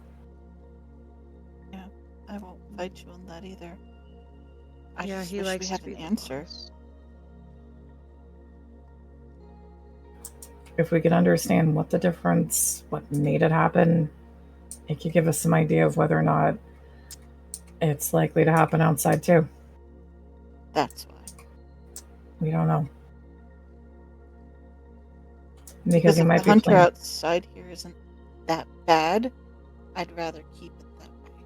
Yeah, I won't fight you on that either. I Yeah, just he wish likes we had to be an the answer. boss. If we could understand what the difference, what made it happen, it could give us some idea of whether or not it's likely to happen outside too. That's why. We don't know. Because Because he if might the be hunter playing. outside here isn't that bad, I'd rather keep it that way.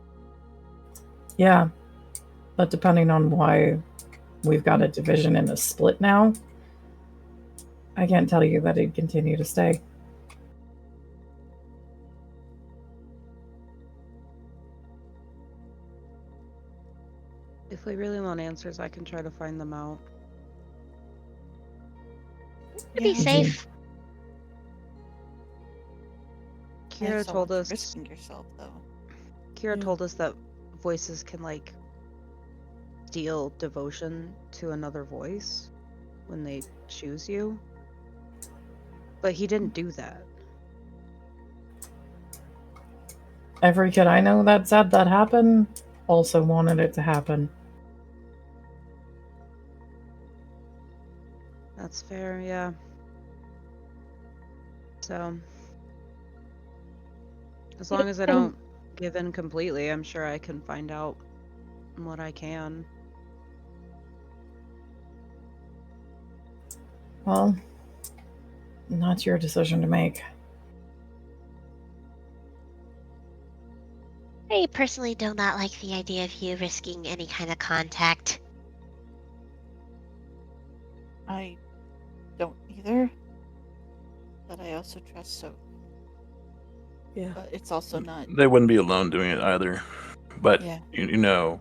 Yeah. But depending on why we've got a division and a split now, I can't tell you that he'd continue to stay. If we really want answers, I can try to find them out. To be Yeah. safe. Kira It's told always us. risking yourself, though. Kira Yeah. told us that voices can like steal devotion to another voice when they choose you. But he didn't do that. Every kid I know that said that happened also wanted it to happen. That's fair, yeah. So, as long as I don't give in completely, I'm sure I can find out what I can. Well, not your decision to make. I personally do not like the idea of you risking any kind of contact. I don't either. But I also trust Soph. Yeah. But it's also not. They wouldn't be alone doing it either. But, Yeah. you know,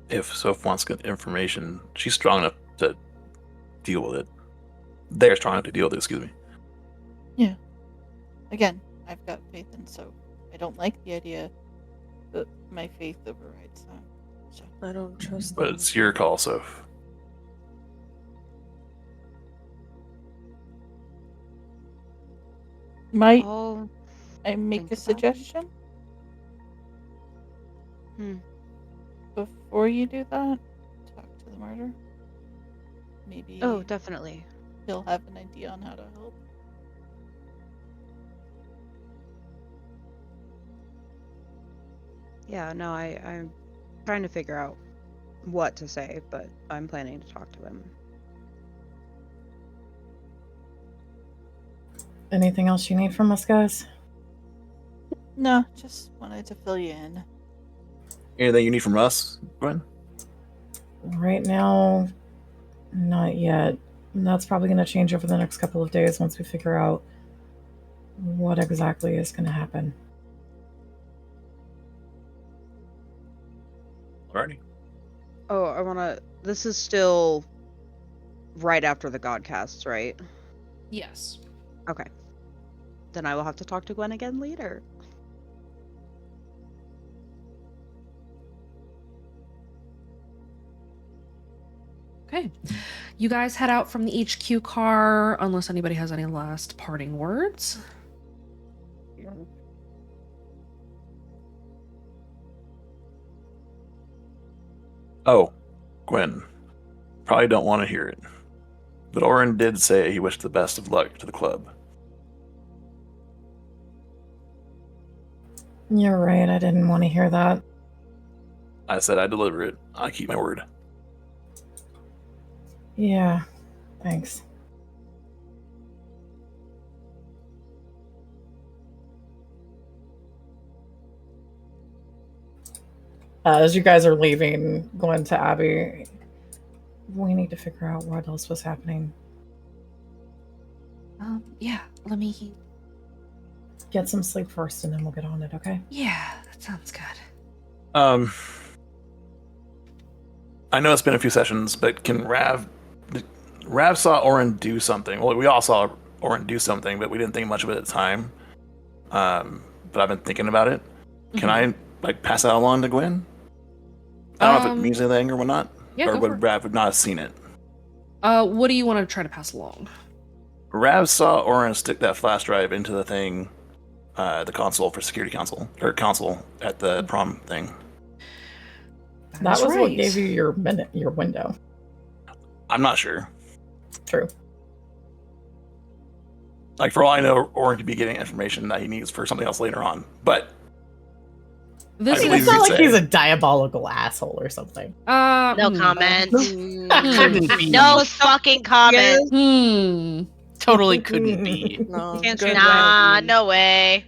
if Soph wants good information, she's strong enough to deal with it. They're strong enough to deal with it, excuse me. Yeah. Again, I've got faith in Soph. I don't like the idea, but my faith overrides that. So. I don't trust But them. it's your call, Soph. Might Oh, I make think a about it. suggestion? Before you do that, talk to the martyr. Maybe Oh, definitely. he'll have an idea on how to help. Yeah, no, I'm trying to figure out what to say, but I'm planning to talk to him. Anything else you need from us, guys? No, just wanted to fill you in. Anything you need from us, Gwen? Right now, not yet. And that's probably going to change over the next couple of days once we figure out what exactly is going to happen. Alrighty. Oh, I want to. This is still right after the Godcasts, right? Yes. Okay. Then I will have to talk to Gwen again later. Okay. You guys head out from the HQ car, unless anybody has any last parting words. Oh, Gwen. Probably don't want to hear it. But Oren did say he wished the best of luck to the club. You're right, I didn't want to hear that. I said I'd deliver it. I keep my word. Yeah, thanks. As you guys are leaving, going to Abby, we need to figure out what else was happening. Yeah, let me. Get some sleep first and then we'll get on it, okay? Yeah, that sounds good. I know it's been a few sessions, but can Rav saw Oren do something. Well, we all saw Oren do something, but we didn't think much of it at the time. But I've been thinking about it. Can I pass that along to Gwen? I don't know if it means anything or whatnot. Yeah, or go for would it. Rav have not seen it? What do you want to try to pass along? Rav saw Oren stick that flash drive into the thing, the console for security console at the prom thing. That was right. what gave you your window. I'm not sure. True. Like, for all I know, Oren could be getting information that he needs for something else later on. But This I believe It's you not could like say. he's a diabolical asshole or something. No comment. Couldn't be. No fucking comment. Totally couldn't be. No, Can't good Nah, way. no way.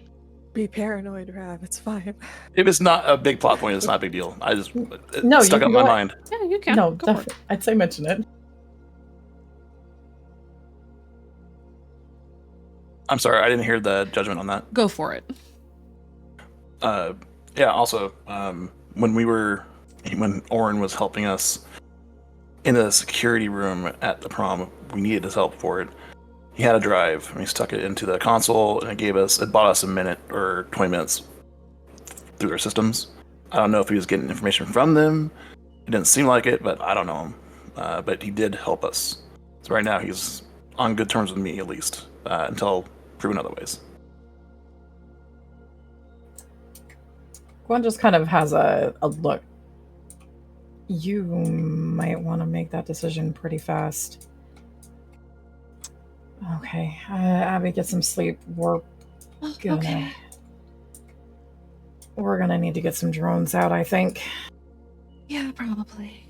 Be paranoid, Rav. It's fine. If it's not a big plot point, it's not a big deal. I just it No, stuck you up can in my go mind. Yeah, you can. No, Go for it. definitely. I'd say mention it. I'm sorry, I didn't hear the judgment on that. Go for it. Yeah. Also, when Oren was helping us in the security room at the prom, we needed his help for it. He had a drive, and he stuck it into the console, and it bought us a minute or 20 minutes through their systems. I don't know if he was getting information from them. It didn't seem like it, but I don't know him. But he did help us. So right now he's on good terms with me, at least, until proven otherwise. Gwen just kind of has a look. You might want to make that decision pretty fast. Okay, Abby, get some sleep. We're gonna need to get some drones out, I think. Yeah, probably.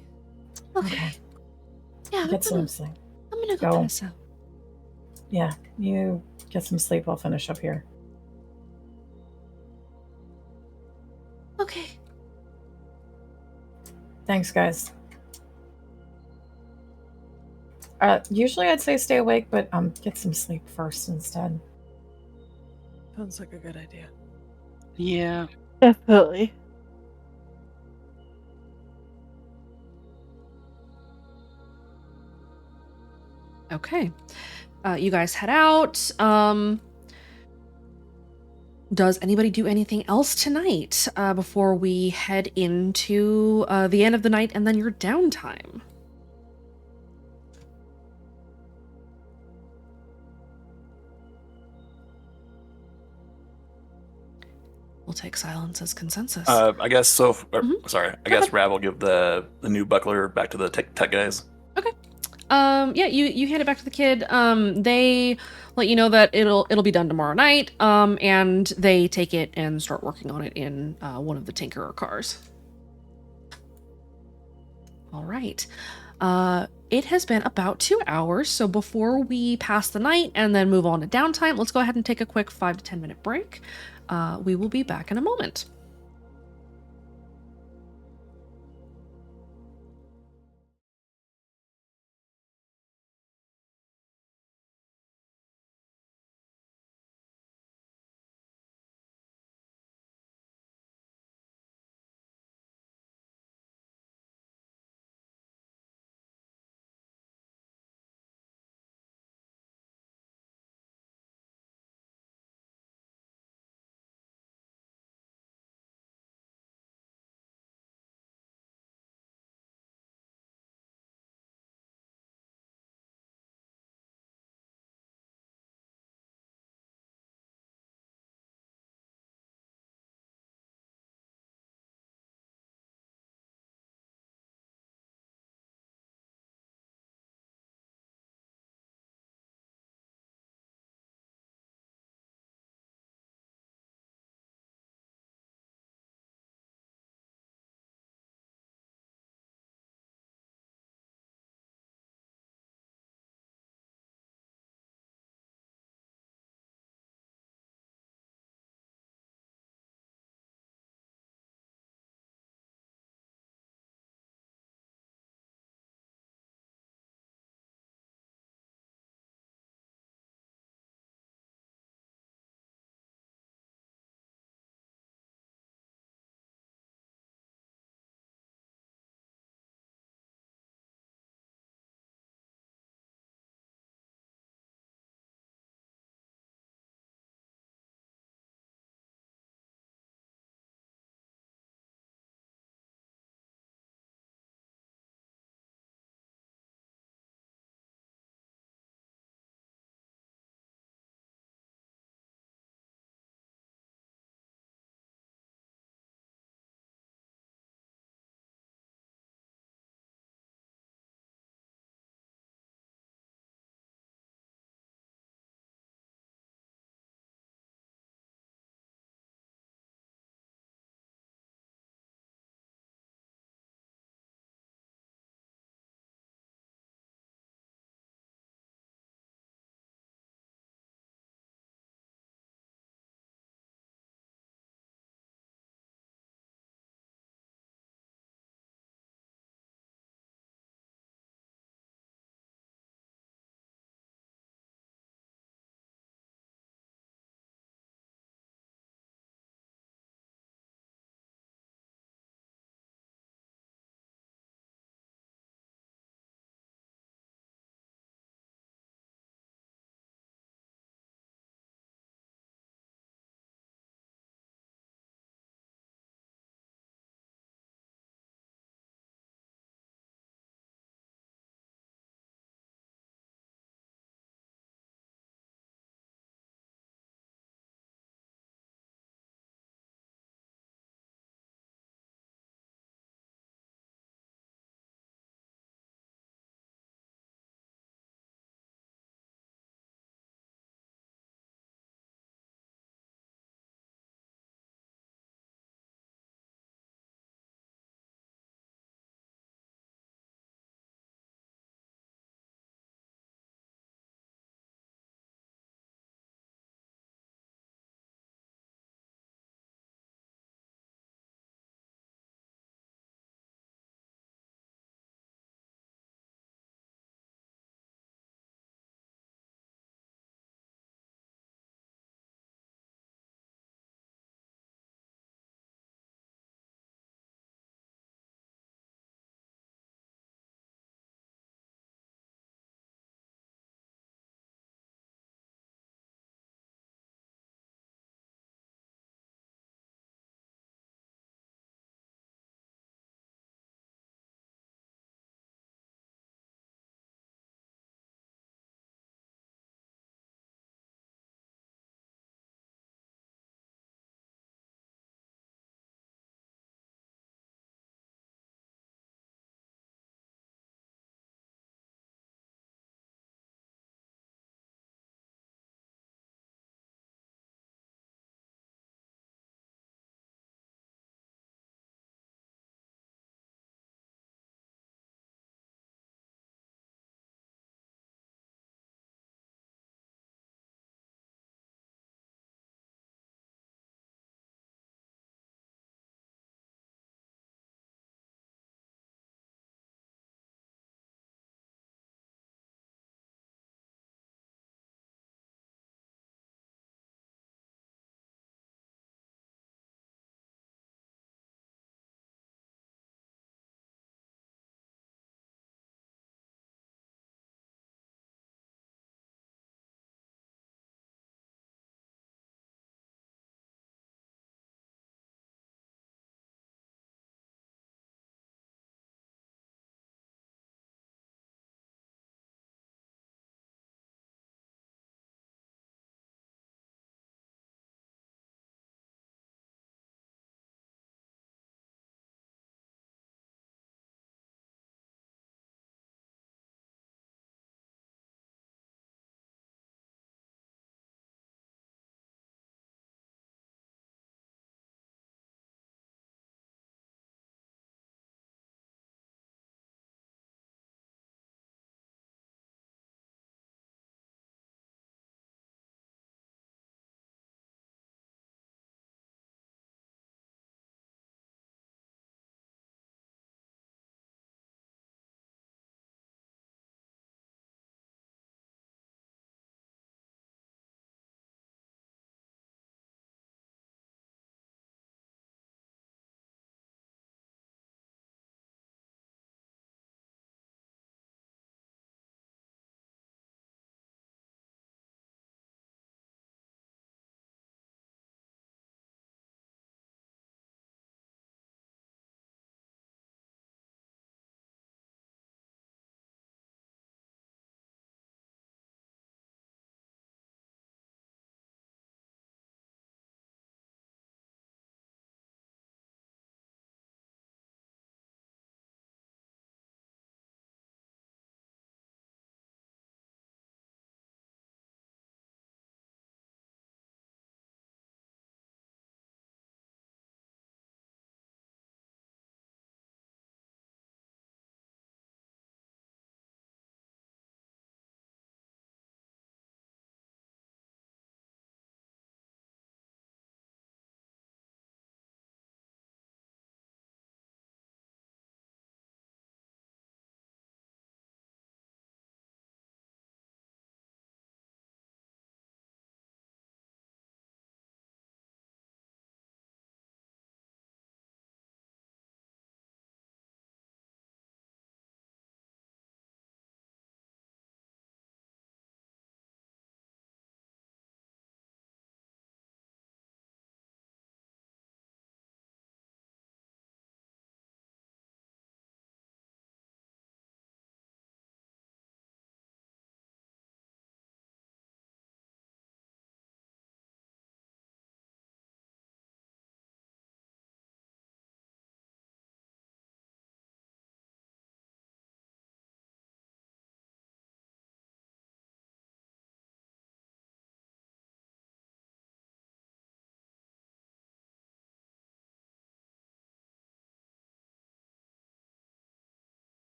Okay. Yeah, Get some sleep. I'm gonna Go. pass out. Yeah, you get some sleep. I'll finish up here. Okay. Thanks, guys. Usually I'd say stay awake, but get some sleep first instead. Sounds like a good idea. Yeah. Definitely. Okay. You guys head out. Does anybody do anything else tonight before we head into the end of the night and then your downtime? We'll take silence as consensus. I guess so. Mhm. Sorry, I Go guess ahead. Rav will give the new buckler back to the tech guys. Okay. Yeah, you hand it back to the kid. They let you know that it'll be done tomorrow night. And they take it and start working on it in one of the Tinkerer cars. All right. It has been about 2 hours, so before we pass the night and then move on to downtime, let's go ahead and take a quick 5 to 10 minute break. We will be back in a moment.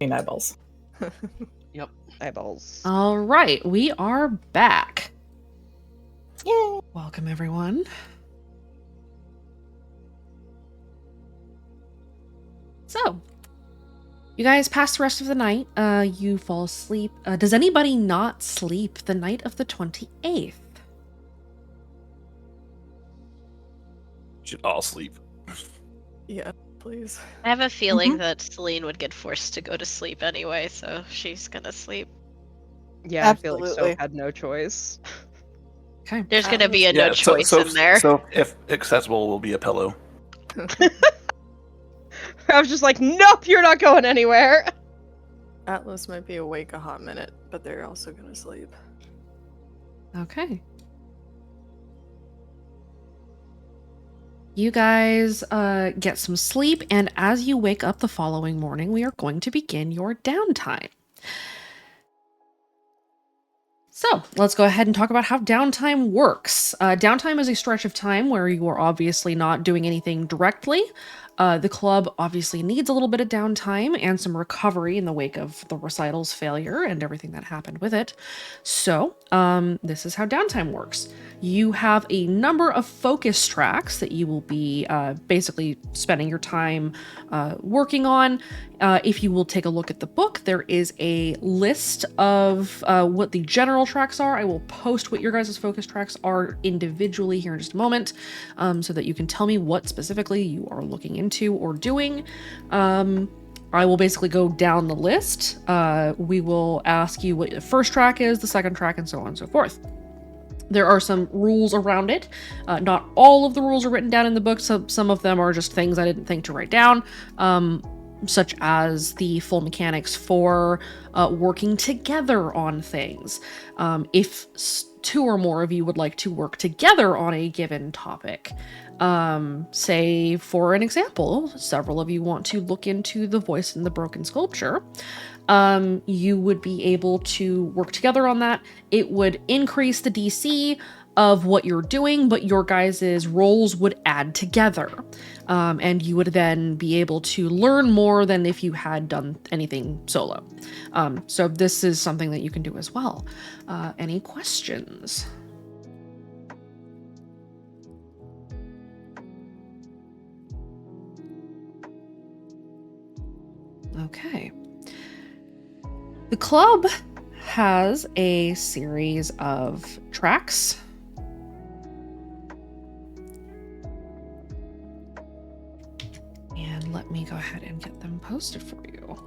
eyeballs. Yep. Eyeballs. All right, we are back. Yay! Welcome, everyone. So, you guys pass the rest of the night. You fall asleep. Does anybody not sleep the night of the 28th? Should all sleep. Yeah, please. I have a feeling Mhm. that Celine would get forced to go to sleep anyway, so she's gonna sleep. Yeah, I feel like Absolutely. Soap had no choice. Okay. There's gonna be a Yeah, no choice in there. So if accessible, will be a pillow. I was just like, nope, you're not going anywhere. Atlas might be awake a hot minute, but they're also gonna sleep. Okay. You guys get some sleep, and as you wake up the following morning, we are going to begin your downtime. So let's go ahead and talk about how downtime works. Downtime is a stretch of time where you are obviously not doing anything directly. The club obviously needs a little bit of downtime and some recovery in the wake of the recital's failure and everything that happened with it. So this is how downtime works. You have a number of focus tracks that you will be basically spending your time working on. If you will take a look at the book, there is a list of what the general tracks are. I will post what your guys' focus tracks are individually here in just a moment, so that you can tell me what specifically you are looking into or doing. I will basically go down the list. We will ask you what the first track is, the second track, and so on and so forth. There are some rules around it. Not all of the rules are written down in the book, so some of them are just things I didn't think to write down, such as the full mechanics for working together on things. If two or more of you would like to work together on a given topic, say, for an example, several of you want to look into the voice in the broken sculpture, you would be able to work together on that. It would increase the DC of what you're doing, but your guys' roles would add together. And you would then be able to learn more than if you had done anything solo. So this is something that you can do as well. Any questions? Okay. The club has a series of tracks. And let me go ahead and get them posted for you.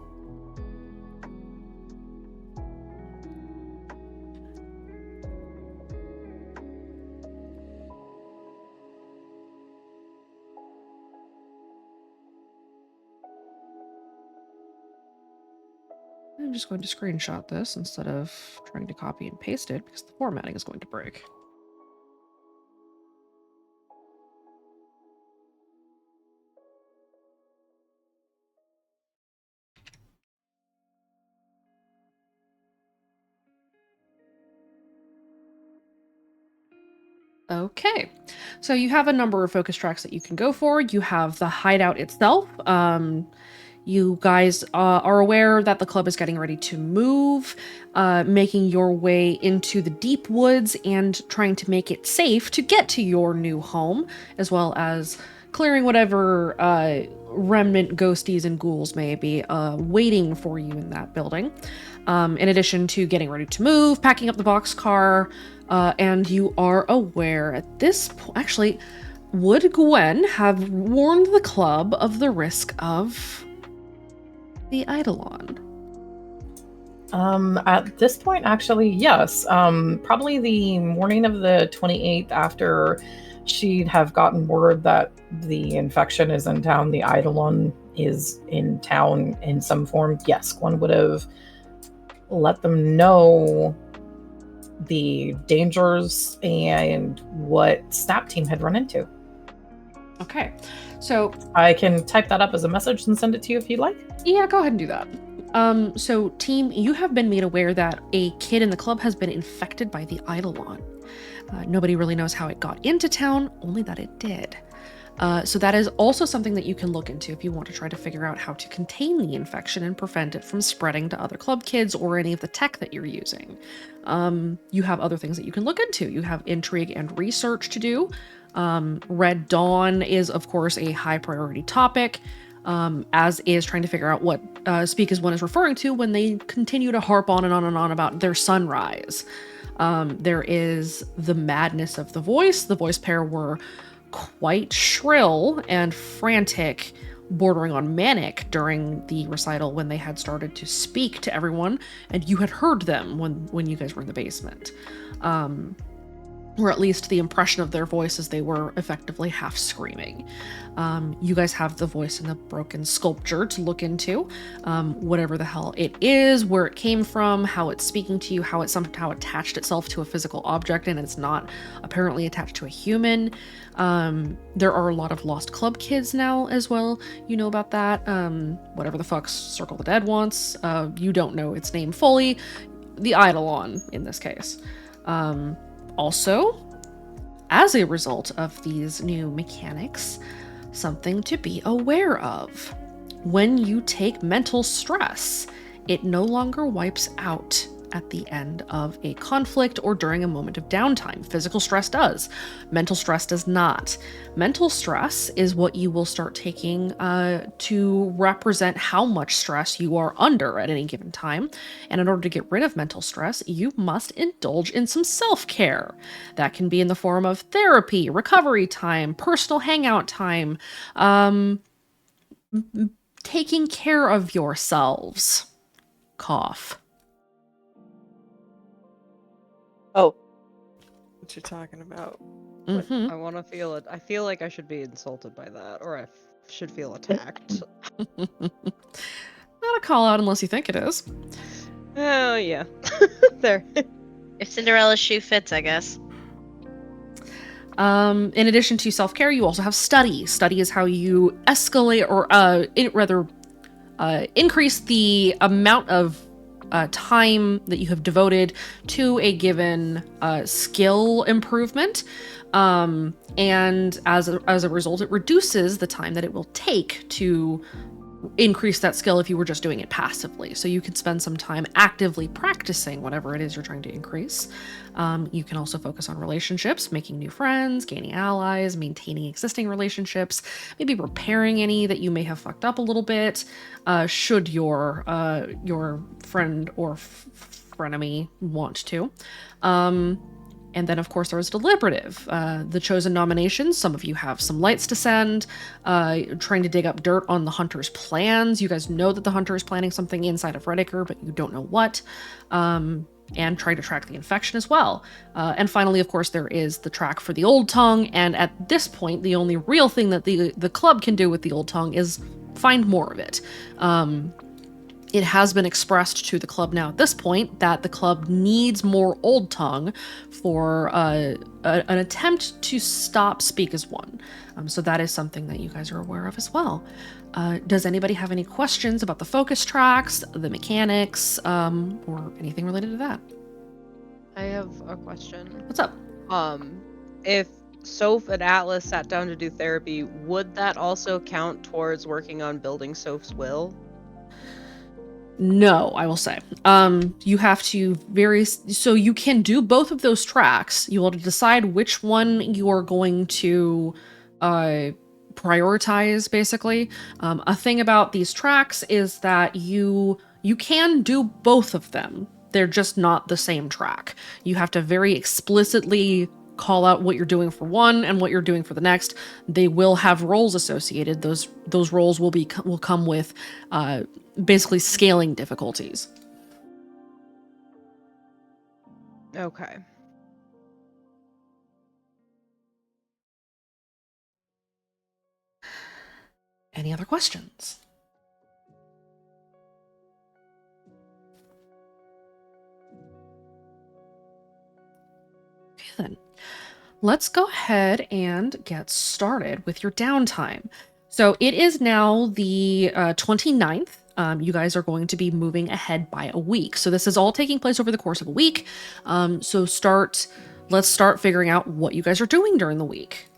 I'm just going to screenshot this instead of trying to copy and paste it because the formatting is going to break. Okay, so you have a number of focus tracks that you can go for. You have the hideout itself. You guys are aware that the club is getting ready to move, making your way into the deep woods and trying to make it safe to get to your new home, as well as clearing whatever remnant ghosties and ghouls may be waiting for you in that building. In addition to getting ready to move, packing up the boxcar, and you are aware at this point, actually, would Gwen have warned the club of the risk of the Eidolon? At this point, actually, yes. Probably the morning of the 28th, after she'd have gotten word that the infection is in town, the Eidolon is in town in some form. Yes, Gwen would have let them know the dangers and what Snap Team had run into. Okay, so I can type that up as a message and send it to you if you'd like. yeah, go ahead and do that. So team, you have been made aware that a kid in the club has been infected by the Eidolon. Nobody really knows how it got into town, only that it did. So that is also something that you can look into if you want to try to figure out how to contain the infection and prevent it from spreading to other club kids or any of the tech that you're using. You have other things that you can look into. You have intrigue and research to do. Red Dawn is, of course, a high priority topic, as is trying to figure out what Speak as One is referring to when they continue to harp on and on and on about their sunrise. There is the madness of the voice. The voice pair were quite shrill and frantic, bordering on manic during the recital when they had started to speak to everyone, and you had heard them when you guys were in the basement. Or at least the impression of their voice as they were effectively half screaming. You guys have the voice in the broken sculpture to look into, whatever the hell it is, where it came from, how it's speaking to you, how it somehow attached itself to a physical object and it's not apparently attached to a human. There are a lot of lost club kids now as well. You know about that. Whatever the fuck Circle the Dead wants. You don't know its name fully. The Eidolon in this case. Also, as a result of these new mechanics, something to be aware of. When you take mental stress, it no longer wipes out at the end of a conflict or during a moment of downtime. Physical stress does. Mental stress does not. Mental stress is what you will start taking to represent how much stress you are under at any given time. And in order to get rid of mental stress, you must indulge in some self-care. That can be in the form of therapy, recovery time, personal hangout time, taking care of yourselves. Cough. Oh. What you're talking about. Mm-hmm. I want to feel it. I feel like I should be insulted by that, or I should feel attacked. Not a call out unless you think it is. Oh, yeah. There. If Cinderella's shoe fits, I guess. In addition to self-care, you also have study. Study is how you escalate or increase the amount of time that you have devoted to a given skill improvement. And as a result, it reduces the time that it will take to increase that skill if you were just doing it passively. So you can spend some time actively practicing whatever it is you're trying to increase. You can also focus on relationships, making new friends, gaining allies, maintaining existing relationships, maybe repairing any that you may have fucked up a little bit, should your friend or frenemy want to. And then, of course, there was deliberative. The chosen nominations, some of you have some lights to send, trying to dig up dirt on the hunter's plans. You guys know that the hunter is planning something inside of Redacre, but you don't know what. And trying to track the infection as well. And finally, of course, there is the track for the Old Tongue. And at this point, the only real thing that the club can do with the Old Tongue is find more of it. It has been expressed to the club now at this point that the club needs more Old Tongue for an attempt to stop Speak as One. So that is something that you guys are aware of as well. Does anybody have any questions about the focus tracks, the mechanics, or anything related to that? I have a question. What's up? If Soph and Atlas sat down to do therapy, would that also count towards working on building Soph's will? No, I will say. You have to so you can do both of those tracks. You will decide which one you are going to prioritize, basically. A thing about these tracks is that you can do both of them. They're just not the same track. You have to very explicitly call out what you're doing for one and what you're doing for the next. They will have roles associated. Those roles will come with basically scaling difficulties. Okay. Any other questions? Okay then. Let's go ahead and get started with your downtime. So it is now the 29th. You guys are going to be moving ahead by a week. So this is all taking place over the course of a week. So let's start figuring out what you guys are doing during the week.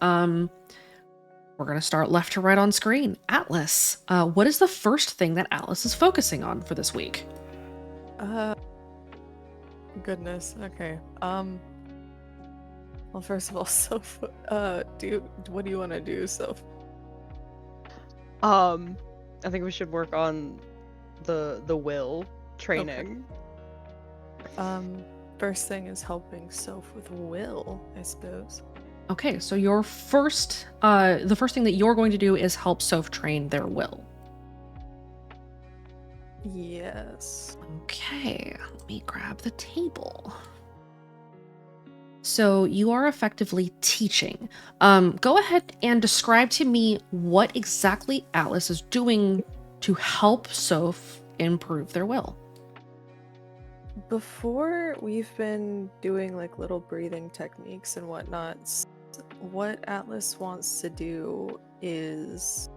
We're going to start left to right on screen. Atlas, what is the first thing that Atlas is focusing on for this week? Goodness. Okay. Well, first of all, Soph, what do you want to do, Soph? I think we should work on the will training. First thing is helping Soph with will, I suppose. Okay, so your first, the first thing that you're going to do is help Soph train their will. Yes. Okay, let me grab the table. So you are effectively teaching. Go ahead and describe to me what exactly Atlas is doing to help Soph improve their will. Before, we've been doing like little breathing techniques and whatnot. What Atlas wants to do is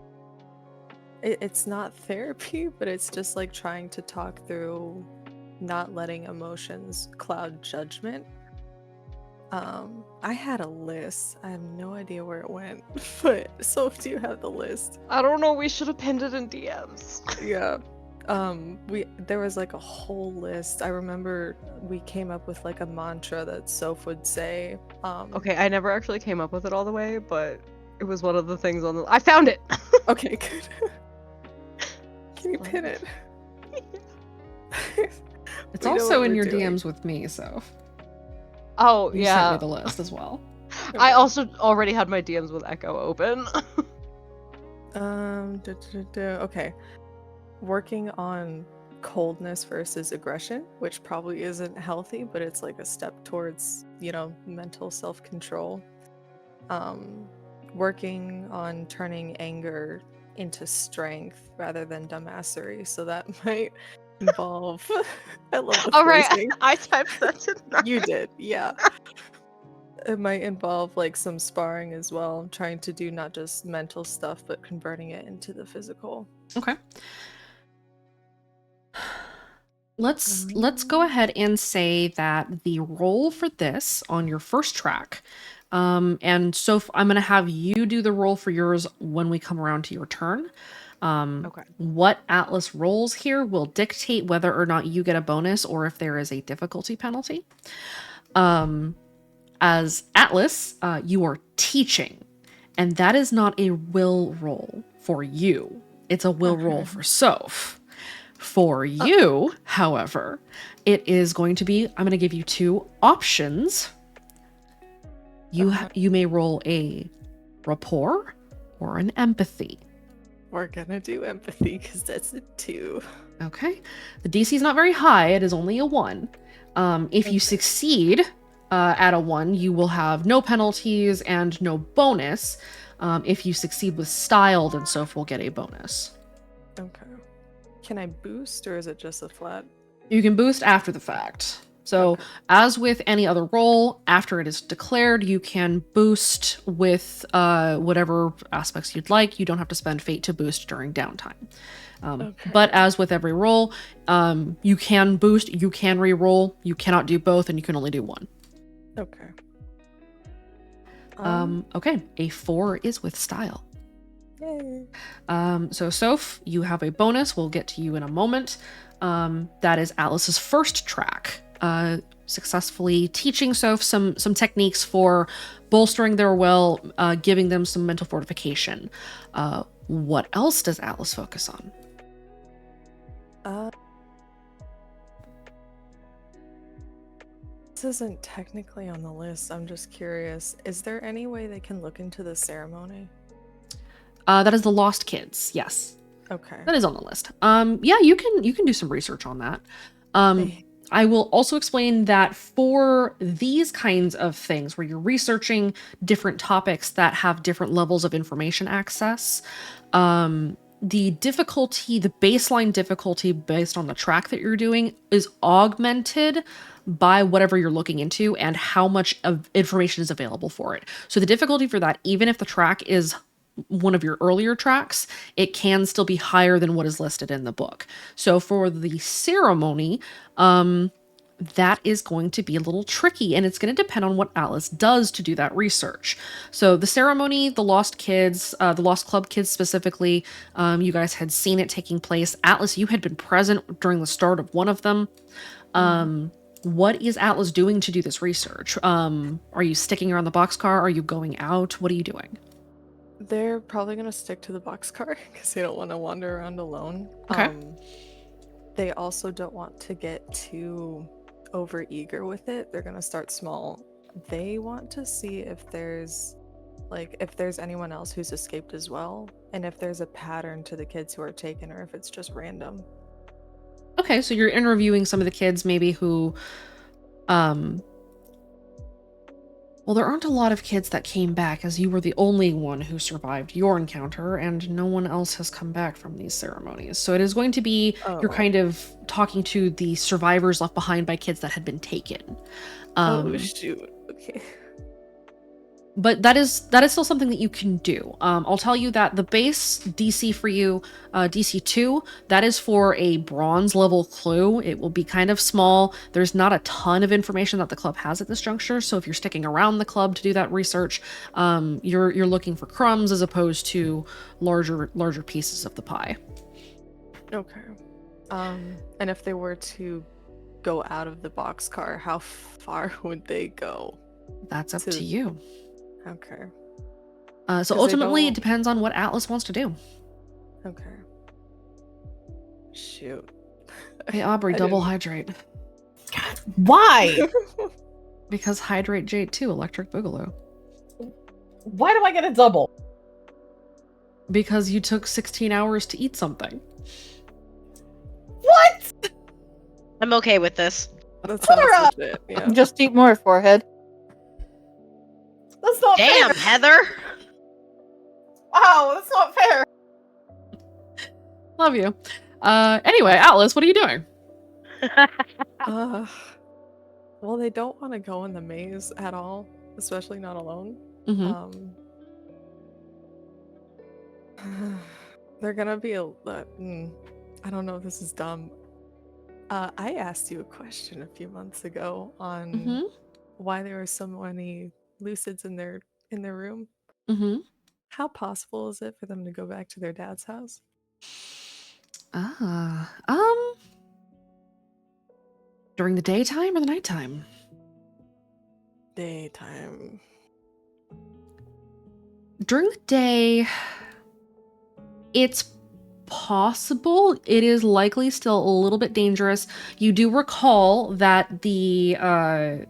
it's not therapy, but it's just like trying to talk through not letting emotions cloud judgment. I had a list. I have no idea where it went, but Soph, do you have the list? I don't know, we should have pinned it in DMs. Yeah. There was like a whole list. I remember we came up with like a mantra that Soph would say. Okay, I never actually came up with it all the way, but it was one of the things on the. I found it. Okay, good. Can you pin it? It's We know also what in we're your doing. DMs with me, Soph. Oh You yeah. sent me the list as well. I also already had my DMs with Echo open. Okay. Working on coldness versus aggression, which probably isn't healthy, but it's like a step towards, mental self-control. Working on turning anger into strength rather than dumbassery, so that might involve I love the All right, phrasing. I typed that tonight. You did, yeah. It might involve like some sparring as well, trying to do not just mental stuff, but converting it into the physical. Okay. Let's go ahead and say that the roll for this on your first track, and Soph, I'm gonna have you do the roll for yours when we come around to your turn. Okay. What Atlas rolls here will dictate whether or not you get a bonus or if there is a difficulty penalty. As Atlas, you are teaching, and that is not a will roll for you. It's a will roll for Soph. For you, however, it is going to be, I'm going to give you two options. You may roll a rapport or an empathy. We're gonna do empathy because that's a 2. Okay. The DC is not very high. It is only a 1. If you succeed at a 1, you will have no penalties and no bonus. If you succeed with style, then Soph will get a bonus. Okay. Can I boost or is it just a flat? You can boost after the fact. So, Okay. as with any other roll, after it is declared, you can boost with whatever aspects you'd like. You don't have to spend fate to boost during downtime. Okay. But as with every roll, you can boost, you can re-roll, you cannot do both, and you can only do one. Okay. Okay, a 4 is with style. Yay. So Soph, you have a bonus. We'll get to you in a moment. That is Atlas's first track. Successfully teaching Soph some techniques for bolstering their will, giving them some mental fortification. What else does Atlas focus on? This isn't technically on the list. I'm just curious. Is there any way they can look into the ceremony? That is the Lost Kids. Yes. Okay. That is on the list. Yeah, you can do some research on that. I will also explain that for these kinds of things where you're researching different topics that have different levels of information access, the difficulty, the baseline difficulty based on the track that you're doing is augmented by whatever you're looking into and how much of information is available for it. So the difficulty for that, even if the track is one of your earlier tracks, it can still be higher than what is listed in the book. So for the ceremony, that is going to be a little tricky, and it's going to depend on what Atlas does to do that research. So the ceremony, the Lost Kids, the Lost Club kids specifically, you guys had seen it taking place. Atlas, you had been present during the start of one of them. What is Atlas doing to do this research? Are you sticking around the boxcar? Are you going out? What are you doing? They're probably gonna stick to the boxcar because they don't want to wander around alone. Okay. They also don't want to get too over-eager with it. They're gonna start small. They want to see if there's anyone else who's escaped as well, and if there's a pattern to the kids who are taken, or if it's just random. Okay, so you're interviewing some of the kids maybe who, well, there aren't a lot of kids that came back, as you were the only one who survived your encounter, and no one else has come back from these ceremonies. So it is going to be, you're kind of talking to the survivors left behind by kids that had been taken. Oh, shoot. Okay. But that is still something that you can do. I'll tell you that the base DC for you, DC 2, that is for a bronze level clue. It will be kind of small. There's not a ton of information that the club has at this juncture. So if you're sticking around the club to do that research, you're looking for crumbs as opposed to larger pieces of the pie. Okay. And if they were to go out of the boxcar, how far would they go? That's up to you. Okay. So ultimately, it depends on what Atlas wants to do. Okay. Shoot. Hey, Aubrey, double hydrate. Why? Because hydrate J2, Electric Boogaloo. Why do I get a double? Because you took 16 hours to eat something. What? I'm okay with this. That sounds legit, yeah. Just eat more, forehead. That's not Damn, fair. Heather! Wow, that's not fair. Love you. Anyway, Atlas, what are you doing? Well, they don't want to go in the maze at all, especially not alone. They're gonna be I don't know if this is dumb. I asked you a question a few months ago on why there were so many lucids in their room. How possible is it for them to go back to their dad's house? During the daytime or the nighttime? Daytime. During the day, it's possible. It is likely still a little bit dangerous. You do recall that the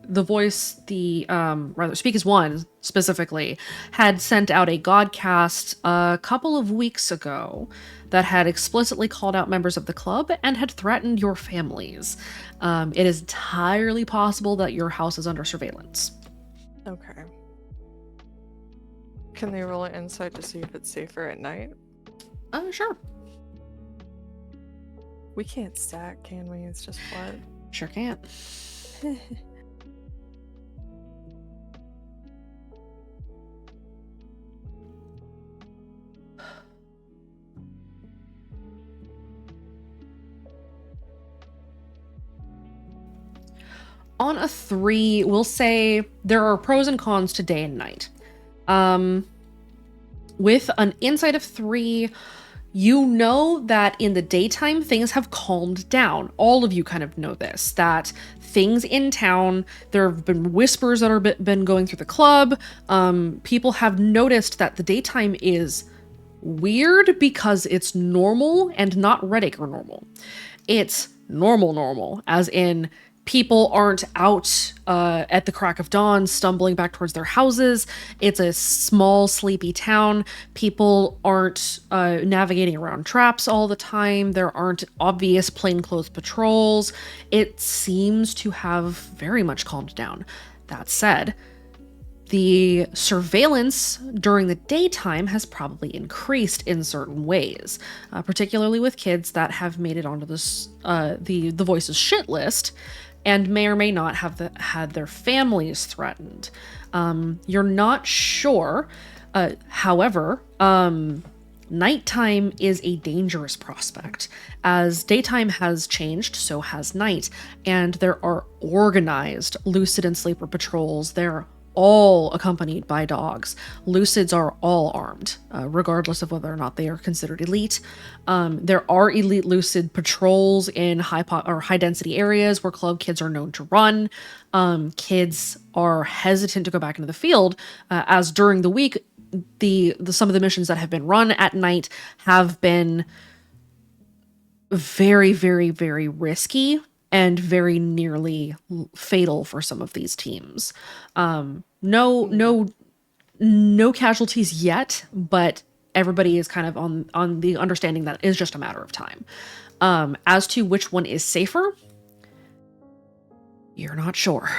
voice, Speak as One specifically, had sent out a godcast a couple of weeks ago that had explicitly called out members of the club and had threatened your families. It is entirely possible that your house is under surveillance. Okay. Can they roll an insight to see if it's safer at night? Sure. We can't stack, can we? It's just flat. Sure can't. On a 3, we'll say there are pros and cons to day and night. With an insight of 3, you know that in the daytime, things have calmed down. All of you kind of know this, that things in town, there have been whispers that have been going through the club. People have noticed that the daytime is weird because it's normal and not Redacre normal. It's normal, as in people aren't out at the crack of dawn stumbling back towards their houses. It's a small, sleepy town. People aren't navigating around traps all the time. There aren't obvious plainclothes patrols. It seems to have very much calmed down. That said, the surveillance during the daytime has probably increased in certain ways, particularly with kids that have made it onto this the Voices shit list and may or may not have had their families threatened. You're not sure. However, Nighttime is a dangerous prospect. As daytime has changed, so has night, and there are organized lucid and sleeper patrols. They're all accompanied by dogs. Lucids are all armed, regardless of whether or not they are considered elite. There are elite lucid patrols in high density areas where club kids are known to run. Kids are hesitant to go back into the field, as during the week, the some of the missions that have been run at night have been very, very, very risky and very nearly fatal for some of these teams. No casualties yet, but everybody is kind of on the understanding that it is just a matter of time. As to which one is safer, you're not sure.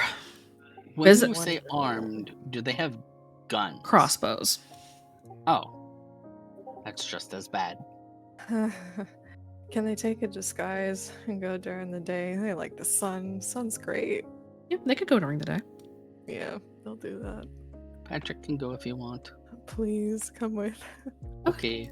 When Is you it- say armed, do they have guns? Crossbows. Oh. That's just as bad. Can they take a disguise and go during the day? They like the sun. Sun's great. Yeah, they could go during the day. Yeah, they'll do that. Patrick can go if you want. Please come with. Okay.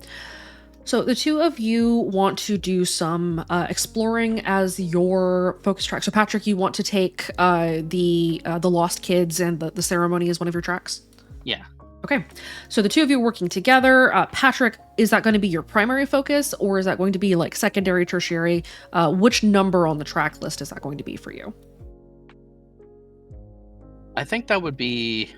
So the two of you want to do some exploring as your focus track. So Patrick, you want to take the lost kids and the ceremony as one of your tracks? Yeah. Okay. So the two of you working together. Patrick, is that going to be your primary focus, or is that going to be like secondary, tertiary? Which number on the track list is that going to be for you? I think that would be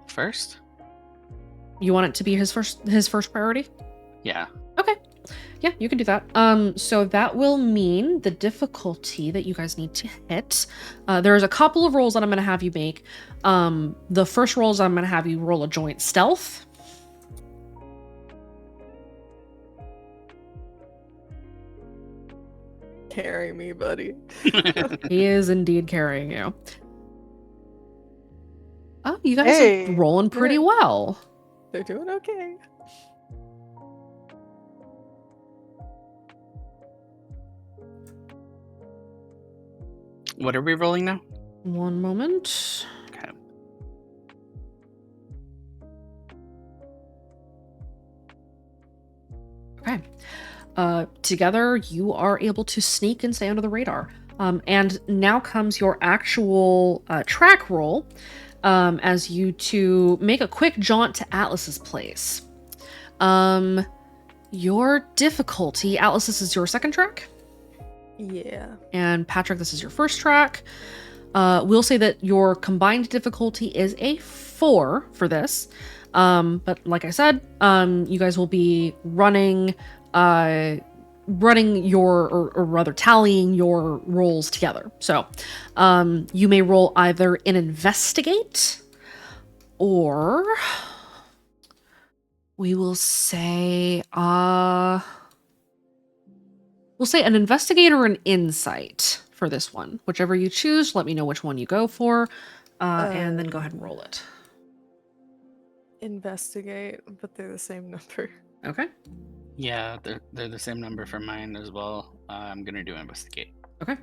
first. You want it to be his first priority? Yeah. Okay. Yeah, you can do that. So that will mean the difficulty that you guys need to hit. There's a couple of rolls that I'm going to have you make. The first rolls I'm going to have you roll a joint stealth. Carry me, buddy. He is indeed carrying you. Oh, you guys Hey, are rolling pretty good. well. They're doing okay. What are we rolling now? One moment. Okay. Okay. Together, you are able to sneak and stay under the radar. And now comes your actual track roll as you two make a quick jaunt to Atlas's place. Your difficulty, Atlas, this is your second track. Yeah. And Patrick, this is your first track. We'll say that your combined difficulty is a 4 for this. But like I said, you guys will be running your, or rather tallying your rolls together. So you may roll either an investigate, or we will say we'll say an investigate or an insight for this one. Whichever you choose, let me know which one you go for, and then go ahead and roll it. Investigate, but they're the same number. Okay. Yeah, they're the same number for mine as well. I'm gonna do investigate. Okay.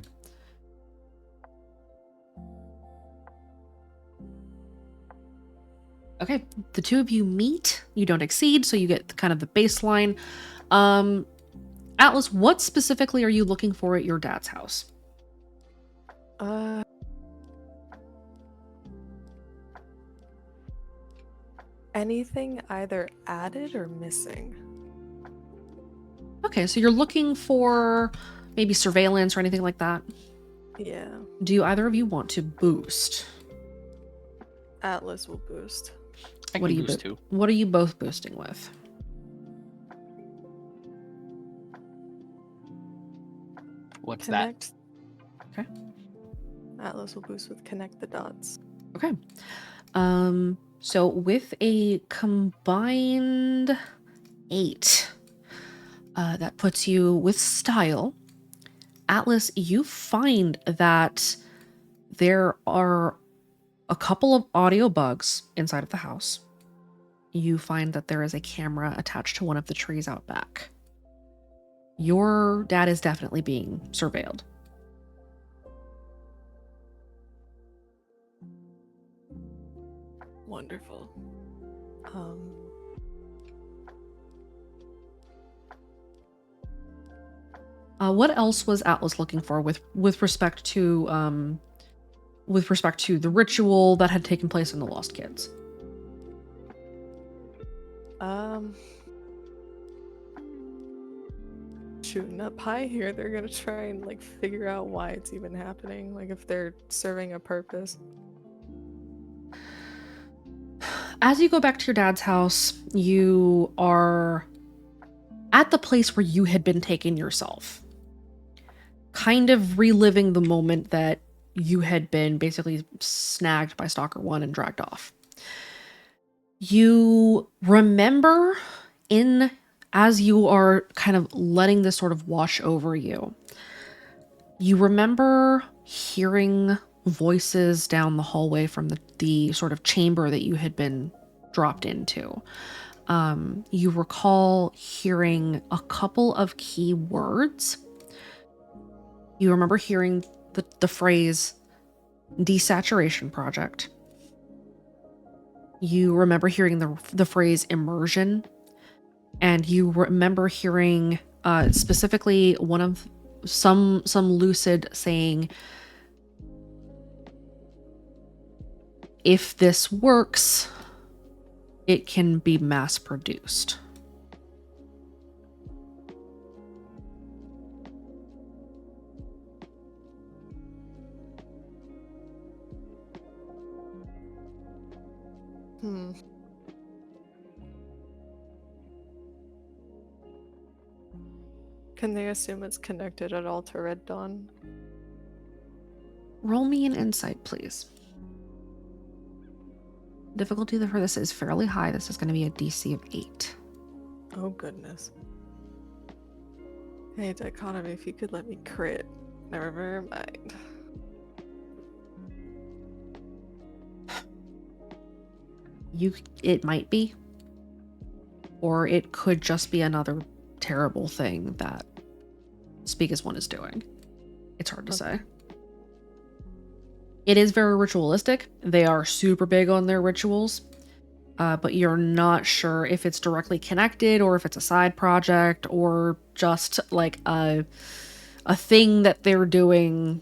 Okay, the two of you meet. You don't exceed, so you get kind of the baseline. Atlas, what specifically are you looking for at your dad's house? Anything either added or missing? Okay, so you're looking for maybe surveillance or anything like that. Yeah. Do either of you want to boost? Atlas will boost. I What can do you boost bo- too. What are you both boosting with? What's Connect. Okay. Atlas will boost with connect the dots. Okay. So with a combined 8, that puts you with style. Atlas, you find that there are a couple of audio bugs inside of the house. You find that there is a camera attached to one of the trees out back. Your dad is definitely being surveilled. Wonderful. What else was Atlas looking for with respect to the ritual that had taken place in the Lost Kids? Shooting up high here, they're gonna try and like figure out why it's even happening, like if they're serving a purpose. As you go back to your dad's house, you are at the place where you had been taken yourself, kind of reliving the moment that you had been basically snagged by Stalker 1 and dragged off. You remember as you are kind of letting this sort of wash over you, you remember hearing voices down the hallway from the sort of chamber that you had been dropped into. You recall hearing a couple of key words. You remember hearing the phrase desaturation project. You remember hearing the phrase immersion. And you remember hearing specifically one of some lucid saying, if this works, it can be mass produced. Can they assume it's connected at all to Red Dawn? Roll me an insight, please. Difficulty for this is fairly high. This is going to be a DC of 8. Oh goodness. Hey, Dichotomy, if you could let me crit. Never mind. It might be. Or it could just be another terrible thing that Speak as One is doing. It's hard to say. It is very ritualistic. They are super big on their rituals, but you're not sure if it's directly connected or if it's a side project or just like a thing that they're doing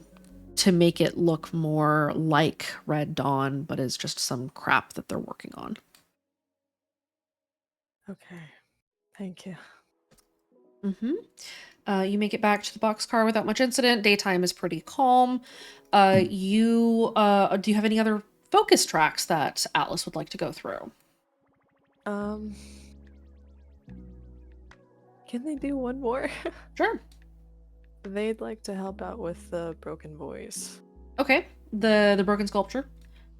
to make it look more like Red Dawn, but is just some crap that they're working on. Okay. Thank you. You make it back to the boxcar without much incident. Daytime is pretty calm. Do you have any other focus tracks that Atlas would like to go through? Can they do one more? Sure. They'd like to help out with the broken voice. Okay. The broken sculpture.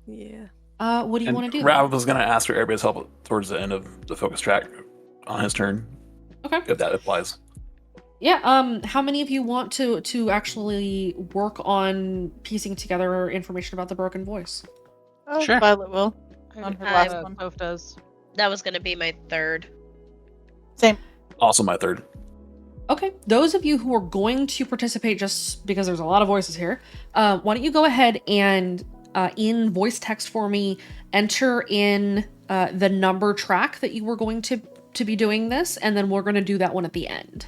Yeah. What do you want to do? Rav was going to ask for everybody's help towards the end of the focus track on his turn. Okay. If that applies. Yeah, how many of you want to actually work on piecing together information about the broken voice? Oh, Sure. Violet will. On her last one. Soph does. That was going to be my third. Same. Also my third. Okay, those of you who are going to participate, just because there's a lot of voices here, why don't you go ahead and in voice text for me, enter in the number track that you were going to be doing this, and then we're going to do that one at the end.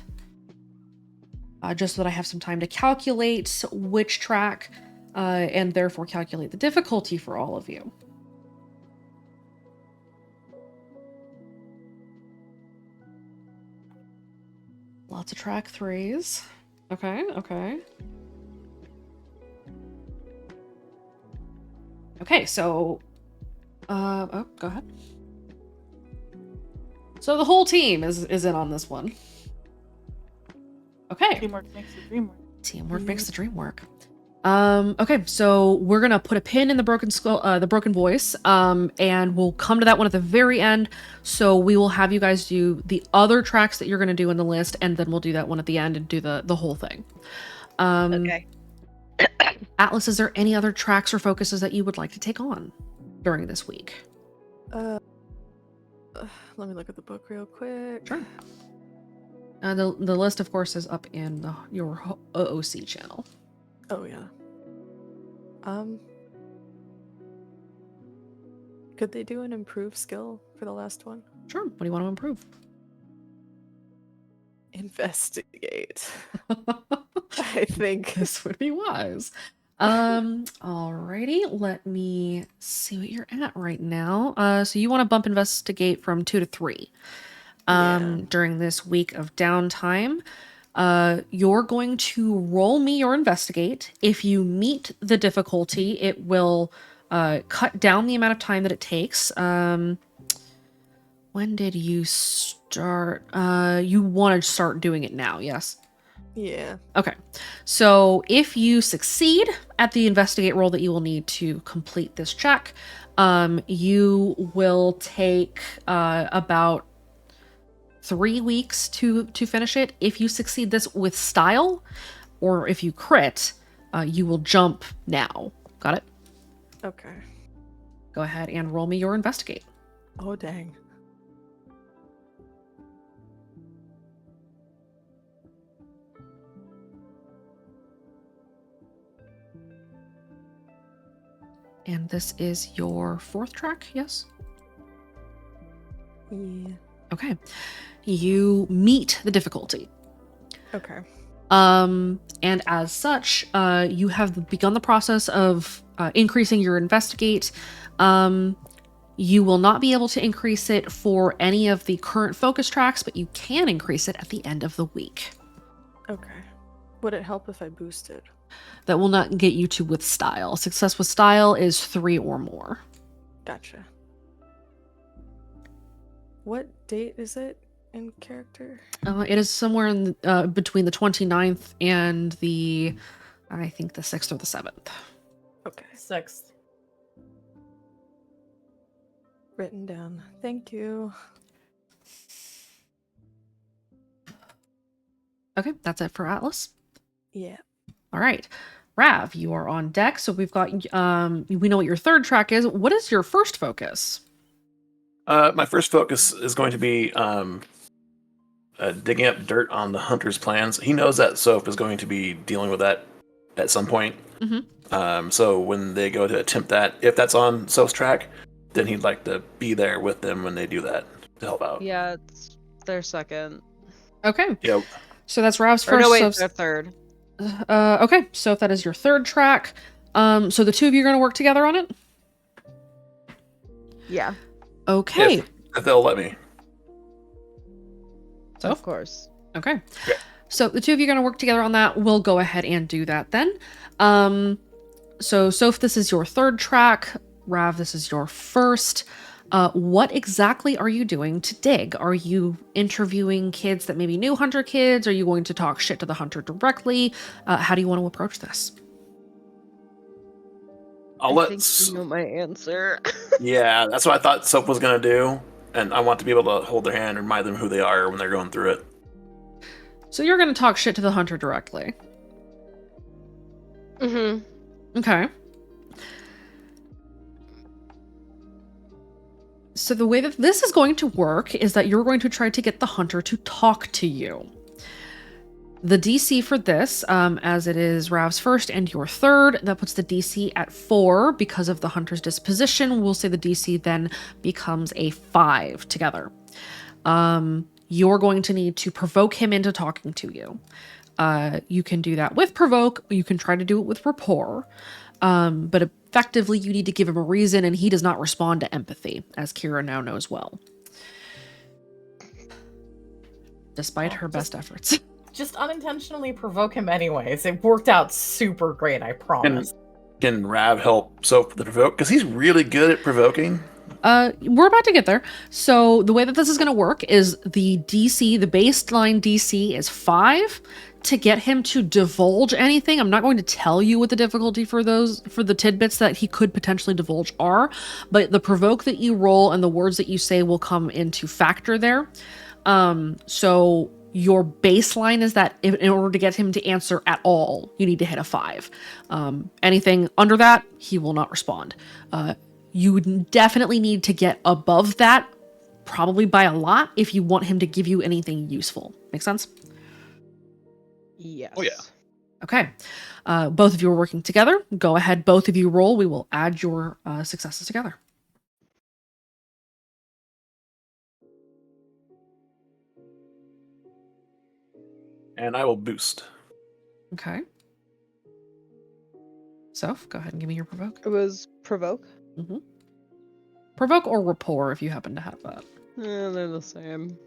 Just so that I have some time to calculate which track, and therefore calculate the difficulty for all of you. Lots of track 3s. Okay. Okay, so... oh, go ahead. So the whole team is in on this one. Okay. Teamwork makes the dream work. Teamwork makes the dream work. Okay, so we're gonna put a pin in the broken voice, and we'll come to that one at the very end. So we will have you guys do the other tracks that you're gonna do in the list, and then we'll do that one at the end and do the whole thing. Okay. Atlas, is there any other tracks or focuses that you would like to take on during this week? Let me look at the book real quick. Sure. The list, of course, is up in your OOC channel. Oh yeah. Could they do an improved skill for the last one? Sure. What do you want to improve? Investigate. I think. This would be wise. Alrighty, let me see what you're at right now. So you want to bump investigate from 2 to 3 Yeah. during this week of downtime. You're going to roll me your investigate. If you meet the difficulty, it will cut down the amount of time that it takes. When did you start? You want to start doing it now, yes? Yeah. Okay. So if you succeed at the investigate roll that you will need to complete this check, you will take about 3 weeks to finish it. If you succeed this with style, or if you crit, you will jump now. Got it? Okay. Go ahead and roll me your investigate. Oh, dang. And this is your 4th track, yes? Yeah. Okay. You meet the difficulty. Okay. And as such, you have begun the process of increasing your investigate. You will not be able to increase it for any of the current focus tracks, but you can increase it at the end of the week. Okay. Would it help if I boosted? That will not get you to with style. Success with style is 3 or more. Gotcha. What date is it in character? It is somewhere in between the 29th and I think the 6th or the 7th. Okay. 6th. Written down. Thank you. Okay, that's it for Atlas. Yeah. All right. Rav, you are on deck. So we've got, we know what your 3rd track is. What is your first focus? My first focus is going to be digging up dirt on the hunter's plans. He knows that Soph is going to be dealing with that at some point. Mm-hmm. So when they go to attempt that, if that's on Soph's track, then he'd like to be there with them when they do that to help out. Yeah, it's their second. Okay. Yep. So that's Rav's Or first. no, wait, Soph's- their third. Okay. So if that is your 3rd track, so the 2 of you are going to work together on it? Yeah, Okay. If they'll let me. So? of course. Okay. Yeah. So the 2 of you are going to work together on that. We'll go ahead and do that then. So Soph, this is your 3rd track. Rav, this is your 1st. What exactly are you doing to dig? Are you interviewing kids that maybe knew hunter kids? Are you going to talk shit to the hunter directly? How do you want to approach this? I'll I let. think you know my answer. Yeah, that's what I thought Soph was gonna do, and I want to be able to hold their hand and remind them who they are when they're going through it. So you're going to talk shit to the hunter directly. Mm-hmm. Okay. So the way that this is going to work is that you're going to try to get the hunter to talk to you. The DC for this, as it is Rav's 1st and your 3rd, that puts the DC at 4 because of the hunter's disposition. We'll say the DC then becomes a 5 together. You're going to need to provoke him into talking to you. You can do that with provoke, or you can try to do it with rapport. But effectively, you need to give him a reason, and he does not respond to empathy, as Kira now knows well. Despite her best efforts. Just unintentionally provoke him anyways. It worked out super great, I promise. Can Rav help Soph with the provoke? Because he's really good at provoking. We're about to get there. So the way that this is going to work is the DC, the baseline DC is 5. To get him to divulge anything, I'm not going to tell you what the difficulty for the tidbits that he could potentially divulge are, but the provoke that you roll and the words that you say will come into factor there. So your baseline is that in order to get him to answer at all, you need to hit a 5. Anything under that, he will not respond. You would definitely need to get above that, probably by a lot, if you want him to give you anything useful. Make sense? Yes. Oh, yeah. Okay. Both of you are working together. Go ahead, both of you roll. We will add your successes together. And I will boost. Okay. Soph, go ahead and give me your provoke. It was provoke. Provoke or rapport if you happen to have that. Yeah, they're the same.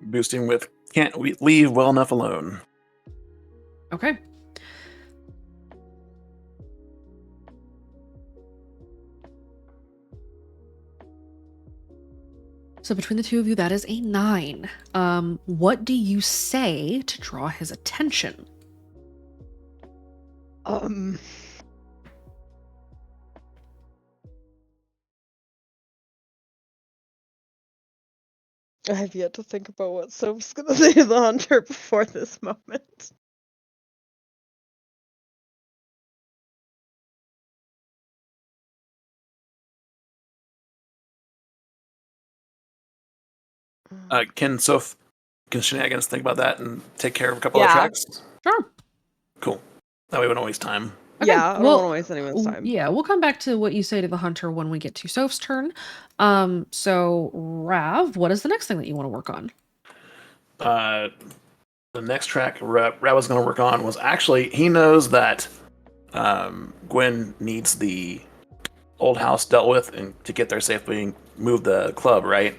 Boosting with can't leave well enough alone. Okay. So between the two of you, that is a 9. What do you say to draw his attention? I have yet to think about what Soap's gonna say to the hunter before this moment. Can Shenanigans think about that and take care of a couple of Yeah. tracks? Sure. Cool. That way we don't waste time. Okay, Yeah, I don't well, want to waste anyone's time. Yeah, we'll come back to what you say to the hunter when we get to Soph's turn. So Rav, what is the next thing that you want to work on? The next track Rav was going to work on was actually, he knows that Gwen needs the old house dealt with and to get there safely and move the club, right?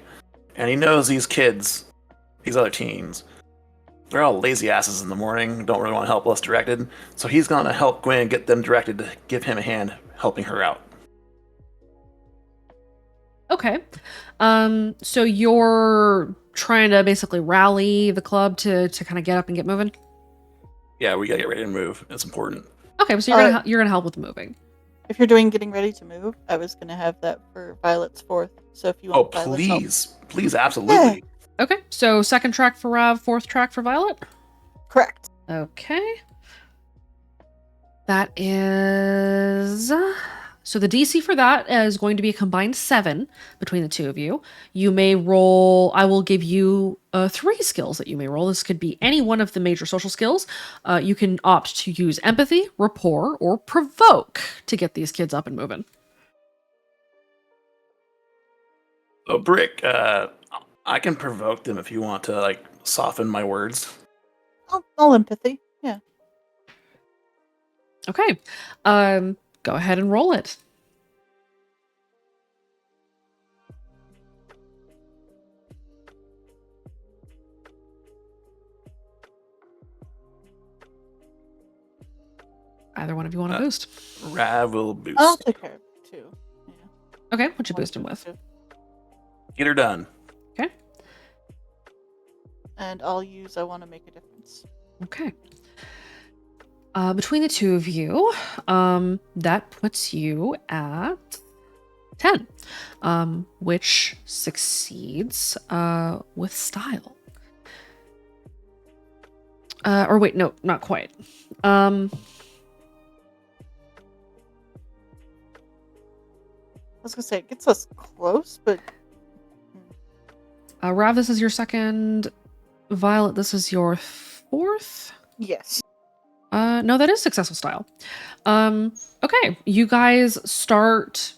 And he knows these kids, these other teens, they're all lazy asses in the morning, don't really want to help unless directed. So he's going to help Gwen get them directed to give him a hand helping her out. Okay. So you're trying to basically rally the club to kind of get up and get moving? Yeah, we got to get ready to move. It's important. Okay, so you're gonna help with the moving. If you're doing getting ready to move, I was gonna have that for Violet's 4th. So if you want Oh, Violet's help. please, absolutely. Okay, so 2nd track for Rav, 4th track for Violet? Correct. Okay. That is... So the DC for that is going to be a combined 7 between the two of you. You may roll... I will give you 3 skills that you may roll. This could be any one of the major social skills. You can opt to use empathy, rapport, or provoke to get these kids up and moving. Oh, Brick, I can provoke them if you want to, like, soften my words. All empathy. Yeah. Okay. Go ahead and roll it. Either one of you want to boost? Rav will boost. I'll take care of it too. Yeah. Okay, what you boost him with? Get her done. Okay. And I'll use I want to make a difference. Okay. Between the two of you, that puts you at 10, which succeeds with style. Or wait, no, not quite. I was gonna say it gets us close, but Rav, this is your 2nd. Violet, this is your 4th. yes. No, that is successful style. Okay, you guys start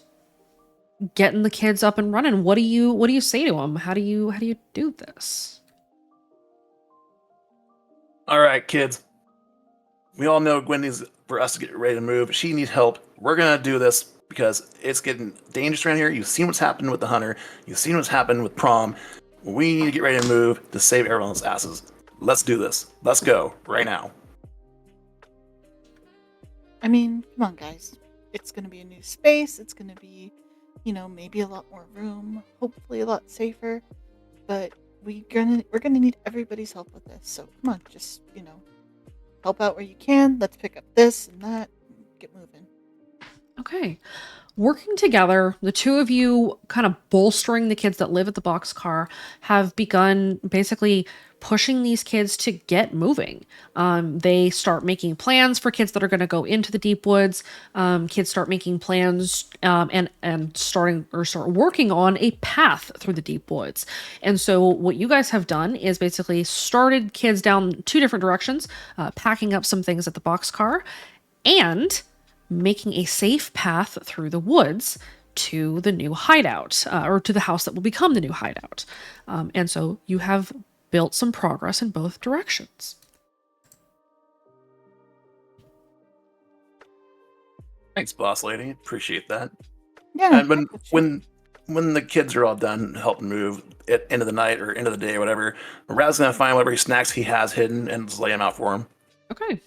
getting the kids up and running. What do you say to them? How do you do this? All right, kids. We all know Gwen needs for us to get ready to move. She needs help. We're gonna do this because it's getting dangerous around here. You've seen what's happened with the hunter. You've seen what's happened with prom. We need to get ready to move to save everyone's asses. Let's do this. Let's go right now. I mean, come on, guys. It's gonna be a new space. It's gonna be, maybe a lot more room. Hopefully, a lot safer. But we're gonna need everybody's help with this. So come on, just help out where you can. Let's pick up this and that. And get moving. Okay. Working together, the two of you kind of bolstering the kids that live at the boxcar have begun basically pushing these kids to get moving. They start making plans for kids that are going to go into the deep woods. Kids start making plans and start working on a path through the deep woods. And so what you guys have done is basically started kids down 2 different directions, packing up some things at the boxcar, and making a safe path through the woods to the new hideout, or to the house that will become the new hideout. And so you have built some progress in both directions. Thanks, boss lady. Appreciate that. Yeah. And I get you. when the kids are all done helping move at end of the night or end of the day or whatever, Raz's gonna find whatever snacks he has hidden and just lay them out for him. Okay.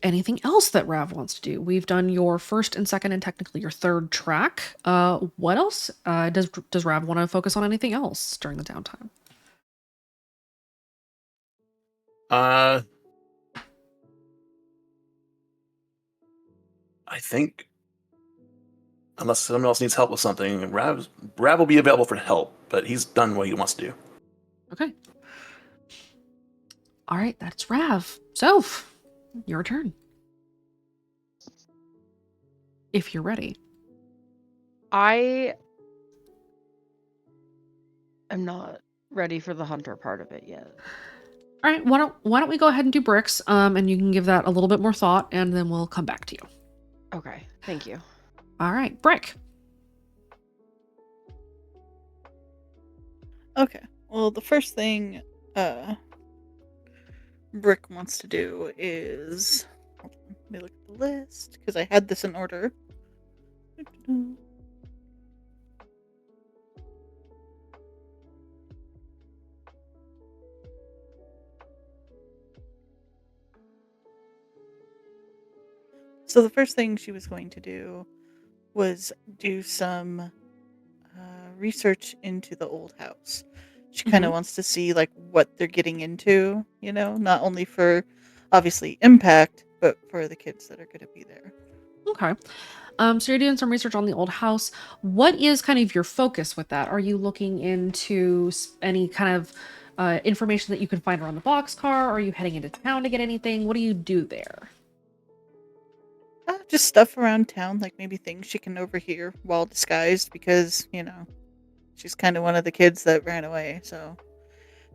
Anything else that Rav wants to do? We've done your first and second and technically your third track. What else? Does Rav want to focus on anything else during the downtime? I think unless someone else needs help with something, Rav will be available for help, but he's done what he wants to do. Okay. All right, that's Rav. Soph, your turn. If you're ready. I am not ready for the hunter part of it yet. All right, why don't we go ahead and do bricks, and you can give that a little bit more thought, and then we'll come back to you. Okay, thank you. All right, brick. Okay. Well, the first thing Brick wants to do is, hold on, let me look at the list because I had this in order. So the first thing she was going to do was do some research into the old house. She kind of wants to see like what they're getting into, you know, not only for obviously impact, but for the kids that are going to be there. Okay. So you're doing some research on the old house. What is kind of your focus with that? Are you looking into any kind of information that you can find around the boxcar? Are you heading into town to get anything? What do you do there? Just stuff around town, like maybe things she can overhear while disguised because, you know, she's kind of one of the kids that ran away. So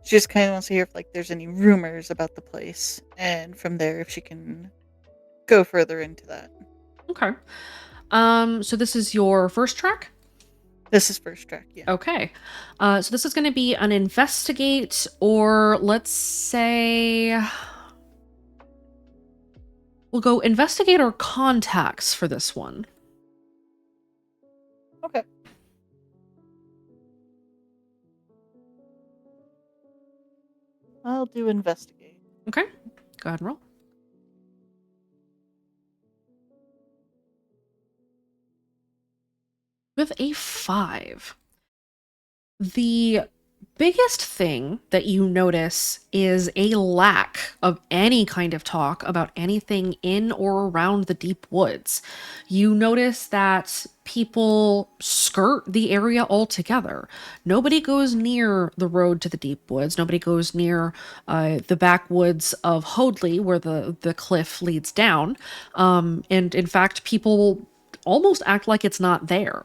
she just kind of wants to hear if like there's any rumors about the place. And from there, if she can go further into that. Okay. So this is your first track? This is first track, yeah. Okay. So this is going to be an investigate, or let's say we'll go investigate or contacts for this one. Okay. I'll do investigate. Okay. Go ahead and roll. With a 5. The biggest thing that you notice is a lack of any kind of talk about anything in or around the deep woods. You notice that people skirt the area altogether. Nobody goes near the road to the deep woods. Nobody goes near the backwoods of Hoadley, where the cliff leads down. And in fact, people almost act like it's not there.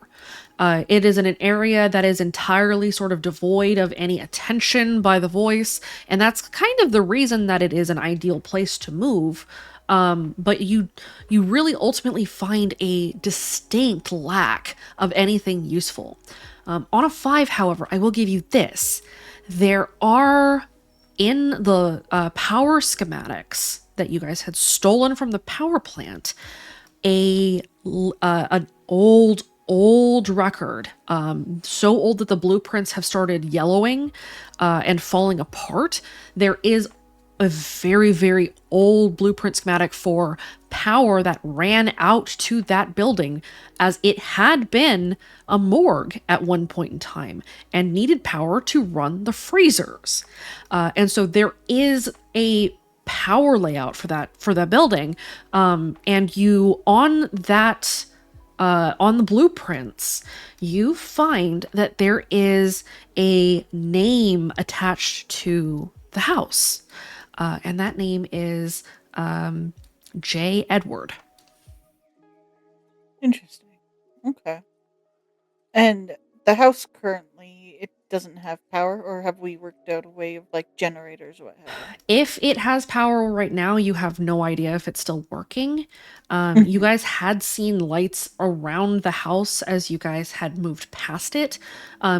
It is in an area that is entirely sort of devoid of any attention by the voice, and that's kind of the reason that it is an ideal place to move. But you really ultimately find a distinct lack of anything useful. On a 5, however, I will give you this. There are, in the power schematics that you guys had stolen from the power plant, an old record, so old that the blueprints have started yellowing and falling apart. There is a very, very old blueprint schematic for power that ran out to that building, as it had been a morgue at one point in time and needed power to run the freezers. And so there is a power layout for that building, and you on the blueprints, you find that there is a name attached to the house, and that name is J. Edward. Interesting. Okay. And the house currently, doesn't have power, or have we worked out a way of like generators or what have you? If it has power right now, you have no idea if it's still working. You guys had seen lights around the house as you guys had moved past it.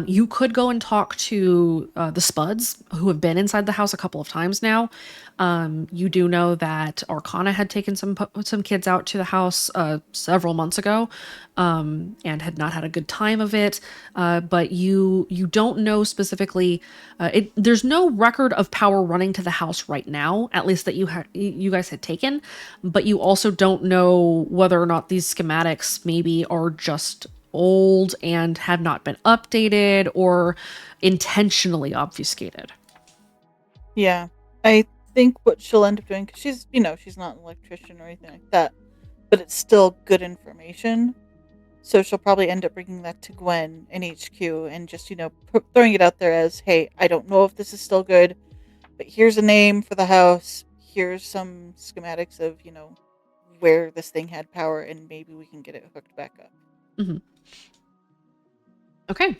You could go and talk to the Spuds, who have been inside the house a couple of times now. You do know that Arcana had taken some kids out to the house several months ago, and had not had a good time of it. But you don't know specifically. There's no record of power running to the house right now, at least that you guys had taken. But you also don't know whether or not these schematics maybe are just old and have not been updated or intentionally obfuscated. Yeah, I think what she'll end up doing, because she's not an electrician or anything like that, but it's still good information. So she'll probably end up bringing that to Gwen in HQ and just, throwing it out there as, hey, I don't know if this is still good, but here's a name for the house. Here's some schematics of, where this thing had power, and maybe we can get it hooked back up. Mm-hmm. Okay.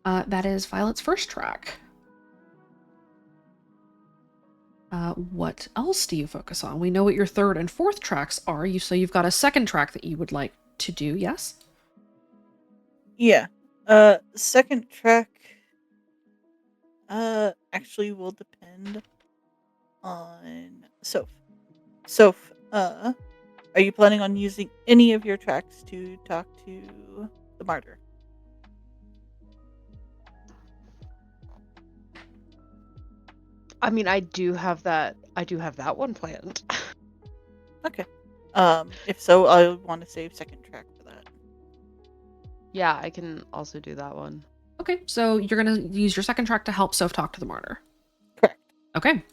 That is Violet's first track. What else do you focus on? We know what your third and fourth tracks are. So you've got a second track that you would like to do, yes? Yeah. Second track actually will depend on Soph. Soph, are you planning on using any of your tracks to talk to the martyr? I mean, I do have that one planned. Okay. If so, I want to save second track for that. Yeah, I can also do that one. Okay, so you're gonna use your second track to help Soph talk to the martyr. Correct. Okay.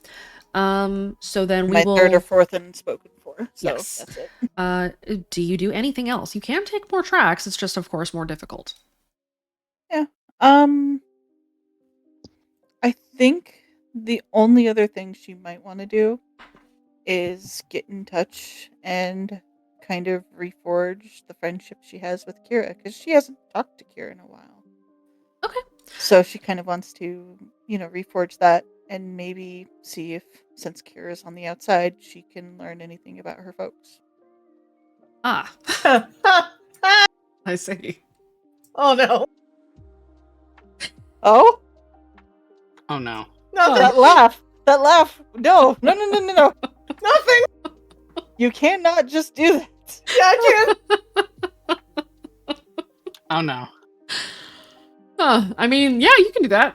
So then My we will. third or fourth unspoken for. So Yes. that's it. Do you do anything else? You can take more tracks. It's just, of course, more difficult. Yeah. I think the only other thing she might want to do is get in touch and kind of reforge the friendship she has with Kira, because she hasn't talked to Kira in a while. Okay. So she kind of wants to, reforge that and maybe see if, since Kira's on the outside, she can learn anything about her folks. Ah. I see. Oh no. Oh? Oh no. Nothing. That laugh. No. Nothing. You cannot just do that. Yeah, I can. Oh no. I mean, yeah, you can do that.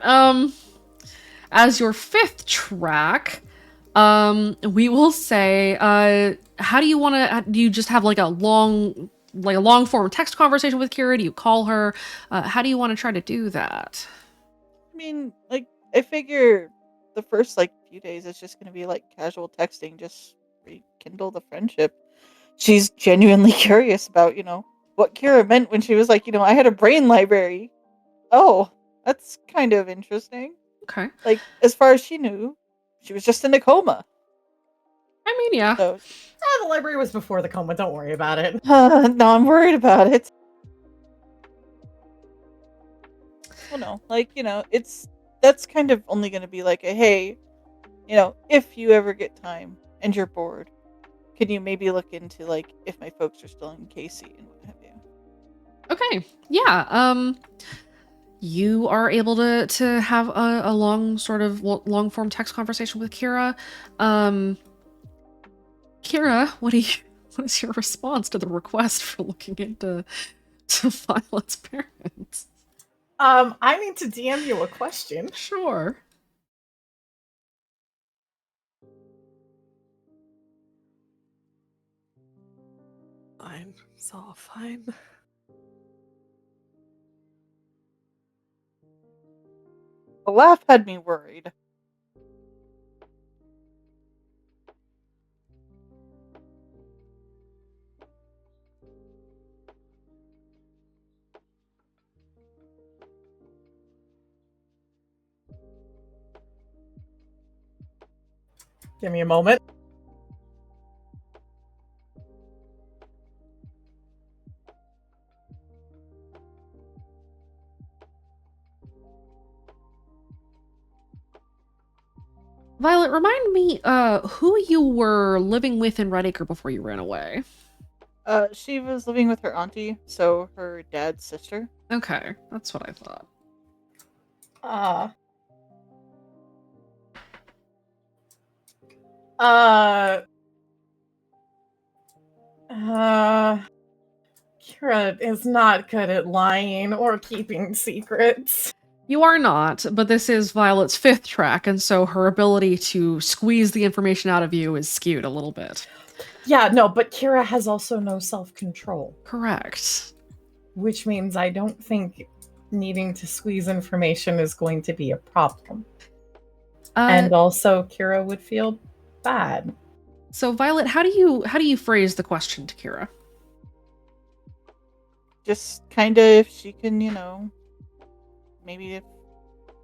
As your fifth track, we will say, how do you want to? Do you just have like a long form text conversation with Kira? Do you call her? How do you want to try to do that? I mean, I figure the first few days it's just gonna be like casual texting, just rekindle the friendship. She's genuinely curious about, what Kira meant when she was like, I had a brain library. Oh, that's kind of interesting. Okay. As far as she knew, she was just in a coma. I mean, yeah. So, The library was before the coma. Don't worry about it. no, I'm worried about it. Well, no, that's kind of only going to be like a, hey, if you ever get time and you're bored, can you maybe look into if my folks are still in KC and what have you? Okay. Yeah. You are able to have a long sort of long form text conversation with Kira. Kira, what is your response to the request for looking into Violet's parents? I need to DM you a question. Sure. Fine. It's all fine. The laugh had me worried. Give me a moment. Violet, remind me who you were living with in Redacre before you ran away. She was living with her auntie, so her dad's sister. Okay, that's what I thought. Kira is not good at lying or keeping secrets. You are not, but this is Violet's 5th track, and so her ability to squeeze the information out of you is skewed a little bit. Yeah, no, but Kira has also no self-control. Correct. Which means I don't think needing to squeeze information is going to be a problem. And also Kira would feel bad. So Violet, how do you phrase the question to Kira? Just kind of if she can, maybe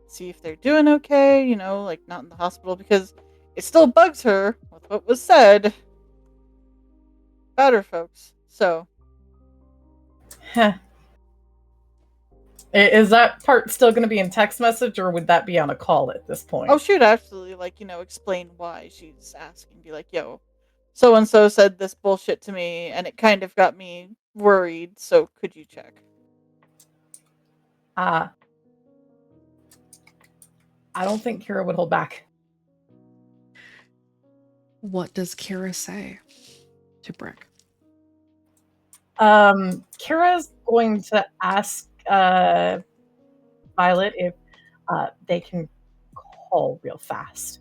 see if they're doing okay, like not in the hospital, because it still bugs her with what was said about her folks. So. Is that part still going to be in text message, or would that be on a call at this point? Oh, she'd absolutely, explain why she's asking. Be like, yo, so-and-so said this bullshit to me, and it kind of got me worried, so could you check? I don't think Kira would hold back. What does Kira say to Brick? Kira's going to ask Violet if they can call real fast,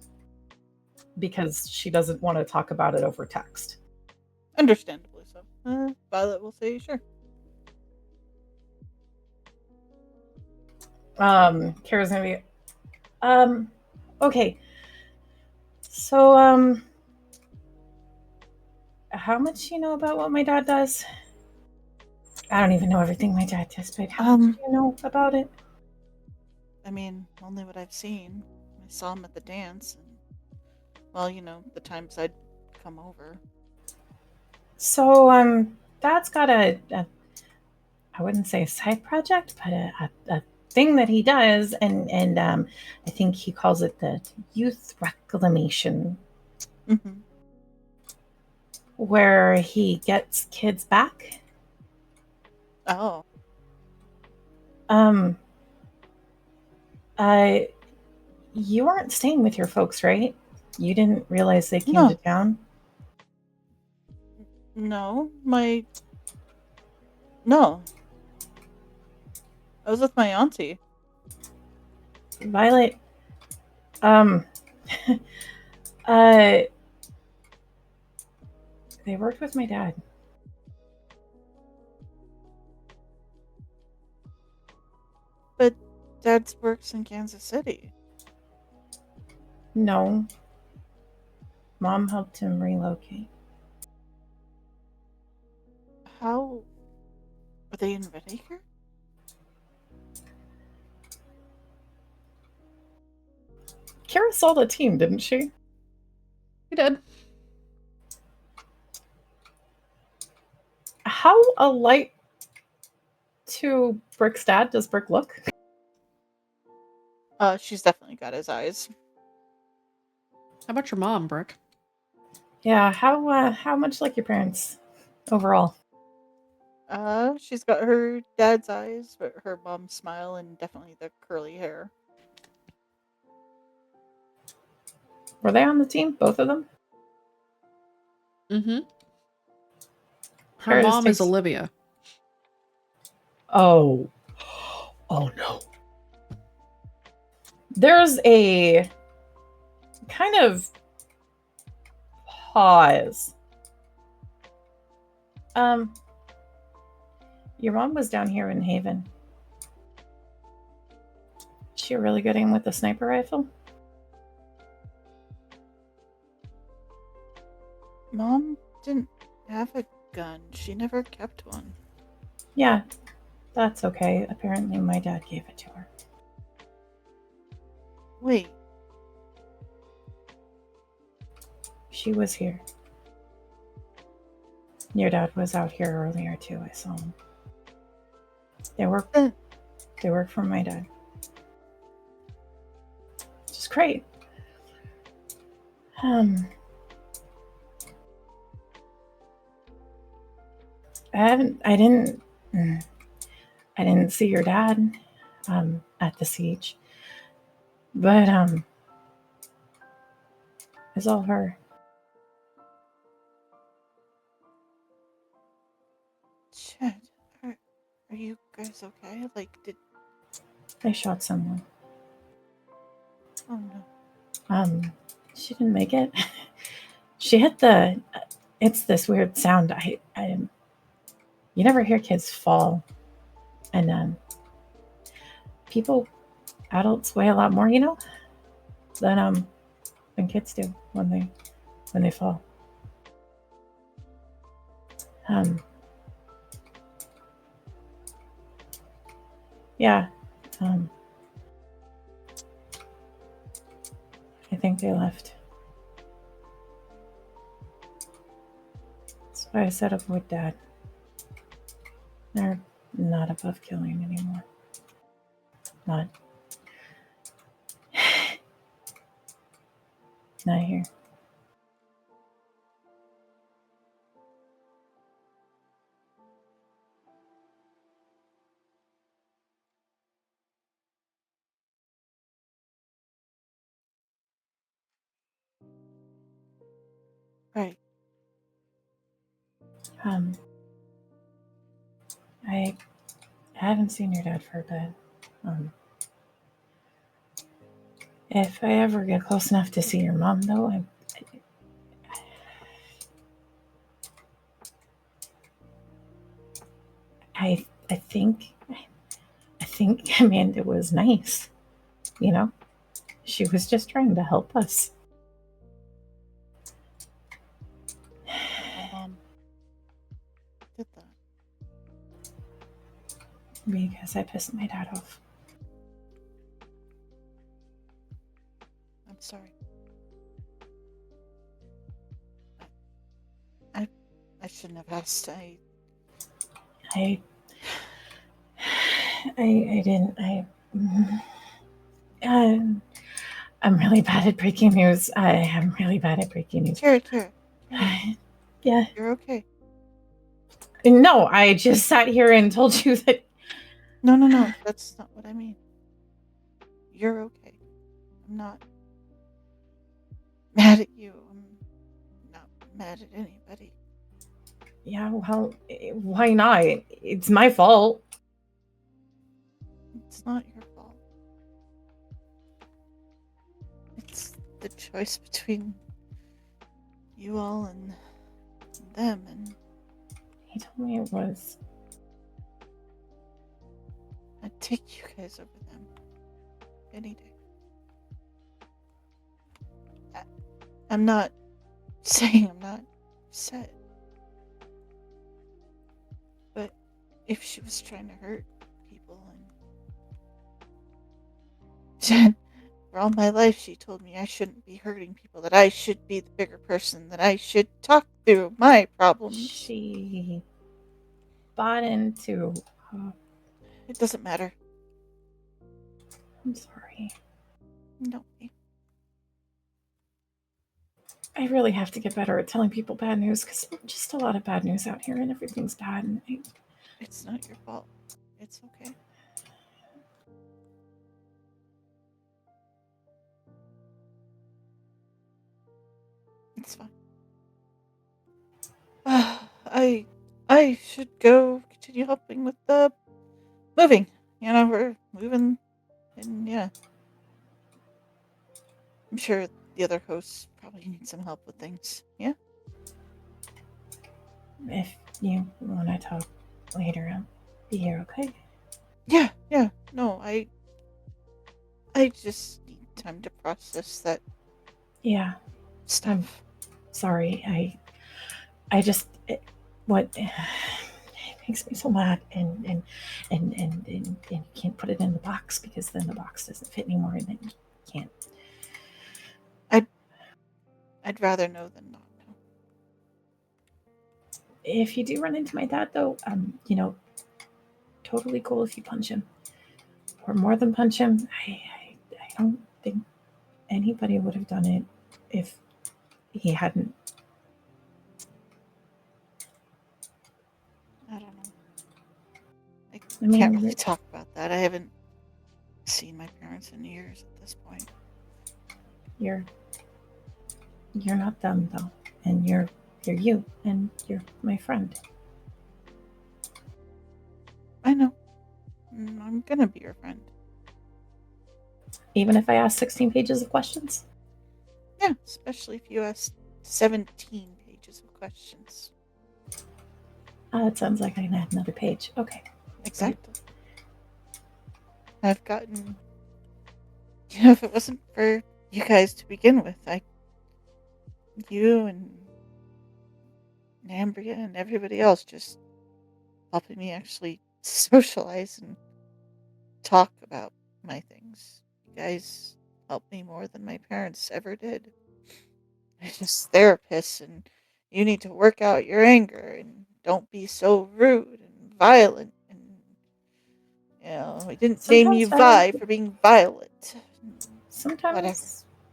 because she doesn't want to talk about it over text. Understandably so. Violet will say sure. Kira's gonna be okay. So how much do you know about what my dad does? I don't even know everything my dad does, but how much do you know about it? I mean, only what I've seen. I saw him at the dance, and well, the times I'd come over. So Dad's got a I wouldn't say a side project, but a thing that he does, and I think he calls it the youth reclamation, where he gets kids back. Oh. You weren't staying with your folks, right? You didn't realize they came to town? No, No. I was with my auntie. Violet, they worked with my dad. But Dad's works in Kansas City. No. Mom helped him relocate. How? Are they in Redacre? Kara saw the team, didn't she? She did. How alike to Brick's dad does Brick look? She's definitely got his eyes. How about your mom, Brick? Yeah, how much like your parents overall? She's got her dad's eyes, but her mom's smile and definitely the curly hair. Were they on the team, both of them? Mm-hmm. Her mom is Olivia. Oh no. There's a kind of pause. Your mom was down here in Haven. Is she really good aim with the sniper rifle? Mom didn't have a gun. She never kept one. Yeah, that's okay. Apparently my dad gave it to her. Wait. She was here. Your dad was out here earlier too. I saw him. They work for my dad. Which is great. I didn't see your dad at the siege. But it's all her. Shit. Are you guys okay? Like, They shot someone. oh no. She didn't make it. She hit the. It's this weird sound. You never hear kids fall, and adults weigh a lot more, than kids do when they fall. Yeah. I think they left. That's why I said avoid Dad. They're not above killing anymore. Not here. Right. I haven't seen your dad for a bit. If I ever get close enough to see your mom, though, I think Amanda was nice. She was just trying to help us. My mom did that. Because I pissed my dad off. I'm sorry. I shouldn't have asked. I didn't. I'm really bad at breaking news. I am really bad at breaking news. Kara. Yeah. You're okay. No, I just sat here and told you that. No. That's not what I mean. You're okay. I'm not mad at you. I'm not mad at anybody. Yeah, well, why not? It's my fault. It's not your fault. It's the choice between you all and them, and He told me it was. I'd take you guys over them any day. I'm not saying I'm not upset, but if she was trying to hurt people, and for all my life she told me I shouldn't be hurting people, that I should be the bigger person, that I should talk through my problems. She bought into. It doesn't matter. I'm sorry. No. I really have to get better at telling people bad news because there's just a lot of bad news out here and everything's bad. And It's not your fault. It's okay. It's fine. I should go continue helping with the moving. We're moving, and yeah. I'm sure the other hosts probably need some help with things. Yeah? if you want to talk later, I'll be here, okay? Yeah. No, I just need time to process that Yeah, stuff. sorry. It makes me so mad, and you can't put it in the box because then the box doesn't fit anymore, and then you can't. I'd rather know than not know. If you do run into my dad, though, totally cool if you punch him, or more than punch him. I don't think anybody would have done it if he hadn't. I don't know. I mean, can't really talk about that. I haven't seen my parents in years at this point. You're not them though, and you're you, and you're my friend. I know. I'm gonna be your friend. Even if I ask 16 pages of questions? Yeah, especially if you ask 17 pages of questions. It sounds like I can add another page. Okay. Exactly. I've gotten... You know, if it wasn't for you guys to begin with, you and Ambria and everybody else just helping me actually socialize and talk about my things. You guys helped me more than my parents ever did. They're just therapists, and you need to work out your anger and don't be so rude and violent. And you know, we didn't name you Vi for being violent. Whatever.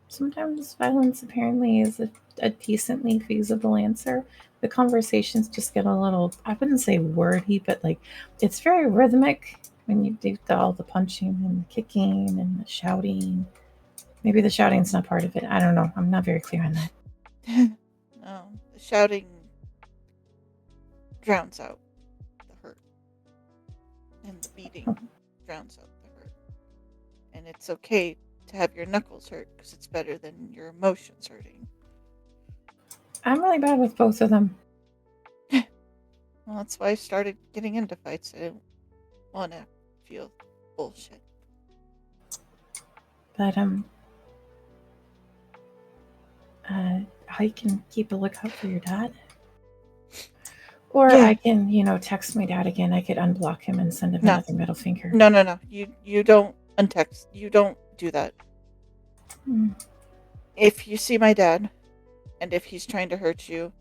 Sometimes violence apparently is a decently feasible answer. The conversations just get a little, I wouldn't say wordy, but like it's very rhythmic when you do all the punching and the kicking and the shouting. Maybe the shouting's not part of it. I don't know. I'm not very clear on that. No, the shouting drowns out the hurt. And the beating drowns out the hurt. And it's okay to have your knuckles hurt because it's better than your emotions hurting. I'm really bad with both of them. Well, that's why I started getting into fights. I didn't want to feel bullshit. But I can keep a lookout for your dad. Or Yeah. I can, text my dad again. I could unblock him and send him another middle finger. No. You don't untext. You don't do that. If you see my dad, and if he's trying to hurt you,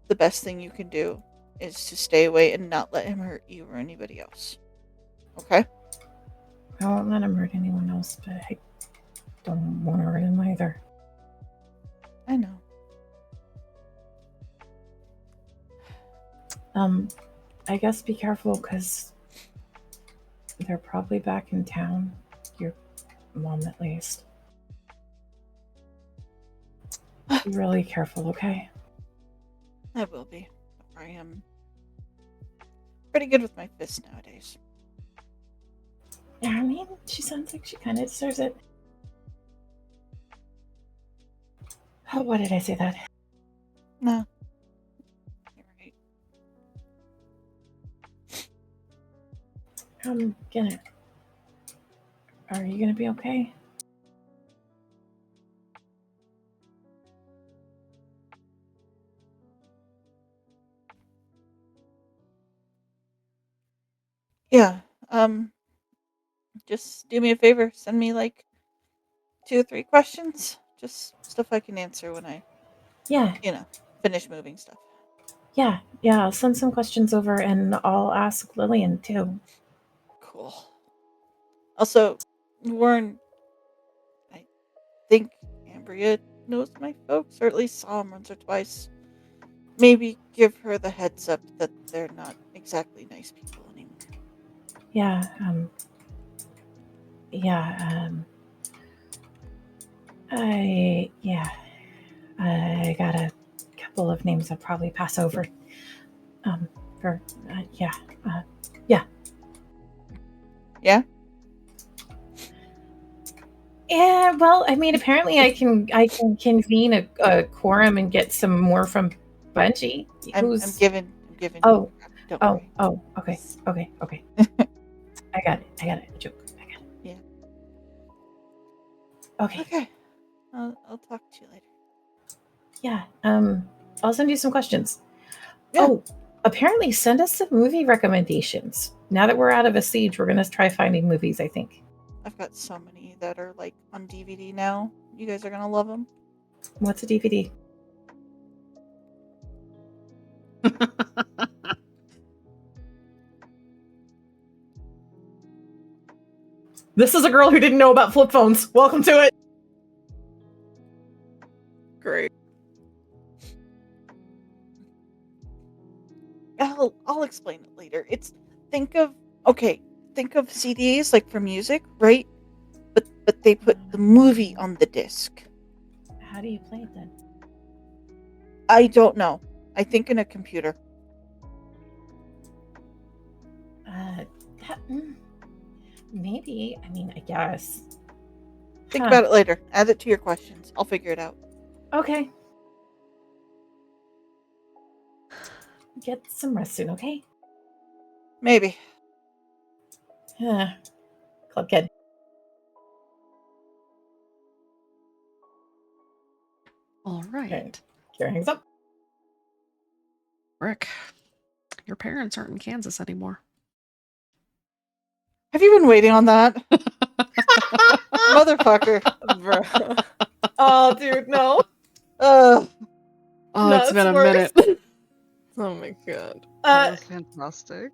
the best thing you can do is to stay away and not let him hurt you or anybody else. Okay? I won't let him hurt anyone else, but I don't want to hurt him either. I know. I guess be careful because they're probably back in town. Your mom, at least. Be really careful, okay? I will be. I am pretty good with my fists nowadays. Yeah, I mean, she sounds like she kind of deserves it. Oh, why did I say that? No. You're right. Are you gonna be okay? Yeah. Just do me a favor. Send me like 2 or 3 questions. Just stuff I can answer when I, finish moving stuff. Yeah. I'll send some questions over and I'll ask Lillian too. Cool. Also, Warren, I think Ambria knows my folks, or at least saw them once or twice. Maybe give her the heads up that they're not exactly nice people anymore. I got a couple of names I'll probably pass over. Yeah. Yeah, well, I mean, apparently I can convene a quorum and get some more from Bungie. I'm giving. Oh, Don't worry. Okay. I got it. A joke. I got it. Yeah. Okay. I'll talk to you later. Yeah. I'll send you some questions. Yeah. Oh, apparently send us some movie recommendations. Now that we're out of a siege, we're gonna try finding movies, I think. I've got so many that are like on DVD now. You guys are gonna love them. What's a DVD? This is a girl who didn't know about flip phones. Welcome to it. Great. explain it later. Think of CDs like for music, right? But they put the movie on the disc. How do you play it then? I don't know. I think in a computer. Maybe. I mean, I guess. Think Huh. about it later. Add it to your questions. I'll figure it out. Okay. Get some rest soon, okay? Maybe. Club kid. All right. Okay. Kira hangs up. Rick, your parents aren't in Kansas anymore. Have you been waiting on that? Motherfucker. Bruh. Oh, dude, no. Ugh. Oh, No, it's been it's a worse. minute. Oh my god. That was fantastic.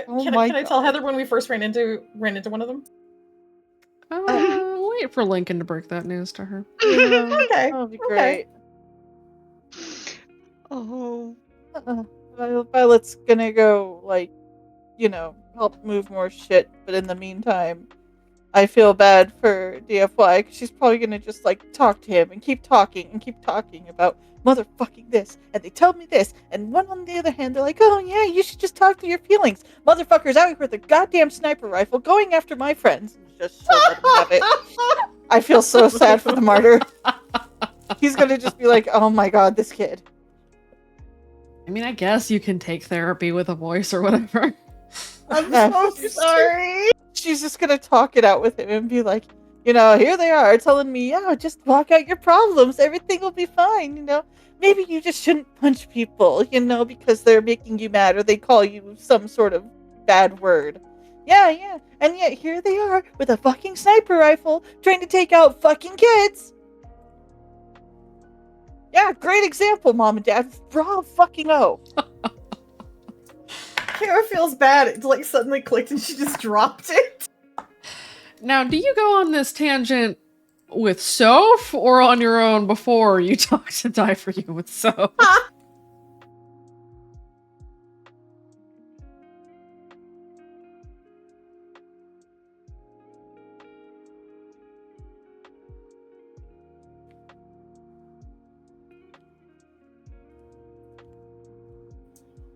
Oh Can my I tell God. Heather when we first ran into one of them? Wait for Lincoln to break that news to her. Yeah, Okay. that'll be Okay. great. Oh. Violet's gonna go, like, help move more shit. But in the meantime, I feel bad for DFY because she's probably gonna just like talk to him and keep talking about motherfucking this, and they told me this, and one on the other hand, they're like, oh yeah, you should just talk to your feelings. Motherfuckers out here with a goddamn sniper rifle going after my friends. Just so let him have it. I feel so sad for the martyr. He's gonna just be like, oh my god, this kid. I mean, I guess you can take therapy with a voice or whatever. I'm Yeah, so sorry. She's just gonna talk it out with him and be like, here they are telling me, yeah, just walk out your problems. Everything will be fine, Maybe you just shouldn't punch people, because they're making you mad or they call you some sort of bad word. Yeah. And yet here they are with a fucking sniper rifle trying to take out fucking kids. Yeah, great example, Mom and Dad. Bravo fucking O. Kara feels bad. It like suddenly clicked and she just dropped it. Now, do you go on this tangent with Soph or on your own before you talk to Die For You with Soph?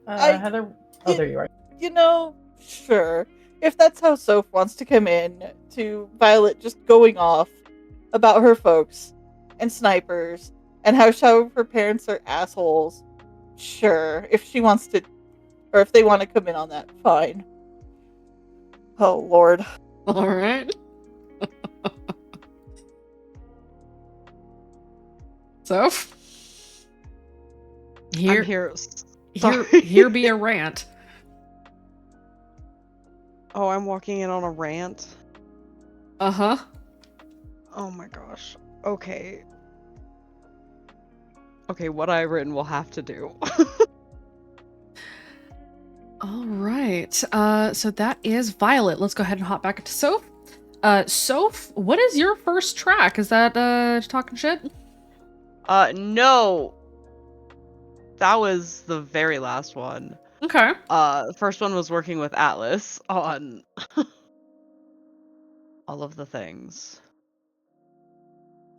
Heather. Oh, there you are. Sure. If that's how Soph wants to come in to Violet just going off about her folks and snipers and how her parents are assholes, sure. If she wants to, or if they want to come in on that, fine. Oh, Lord. All right. Soph? I'm here. Here be a rant. Oh, I'm walking in on a rant. Uh-huh. Oh my gosh. Okay. Okay, what I've written will have to do. All right. So that is Violet. Let's go ahead and hop back to Soph. Soph, what is your first track? Is that talking shit? No. That was the very last one. Okay. The first one was working with Atlas on all of the things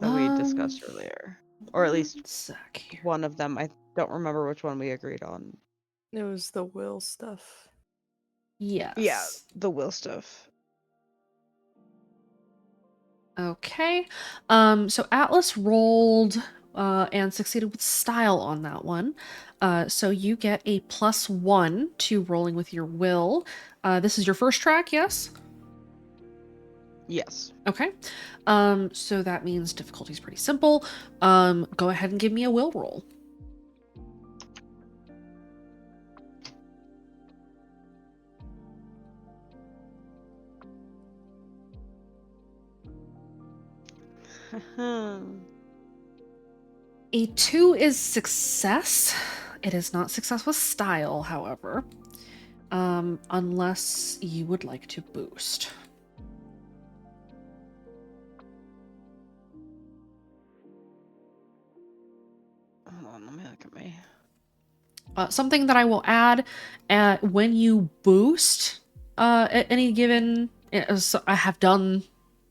that we discussed earlier. Or at least one of them. I don't remember which one we agreed on. It was the will stuff. Yes. Yeah, the will stuff. Okay. So Atlas rolled and succeeded with style on that one. So you get a +1 to rolling with your will. This is your first track, yes? Yes. Okay. So that means difficulty is pretty simple. Go ahead and give me a will roll. A 2 is success. It is not success with style, however. Unless you would like to boost. Hold on, let me look at me. Something that I will add, when you boost at any given, so I have done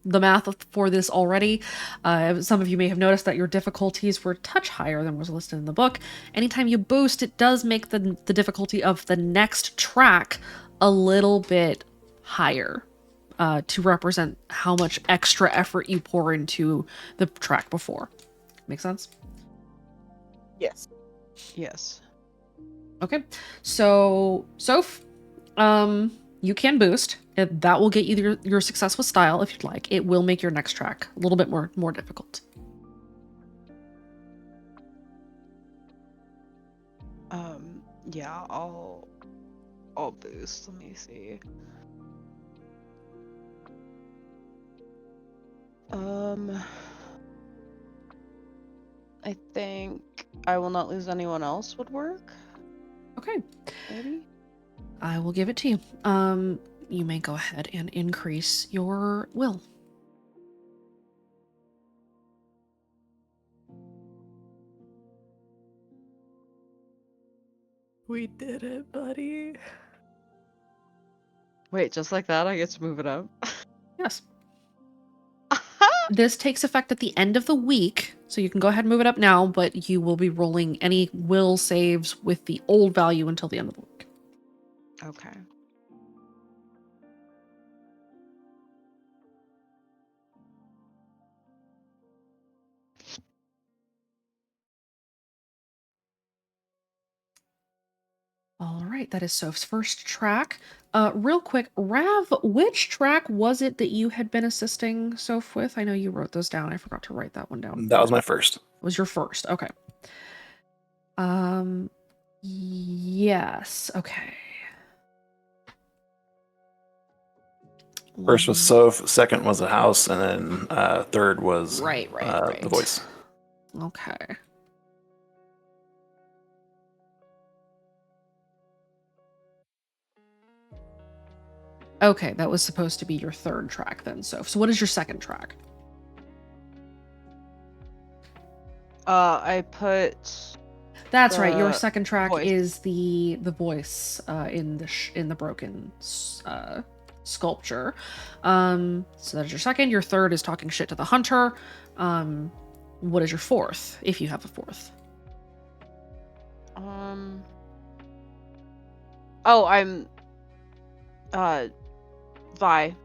the math for this already. Some of you may have noticed that your difficulties were a touch higher than was listed in the book. Anytime you boost, it does make the difficulty of the next track a little bit higher, to represent how much extra effort you pour into the track before. Make sense? Yes. Yes. Okay, so Soph, you can boost. That will get you your success with style if you'd like. It will make your next track a little bit more difficult. Yeah, I'll boost. Let me see. I think I will not lose anyone else would work. Okay, Maybe. I will give it to you. You may go ahead and increase your will. We did it, buddy. Wait, just like that, I get to move it up. Yes. This takes effect at the end of the week, so you can go ahead and move it up now, but you will be rolling any will saves with the old value until the end of the week. Okay. All right, that is Soph's first track. Real quick, Rav, which track was it that you had been assisting Soph with? I know you wrote those down. I forgot to write that one down. That was my first. Was your first? Okay. Yes. Okay. First was Soph, second was the house, and then third was Right. the voice. Okay. Okay, that was supposed to be your third track then, Soph. So what is your second track? I put. That's right. Your The second track voice. is the voice in the broken sculpture. So that is your second. Your third is talking shit to the hunter. What is your fourth, if you have a fourth? Oh, I'm. Vi.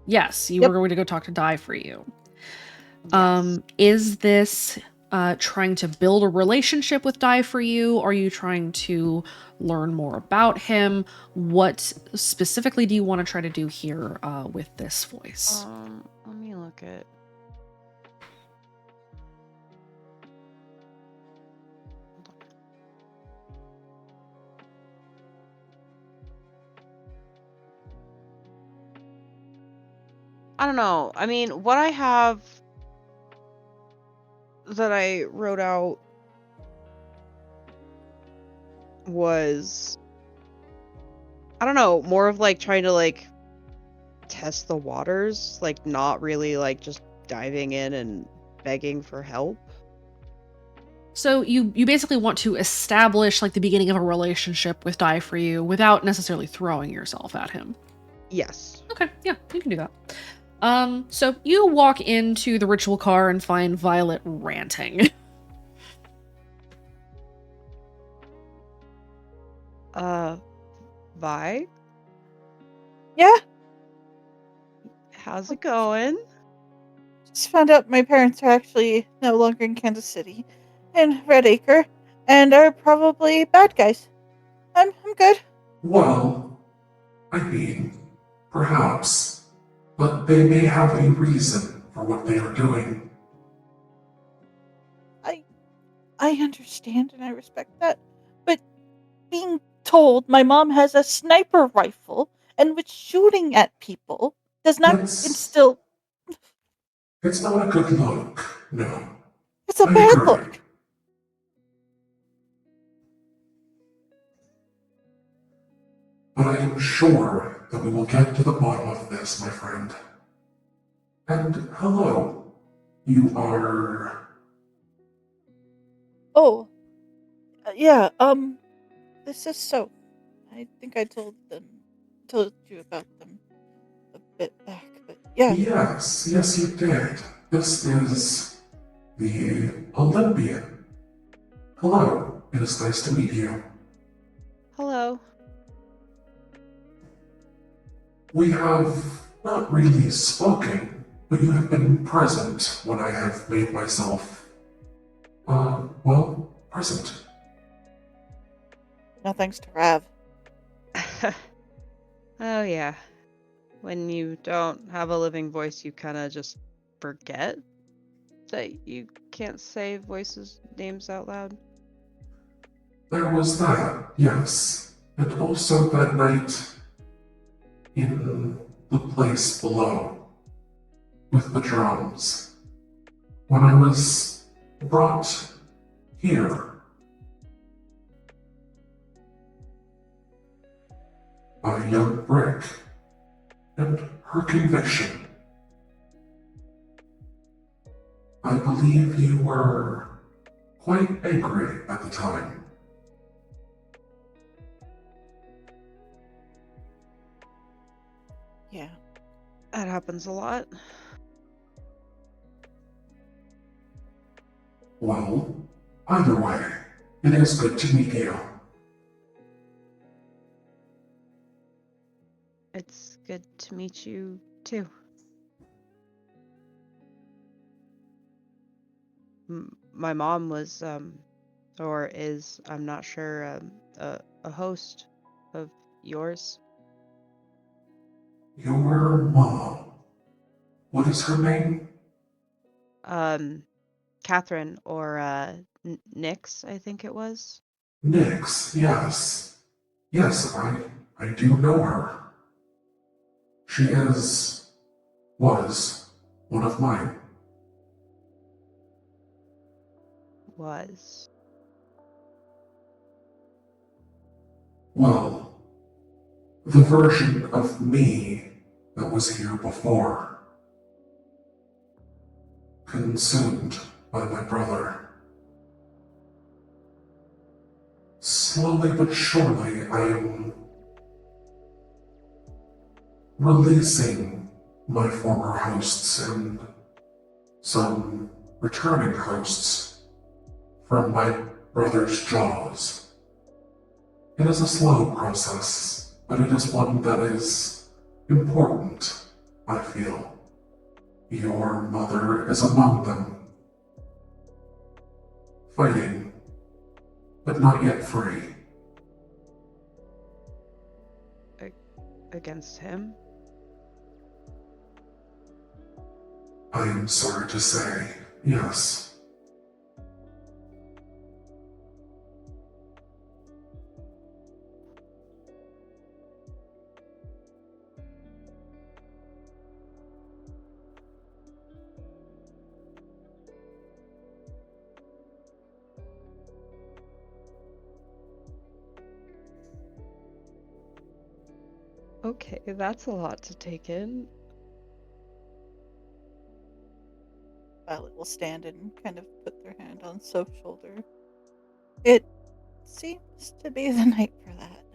Yes, you Yep. were going to go talk to Di for you. Yes. Is this trying to build a relationship with Di for you? Are you trying to learn more about him? What specifically do you want to try to do here with this voice? Let me look at. I don't know. I mean, what I have that I wrote out was, I don't know, more of like trying to like test the waters, like not really like just diving in and begging for help. So you basically want to establish like the beginning of a relationship with Di for you without necessarily throwing yourself at him. Yes. Okay, yeah, you can do that. So you walk into the ritual car and find Violet ranting. Vi, Yeah, how's it going? just found out my parents are actually no longer in Kansas City and Redacre and are probably bad guys. I'm good. Well, I mean, perhaps, but they may have a reason for what they are doing. I understand and I respect that, but being told my mom has a sniper rifle and was shooting at people does not That's- instill. It's not a good look, no. It's a I bad agree. look. But I am sure that we will get to the bottom of this, my friend. And hello, you are... Oh, Yeah, this is so. I think I told you about them a bit back, but yeah. Yes, yes, you did. This is the Olympian. Hello, it is nice to meet you. Hello. We have not really spoken, but you have been present when I have made myself, present. No thanks to Rav. Oh, yeah. When you don't have a living voice, you kind of just forget that you can't say voices' names out loud. There was that, yes. And also that night in the place below, with the drums. When I was brought here by young Brick and her conviction. I believe you were quite angry at the time. Yeah. That happens a lot. Well, either way, it is good to meet you. It's good to meet you, too. My mom was, or is, I'm not sure, a host of yours. Your mom. What is her name? Catherine, or, Nix, I think it was. Nix, yes. Yes, I do know her. She was one of mine. Was. Well, the version of me that was here before. Consumed by my brother. Slowly but surely, I am releasing my former hosts and some returning hosts from my brother's jaws. It is a slow process, but it is one that is important, I feel. Your mother is among them, fighting, but not yet free. Against him? I am sorry to say, yes. Okay, that's a lot to take in. Violet will stand and kind of put their hand on Soph's shoulder. It seems to be the night for that.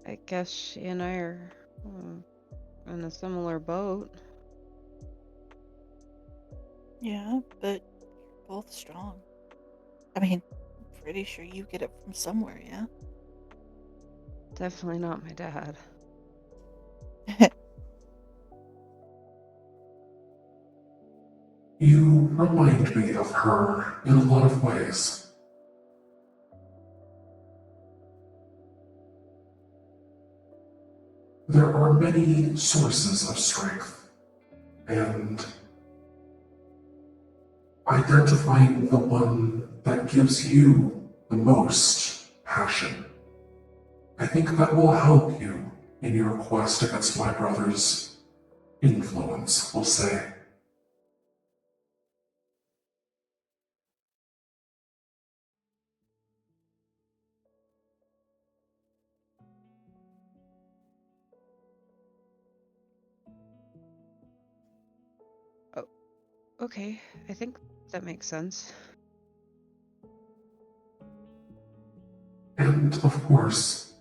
I guess she and I are in a similar boat. Yeah, but you're both strong. I mean, I'm pretty sure you get it from somewhere, yeah? Definitely not my dad. You remind me of her in a lot of ways. There are many sources of strength, and identifying the one that gives you the most passion. I think that will help you in your quest against my brother's influence, we'll say. Oh, okay. I think that makes sense. And of course,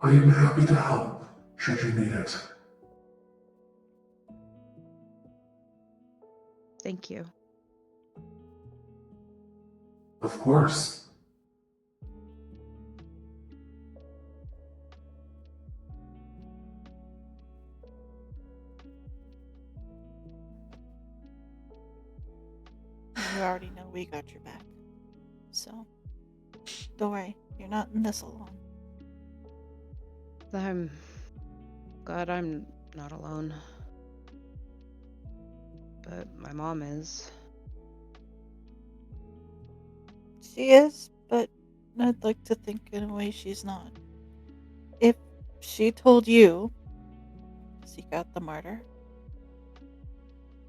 I am happy to help should you need it. Thank you. Of course. You already know we got your back. So, don't worry, you're not in this alone. I'm glad I'm not alone. But my mom is. She is, but I'd like to think in a way she's not. If she told you, seek out the martyr,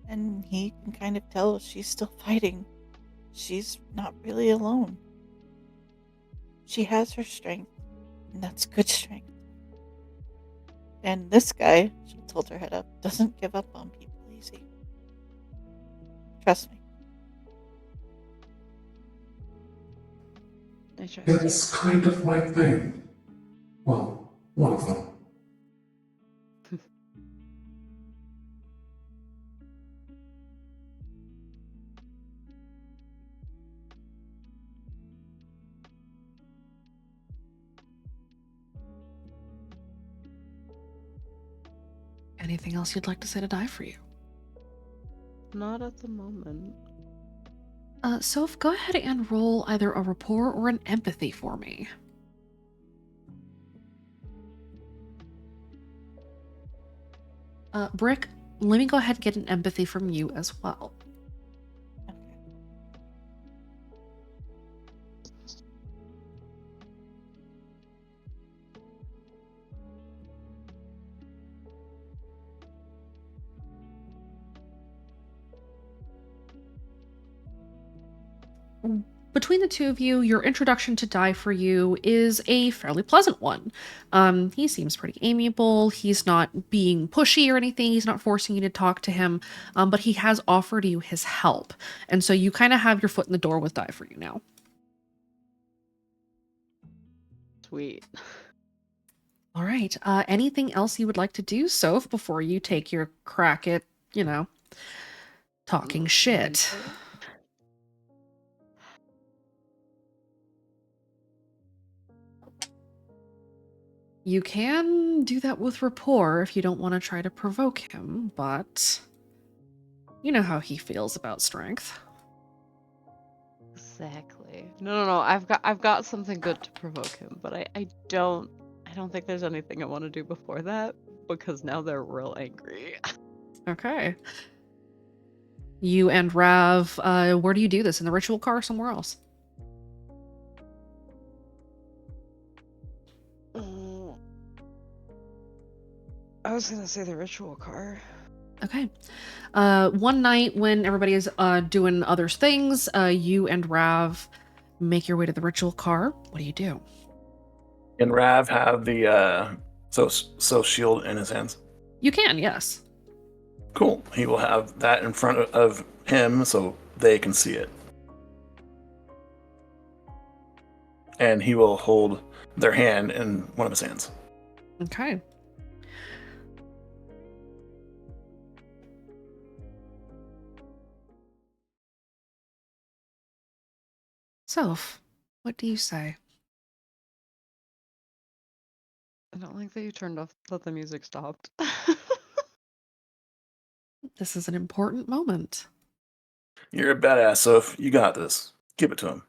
and he can kind of tell she's still fighting, she's not really alone. She has her strength, and that's good strength. And this guy, she'll tilt her head up, doesn't give up on people easy. Trust me. I trust you. It's kind of my thing. Well, one of them. Anything else you'd like to say to die for you? Not at the moment. Soph, go ahead and roll either a rapport or an empathy for me. Brick, let me go ahead and get an empathy from you as well. Okay. Between the two of you, your introduction to Die For You is a fairly pleasant one. He seems pretty amiable. He's not being pushy or anything. He's not forcing you to talk to him, but he has offered you his help. And so you kind of have your foot in the door with Die For You now. Sweet. All right. Anything else you would like to do, Soph, before you take your crack at, talking shit? You can do that with rapport if you don't want to try to provoke him, but you know how he feels about strength. Exactly. No. I've got something good to provoke him, but I don't think there's anything I want to do before that because now they're real angry. Okay. You and Rav, where do you do this? In the ritual car or somewhere else? I was gonna say the ritual car. Okay. One night when everybody is doing other things, you and Rav make your way to the ritual car. What do you do? Can Rav have the so shield in his hands? You can, yes. Cool. He will have that in front of him so they can see it. And he will hold their hand in one of his hands. Okay. Soph, what do you say? I don't like that you turned off that the music stopped. This is an important moment. You're a badass, Soph. You got this. Give it to him.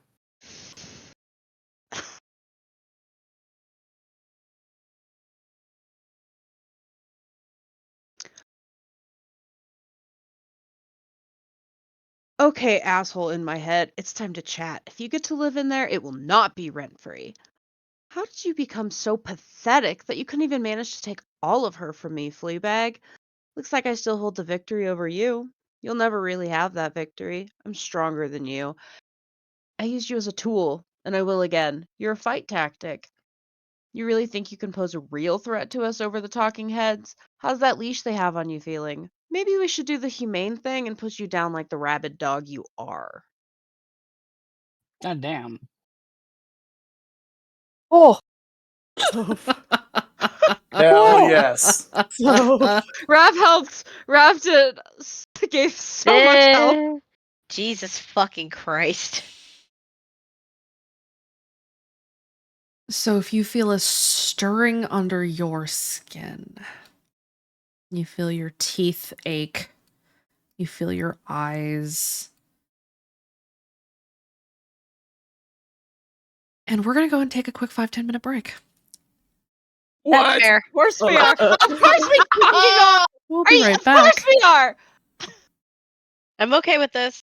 Okay, asshole in my head, it's time to chat. If you get to live in there, it will not be rent-free. How did you become so pathetic that you couldn't even manage to take all of her from me, Fleabag? Looks like I still hold the victory over you. You'll never really have that victory. I'm stronger than you. I used you as a tool, and I will again. You're a fight tactic. You really think you can pose a real threat to us over the talking heads? How's that leash they have on you feeling? Maybe we should do the humane thing and put you down like the rabid dog you are. God damn. Oh, So, Hell yes. so Raph gave so much help. Jesus fucking Christ. So if you feel a stirring under your skin, you feel your teeth ache, you feel your eyes. And we're going to go and take a quick 5-10 minute break. That's fair. Of course we are. Of course we fucking are. We'll be right back. Of course we are. I'm okay with this.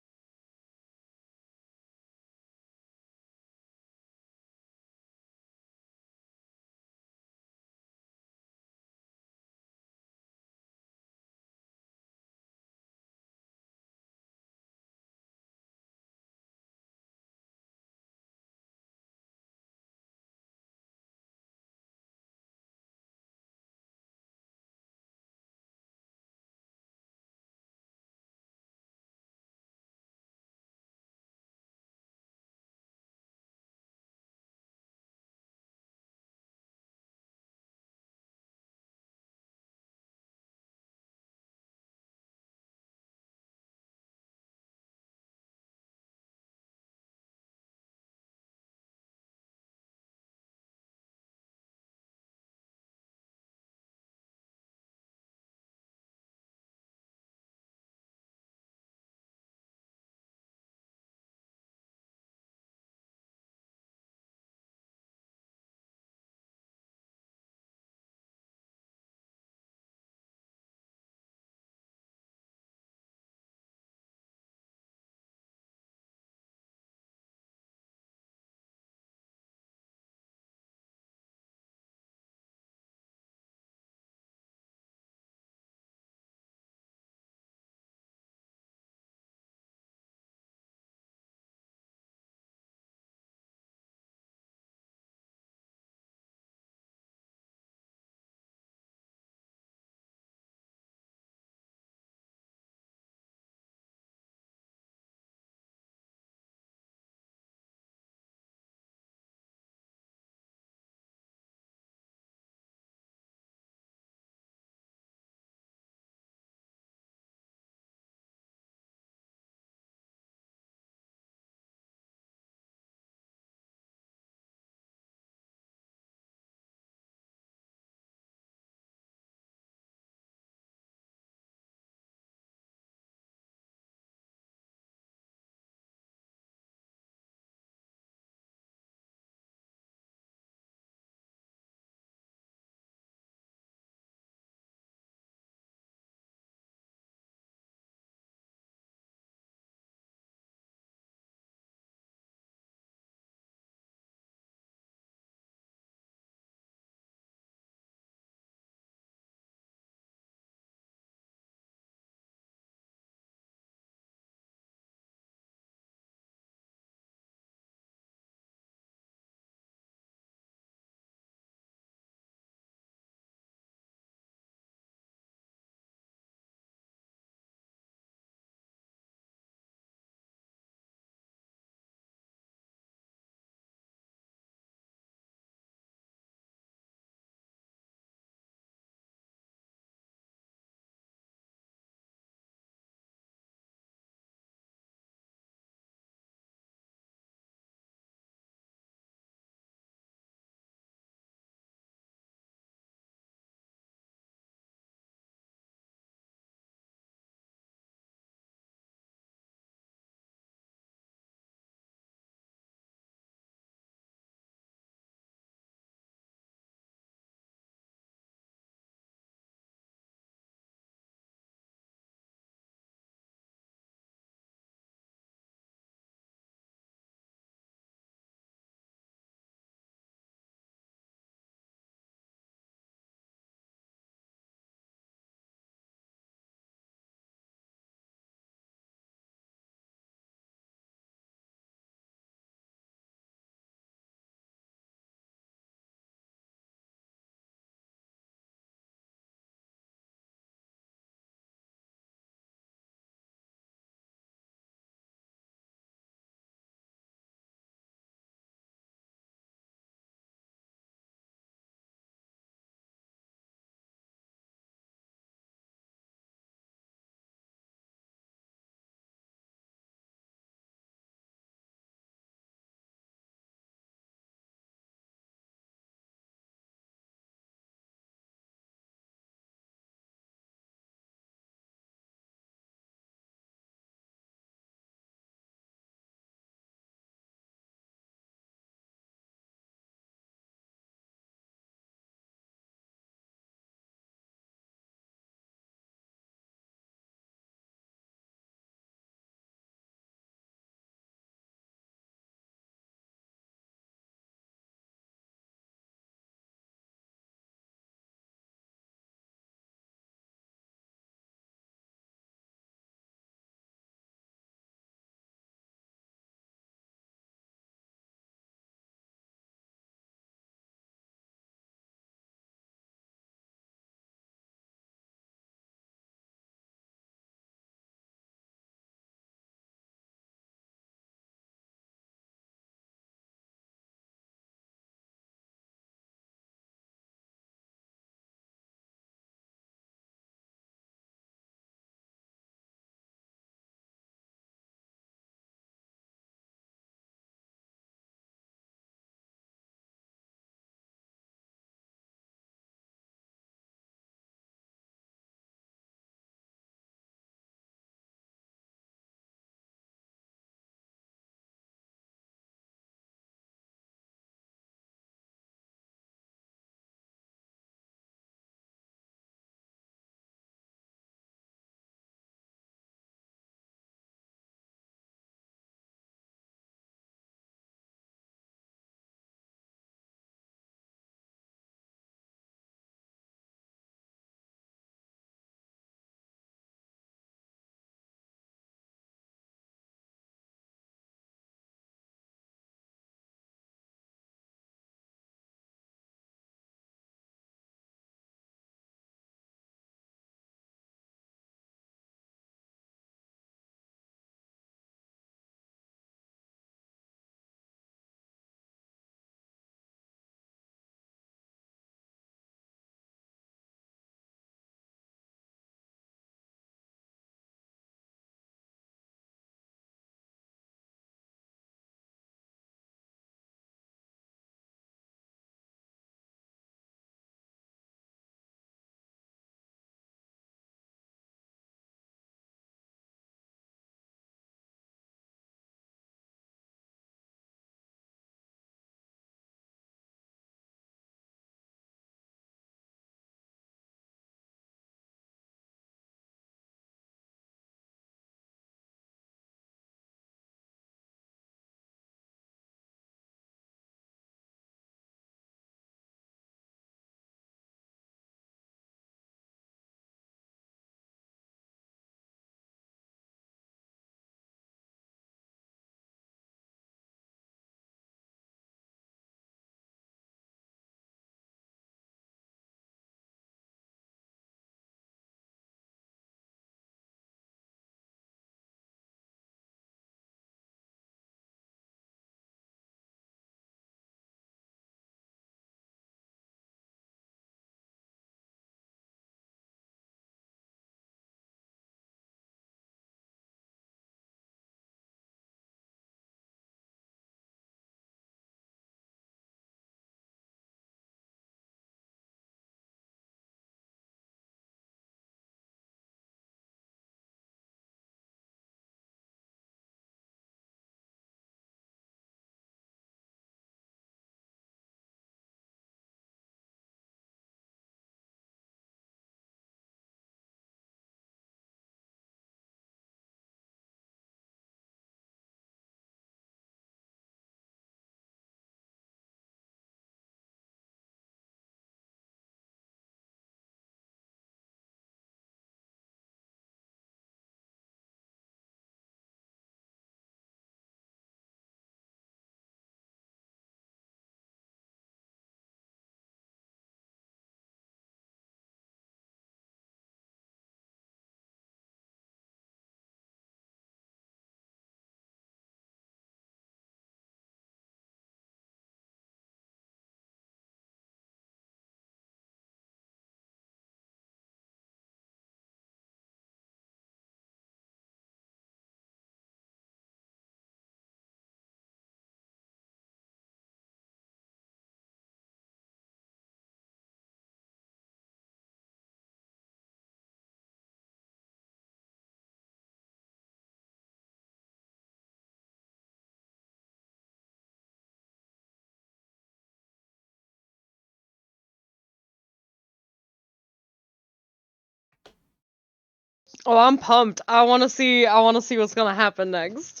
Oh, I'm pumped. I want to see what's gonna happen next.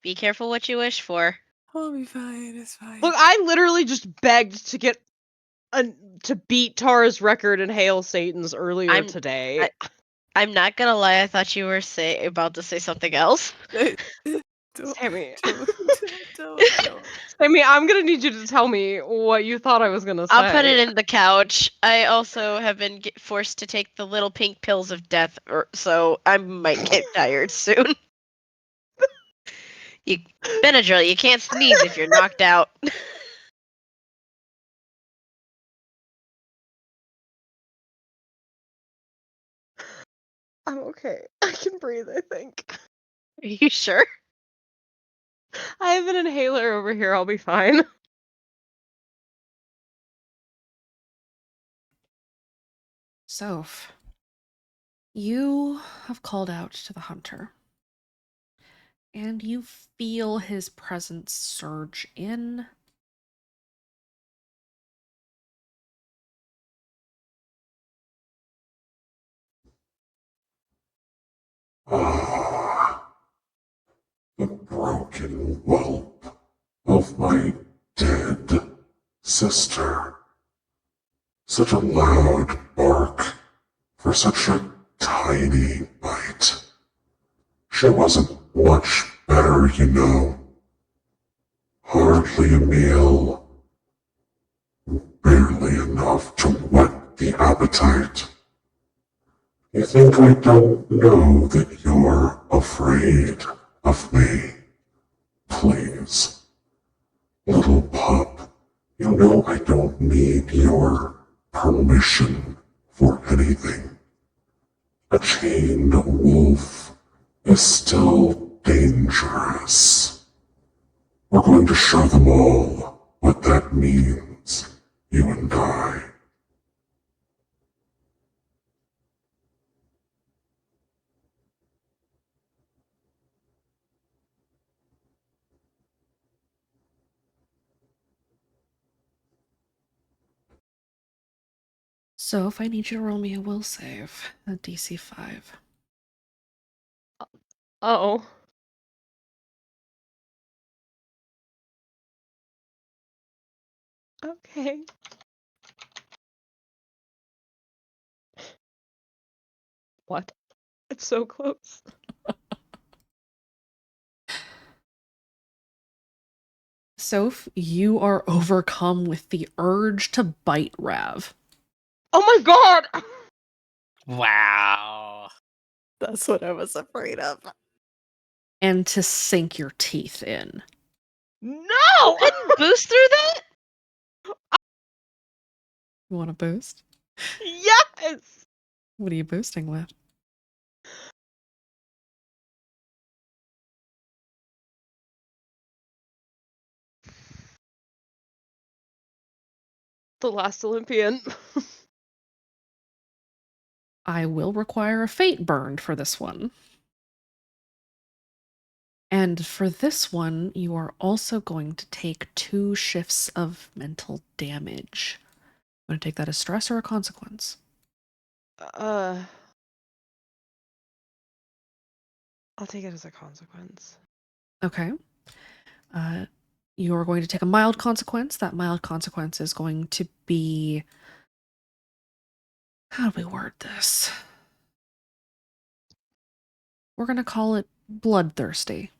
Be careful what you wish for. I'll be fine. It's fine. Look, I literally just begged to get to beat Tara's record in Hail Satan's earlier today. I'm not gonna lie. I thought you were about to say something else. Sammy. Don't. Sammy, I'm gonna need you to tell me what you thought I was gonna say. I'll put it in the couch. I also have been forced to take the little pink pills of death, so I might get tired soon. Benadryl, you can't sneeze if you're knocked out. I'm okay. I can breathe, I think. Are you sure? I have an inhaler over here. I'll be fine. Soph, you have called out to the hunter, and you feel his presence surge in. Ah, the broken whelp of my dead sister. Such a loud bark for such a tiny bite. She wasn't much better, you know. Hardly a meal. Barely enough to whet the appetite. You think I don't know that you're afraid of me? Please. Little pup, you know I don't need your permission for anything. A chained wolf is still dangerous. We're going to show them all what that means, you and I. So if I need you to roll me a will save, a DC 5. Oh. Okay. What? It's so close. Soph, you are overcome with the urge to bite Rav. Oh my god! Wow. That's what I was afraid of. And to sink your teeth in. No! Couldn't boost through that? You want to boost? Yes! What are you boosting with? The last Olympian. I will require a fate burned for this one. And for this one, you are also going to take 2 shifts of mental damage. Want to take that as stress or a consequence? I'll take it as a consequence. Okay. You're going to take a mild consequence. That mild consequence is going to be... How do we word this? We're going to call it bloodthirsty.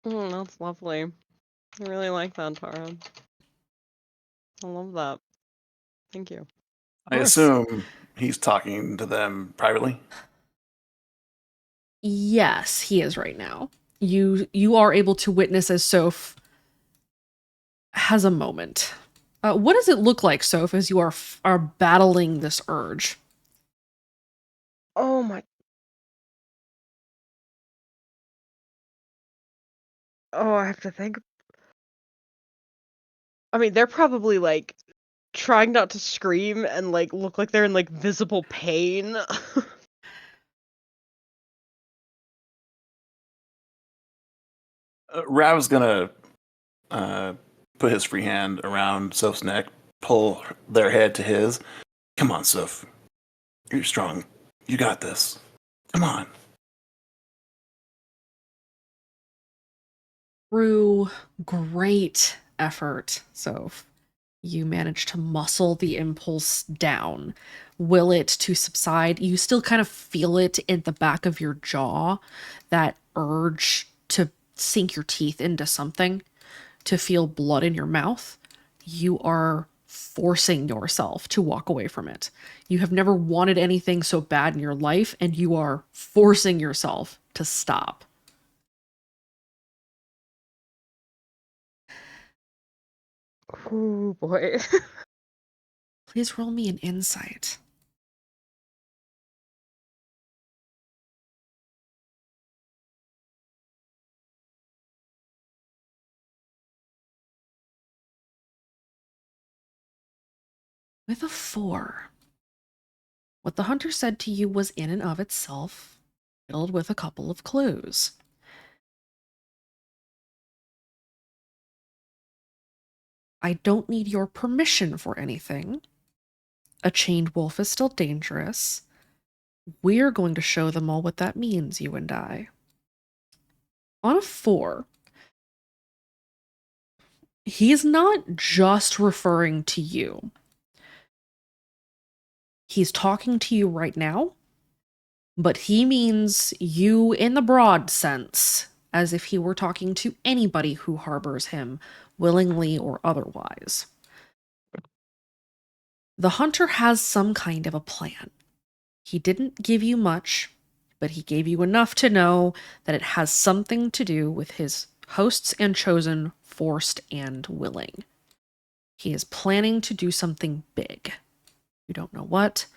That's lovely. I really like that, Tara. I love that. Thank you. I assume he's talking to them privately. Yes, he is right now. You are able to witness as Soph has a moment. What does it look like, Soph, as you are battling this urge? Oh my. Oh, I have to think. I mean, they're probably like trying not to scream and like look like they're in like visible pain. Rav's gonna put his free hand around Soph's neck, pull their head to his. Come on, Soph. You're strong. You got this. Come on. Through great effort, Soph, you manage to muscle the impulse down, will it to subside. You still kind of feel it in the back of your jaw, that urge to sink your teeth into something, to feel blood in your mouth. You are forcing yourself to walk away from it. You have never wanted anything so bad in your life, and you are forcing yourself to stop. Oh boy. Please roll me an insight. With a 4. What the hunter said to you was in and of itself filled with a couple of clues. I don't need your permission for anything. A chained wolf is still dangerous. We're going to show them all what that means, you and I. On a 4, he's not just referring to you. He's talking to you right now, but he means you in the broad sense, as if he were talking to anybody who harbors him, willingly or otherwise. The hunter has some kind of a plan. He didn't give you much, but he gave you enough to know that it has something to do with his hosts and chosen, forced and willing. He is planning to do something big. You don't know what.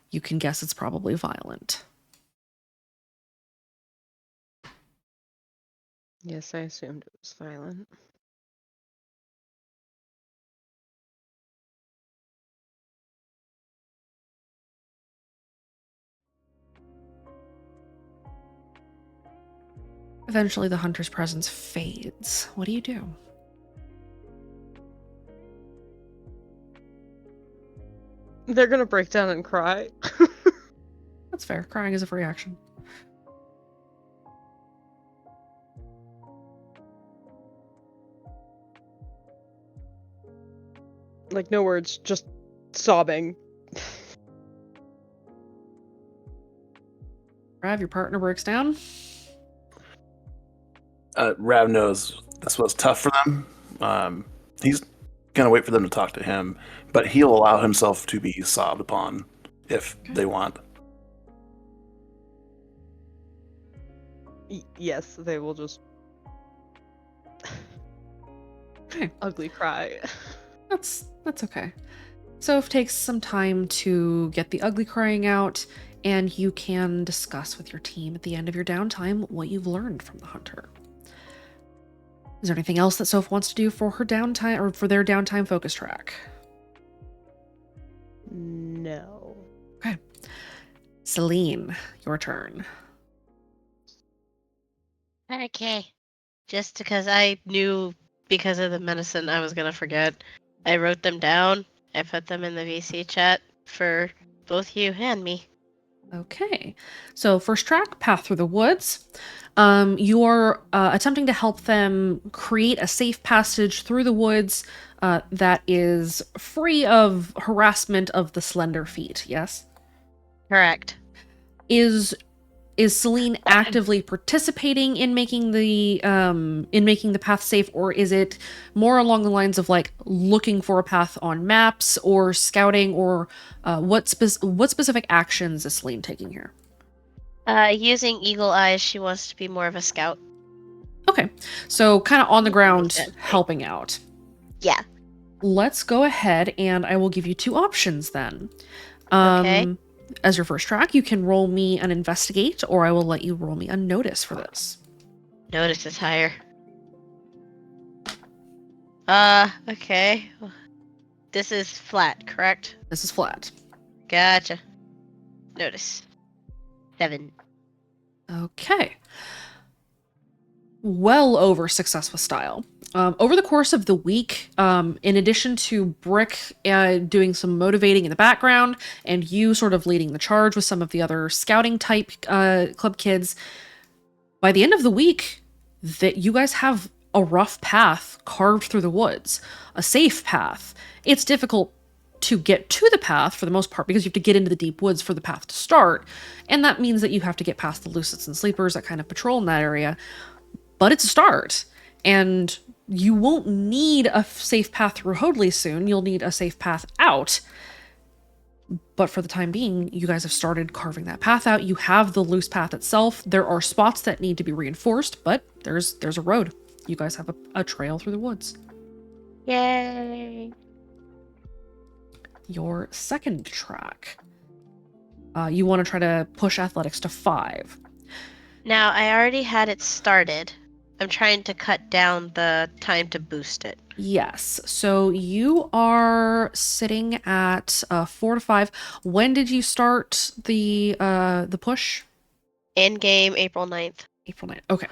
You can guess it's probably violent. Yes, I assumed it was violent. Eventually, the hunter's presence fades. What do you do? They're gonna break down and cry. That's fair. Crying is a free action. Like, no words, just sobbing. Rav, your partner breaks down. Rav knows this was tough for them. He's gonna wait for them to talk to him, but he'll allow himself to be sobbed upon if they want. Yes, they will just Okay. ugly cry. That's okay. Soph takes some time to get the ugly crying out, and you can discuss with your team at the end of your downtime what you've learned from the hunter. Is there anything else that Soph wants to do for her downtime or for their downtime focus track? No. Okay. Celine, your turn. Okay. Just because I knew because of the medicine I was going to forget, I wrote them down. I put them in the VC chat for both you and me. Okay. So first track, Path Through the Woods. You're attempting to help them create a safe passage through the woods that is free of harassment of the slender feet, yes? Correct. Is Celine actively participating in making the path safe, or is it more along the lines of like looking for a path on maps or scouting, or what specific actions is Celine taking here? Using Eagle Eyes, she wants to be more of a scout. Okay, so kind of on the ground Exactly. helping out. Yeah. Let's go ahead and I will give you 2 options then. Okay. As your first track, you can roll me an investigate, or I will let you roll me a notice for this. Notice is higher. Okay. This is flat, correct? This is flat. Gotcha. Notice. 7. Okay. Well over success with style. over the course of the week, in addition to Brick doing some motivating in the background and you sort of leading the charge with some of the other scouting type club kids, by the end of the week, that you guys have a rough path carved through the woods, a safe path. It's difficult to get to the path for the most part because you have to get into the deep woods for the path to start, and that means that you have to get past the Lucets and Sleepers that kind of patrol in that area, but it's a start, and you won't need a safe path through Hoadley soon. You'll need a safe path out. But for the time being, you guys have started carving that path out. You have the loose path itself. There are spots that need to be reinforced, but there's a road. You guys have a trail through the woods. Yay! Your second track. You want to try to push athletics to 5. Now, I already had it started. I'm trying to cut down the time to boost it. Yes. So you are sitting at 4 to 5. When did you start the push? In game, April 9th. April 9th. Okay.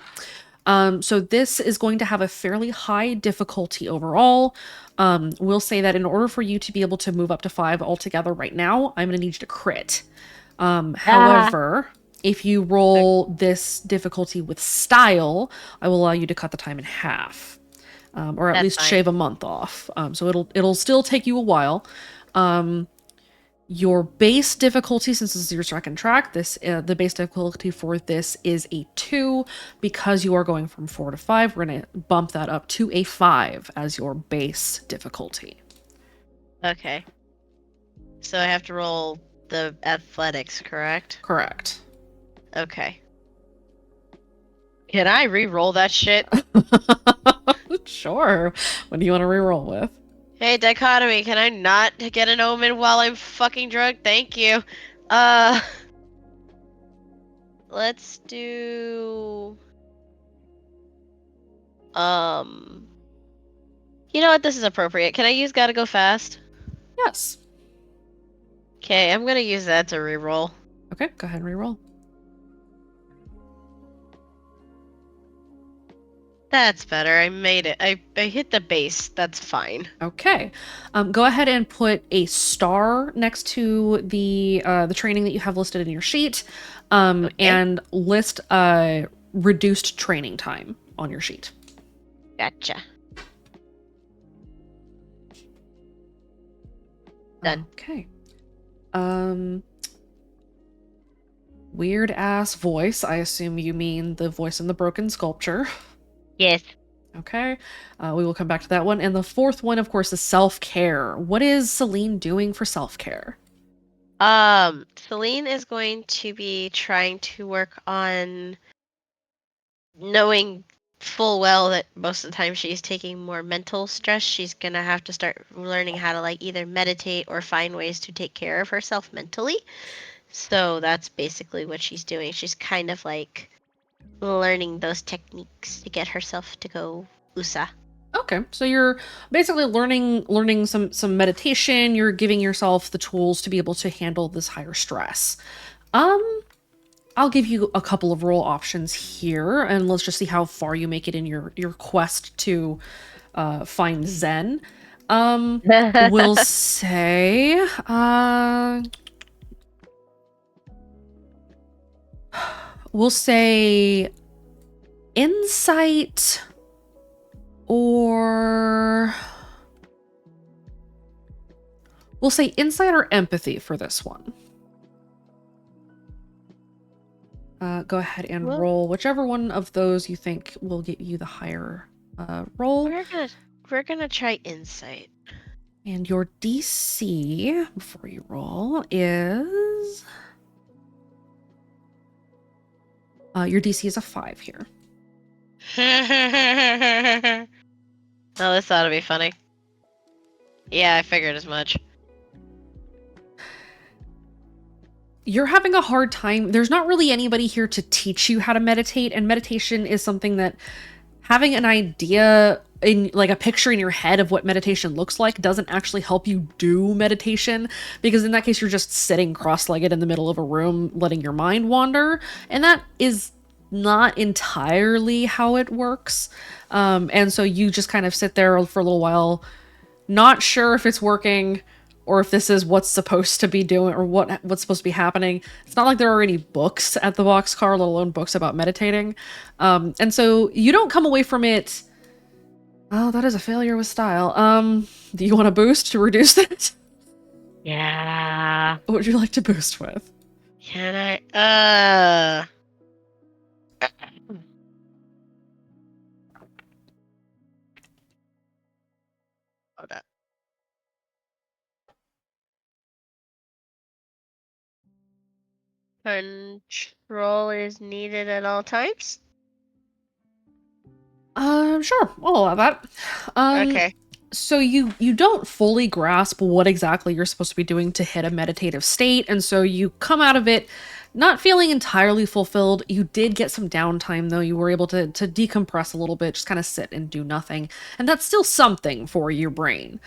So this is going to have a fairly high difficulty overall. We'll say that in order for you to be able to move up to 5 altogether right now, I'm going to need you to crit. However, if you roll this difficulty with style, I will allow you to cut the time in half, or at That's least fine. shave a month off. So it'll still take you a while. Your base difficulty, since this is your second track, the base difficulty for this is a 2. Because you are going from 4 to 5, we're gonna bump that up to a 5 as your base difficulty. Okay. So I have to roll the athletics, correct? Correct. Okay. Can I re-roll that shit? Sure. What do you want to reroll with? Hey, dichotomy, can I not get an omen while I'm fucking drunk? Thank you. Let's do... You know what? This is appropriate. Can I use Gotta Go Fast? Yes. Okay, I'm gonna use that to reroll. Okay, go ahead and reroll. That's better. I made it. I hit the base. That's fine. Okay. Go ahead and put a star next to the training that you have listed in your sheet, Okay. and list reduced training time on your sheet. Gotcha. Done. Okay. Weird ass voice. I assume you mean the voice in the broken sculpture. Yes. Okay. We will come back to that one. And the fourth one, of course, is self-care. What is Celine doing for self-care? Celine is going to be trying to work on knowing full well that most of the time she's taking more mental stress. She's gonna have to start learning how to like either meditate or find ways to take care of herself mentally. So that's basically what she's doing. She's kind of like learning those techniques to get herself to go USA. Okay, so you're basically learning some meditation. You're giving yourself the tools to be able to handle this higher stress. I'll give you a couple of roll options here, and let's just see how far you make it in your quest to find Zen. We'll say insight, or we'll say insight or empathy for this one. Go ahead and roll whichever one of those you think will get you the higher roll. We're gonna try insight. And your DC before you roll is your DC is a 5 here. Oh, this ought to be funny. Yeah, I figured as much. You're having a hard time. There's not really anybody here to teach you how to meditate, and meditation is something that having an idea in like a picture in your head of what meditation looks like doesn't actually help you do meditation, because in that case you're just sitting cross-legged in the middle of a room letting your mind wander, and that is not entirely how it works. And so you just kind of sit there for a little while, not sure if it's working or if this is what's supposed to be doing or what's supposed to be happening. It's not like there are any books at the boxcar, let alone books about meditating. And so you don't come away from it. Oh, that is a failure with style. Do you want to boost to reduce that? Yeah. What would you like to boost with? Can I? Hold up. Control is needed at all times. Sure, I'll allow that. Okay. So you don't fully grasp what exactly you're supposed to be doing to hit a meditative state, and so you come out of it not feeling entirely fulfilled. You did get some downtime though. You were able to decompress a little bit, just kind of sit and do nothing, and that's still something for your brain.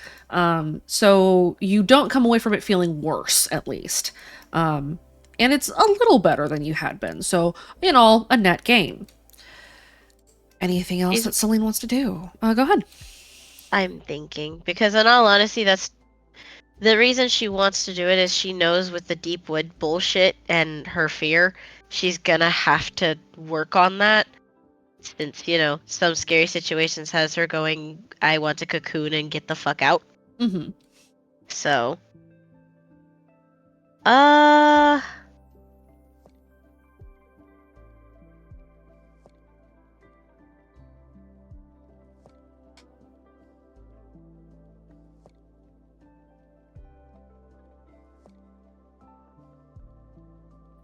So you don't come away from it feeling worse, at least. And it's a little better than you had been. So in all, a net gain. Anything else that Celine wants to do? Go ahead. I'm thinking because, in all honesty, that's the reason she wants to do it. Is she knows with the deep wood bullshit and her fear, she's gonna have to work on that. Since some scary situations has her going, I want to cocoon and get the fuck out. Mm-hmm. So,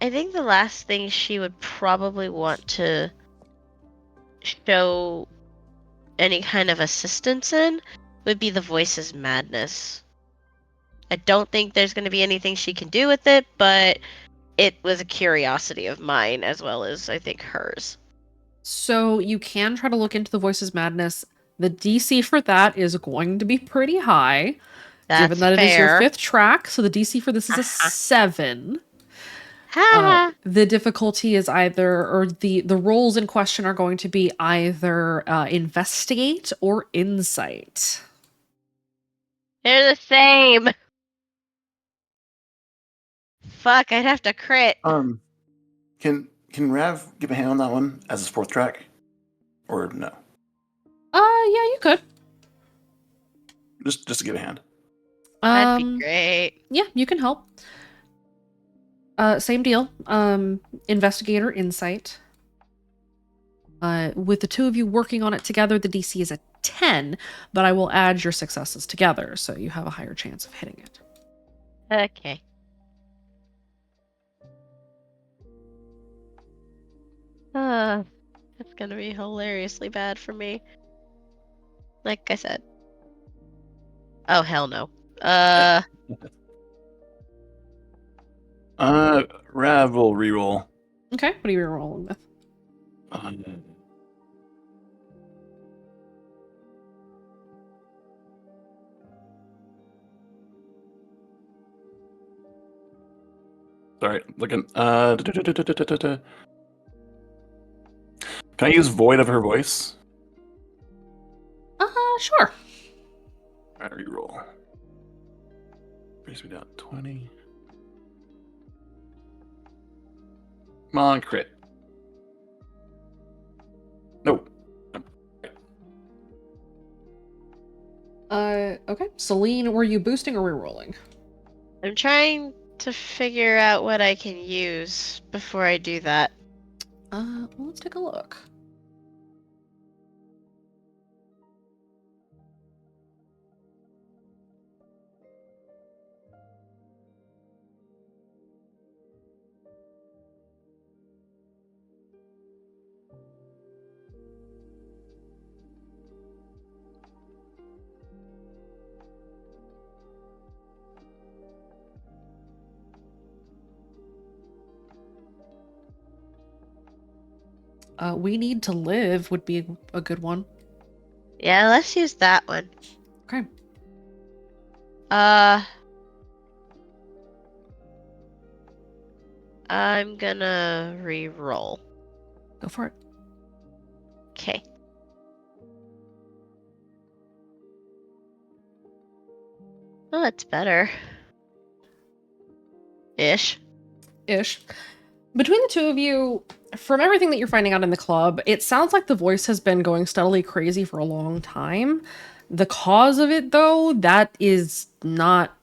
I think the last thing she would probably want to show any kind of assistance in would be the voice's madness. I don't think there's going to be anything she can do with it, but it was a curiosity of mine as well as I think hers. So you can try to look into the voice's madness. The DC for that is going to be pretty high, given That's that it is your fair. 5th track. So the DC for this is a Uh-huh. 7. Ha! The difficulty is either, or the roles in question are going to be either investigate or insight. They're the same. Fuck, I'd have to crit. Can Rav give a hand on that one as his 4th track, or no? Yeah, you could. Just to give a hand. That'd be great. Yeah, you can help. Same deal. Investigator insight. With the two of you working on it together, the DC is a 10, but I will add your successes together, so you have a higher chance of hitting it. Okay. That's gonna be hilariously bad for me. Like I said. Oh, hell no. Rav will reroll. Okay, what are you rolling with? Sorry, looking. Can I use void of her voice? Sure. All right, reroll. Brings me down 20. Come on, crit. Nope. Okay. Celine, were you boosting or rerolling? I'm trying to figure out what I can use before I do that. Well, let's take a look. We Need to Live would be a good one. Yeah, let's use that one. Okay. I'm gonna re-roll. Go for it. Okay. Oh, it's better. Ish. Between the two of you, from everything that you're finding out in the club, it sounds like the voice has been going steadily crazy for a long time. The cause of it, though, it's not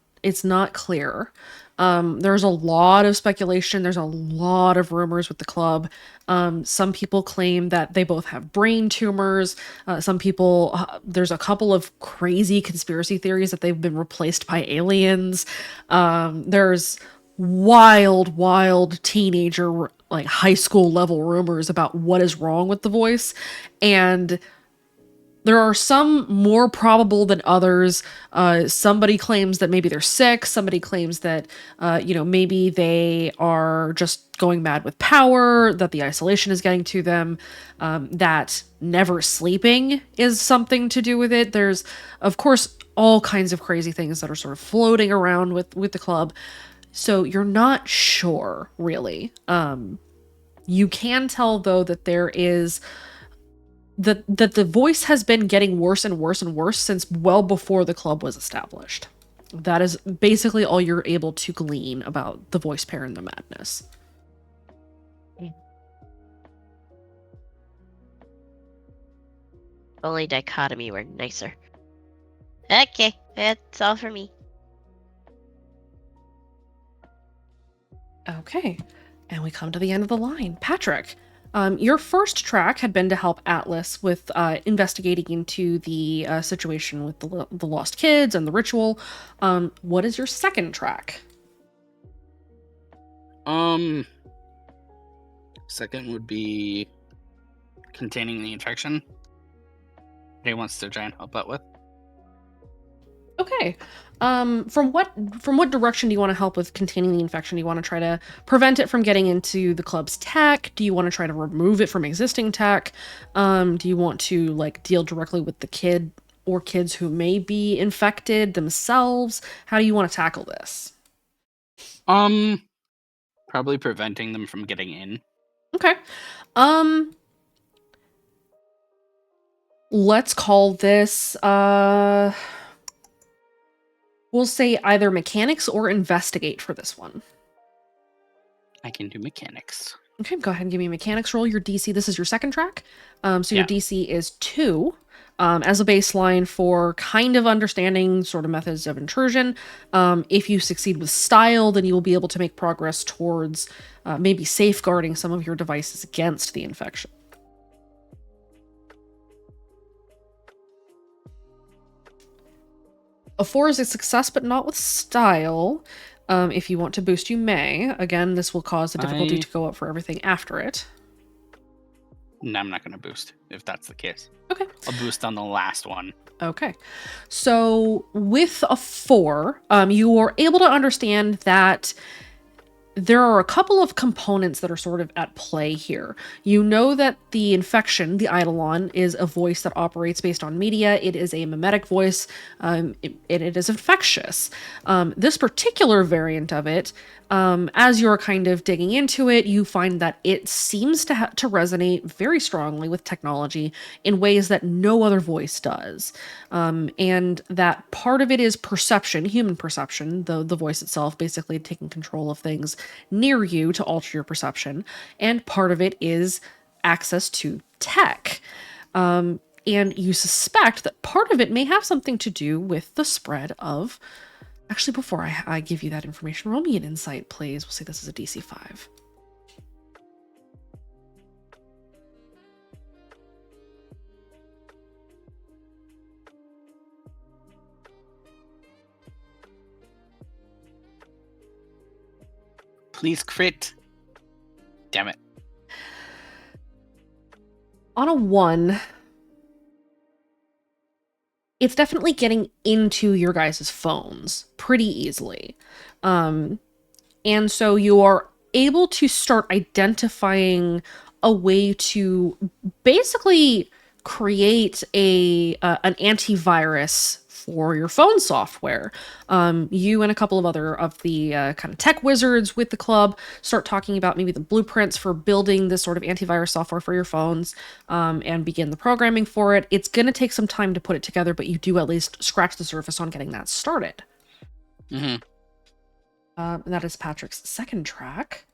clear. There's a lot of speculation. There's a lot of rumors with the club. Some people claim that they both have brain tumors. There's a couple of crazy conspiracy theories that they've been replaced by aliens. There's wild teenager, like high school level rumors about what is wrong with the voice. And there are some more probable than others. Somebody claims that maybe they're sick. Somebody claims that, maybe they are just going mad with power, that the isolation is getting to them, that never sleeping is something to do with it. There's, of course, all kinds of crazy things that are sort of floating around with the club. So you're not sure, really. You can tell, though, that there is that the voice has been getting worse and worse and worse since well before the club was established. That is basically all you're able to glean about the voice pair and the madness. Only dichotomy were nicer. Okay, that's all for me. Okay, and we come to the end of the line. Patrick, your first track had been to help Atlas with investigating into the situation with the lost kids and the ritual. What is your second track? Second would be containing the infection. He wants to try and help out with. Okay. From what direction do you want to help with containing the infection? Do you want to try to prevent it from getting into the club's tech? Do you want to try to remove it from existing tech? Do you want to deal directly with the kid or kids who may be infected themselves? How do you want to tackle this? Probably preventing them from getting in. Okay. Let's call this we'll say either mechanics or investigate for this one. I can do mechanics. Okay, go ahead and give me a mechanics roll. Your DC, this is your second track. So your DC is 2 as a baseline for kind of understanding sort of methods of intrusion. If you succeed with style, then you will be able to make progress towards maybe safeguarding some of your devices against the infection. A 4 is a success, but not with style. If you want to boost, you may. Again, this will cause the difficulty to go up for everything after it. No, I'm not going to boost, if that's the case. Okay. I'll boost on the last one. Okay. So with a 4, you are able to understand that there are a couple of components that are sort of at play here. You know that the infection, the Eidolon, is a voice that operates based on media. It is a mimetic voice, and it is infectious. This particular variant of it, as you're kind of digging into it, you find that it seems to resonate very strongly with technology in ways that no other voice does. And that part of it is perception, human perception, the voice itself basically taking control of things near you to alter your perception. And part of it is access to tech. And you suspect that part of it may have something to do with the spread of... Actually, before I give you that information, roll me an insight, please. We'll say this is a DC 5. Please crit. Damn it. On a 1... it's definitely getting into your guys' phones pretty easily. And so you are able to start identifying a way to basically create an antivirus for your phone software. You and a couple of other of the kind of tech wizards with the club start talking about maybe the blueprints for building this sort of antivirus software for your phones, and begin the programming for it. It's going to take some time to put it together, but you do at least scratch the surface on getting that started. Mm-hmm. And that is Patrick's second track.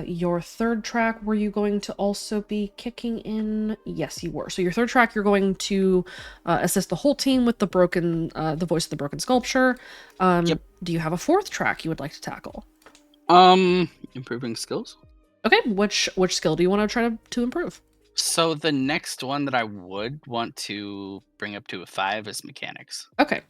Your third track, were you going to also be kicking in? Yes, you were. So your third track, you're going to assist the whole team with the voice of the broken sculpture. Yep. Do you have a fourth track you would like to tackle? Improving skills. Okay, which skill do you want to try to improve? So the next one that I would want to bring up to a 5 is mechanics. Okay.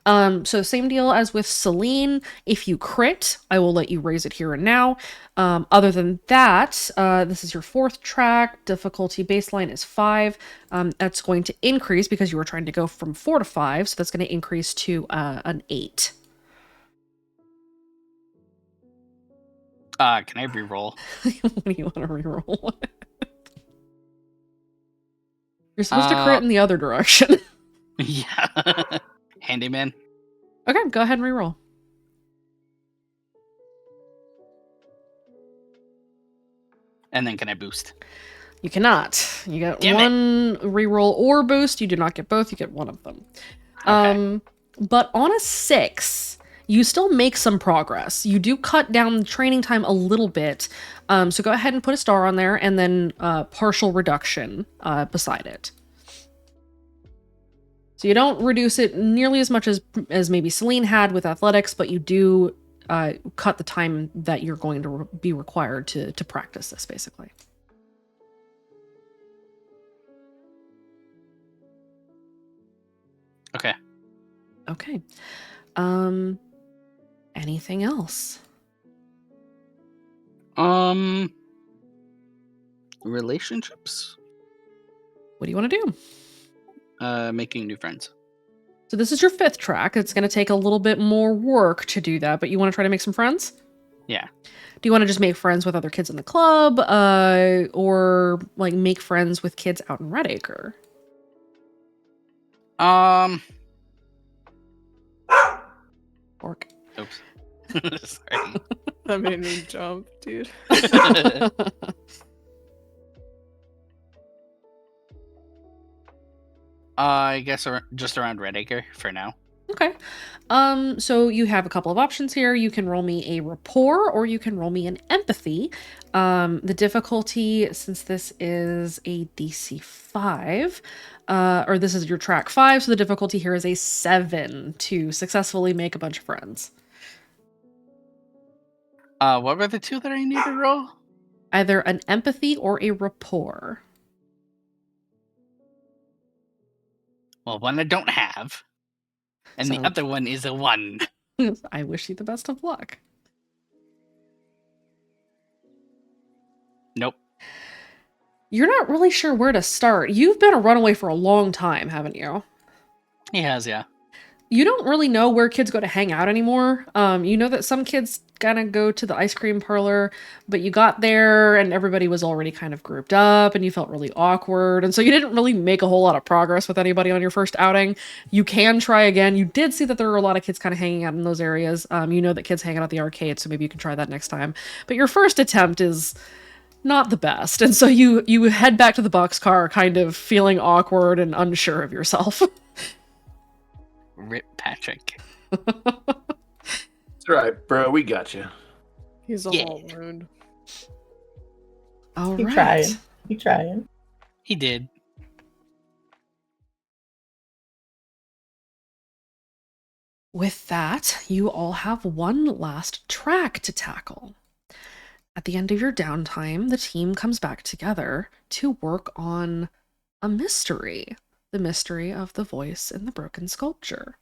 So same deal as with Celine. If you crit, I will let you raise it here and now. Other than that, this is your fourth track. Difficulty baseline is 5. That's going to increase because you were trying to go from 4 to 5. So that's going to increase to an 8. Can I reroll? What do you want to reroll? You're supposed to crit in the other direction. Yeah. Handyman. Okay, go ahead and reroll. And then can I boost? You cannot. You get Damn one reroll or boost. You do not get both. You get one of them. Okay. But on a 6, you still make some progress. You do cut down the training time a little bit. So go ahead and put a star on there and then partial reduction beside it. So you don't reduce it nearly as much as maybe Celine had with athletics, but you do cut the time that you're going to be required to practice this, basically. Okay. Okay. Anything else? Relationships? What do you want to do? Making new friends. So this is your 5th track. It's going to take a little bit more work to do that, but you want to try to make some friends? Yeah. Do you want to just make friends with other kids in the club, or like make friends with kids out in Redacre? Orc. Oops. Sorry. That made me jump, dude. I guess just around Redacre for now. Okay. So you have a couple of options here. You can roll me a rapport or you can roll me an empathy. The difficulty, since this is a DC 5, or this is your track 5, so the difficulty here is a 7 to successfully make a bunch of friends. What were the 2 that I need to roll? Either an empathy or a rapport. Well, one I don't have. And the So- other one is a 1. I wish you the best of luck. Nope. You're not really sure where to start. You've been a runaway for a long time, haven't you? He has, yeah. You don't really know where kids go to hang out anymore. You know that some kids kind of go to the ice cream parlor, but you got there and everybody was already kind of grouped up and you felt really awkward. And so you didn't really make a whole lot of progress with anybody on your first outing. You can try again. You did see that there were a lot of kids kind of hanging out in those areas. You know that kids hang out at the arcade, so maybe you can try that next time. But your first attempt is not the best. And so you head back to the boxcar kind of feeling awkward and unsure of yourself. Rip Patrick. It's all right, bro. We got you. He's Yeah. all rude. All He right. tried. He tried. He did. With that, you all have one last track to tackle. At the end of your downtime, the team comes back together to work on a mystery. The mystery of the voice in the broken sculpture.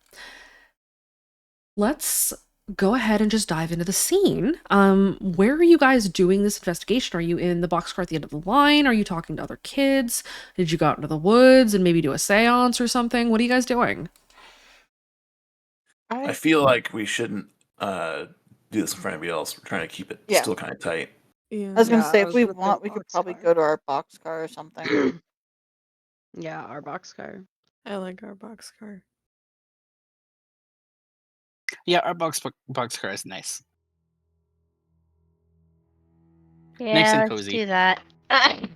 Let's go ahead and just dive into the scene. Where are you guys doing this investigation? Are you in the boxcar at the end of the line? Are you talking to other kids? Did you go out into the woods and maybe do a seance or something? What are you guys doing? I feel like we shouldn't do this in front of anybody else. We're trying to keep it Yeah. still kind of tight. Yeah. I was gonna Yeah, say, I if was we gonna say want, we could probably boxcar. go to our boxcar or something. Yeah, our boxcar. I like our boxcar. Yeah, our boxcar is nice. Yeah, Nice and let's cozy. do that. Okay.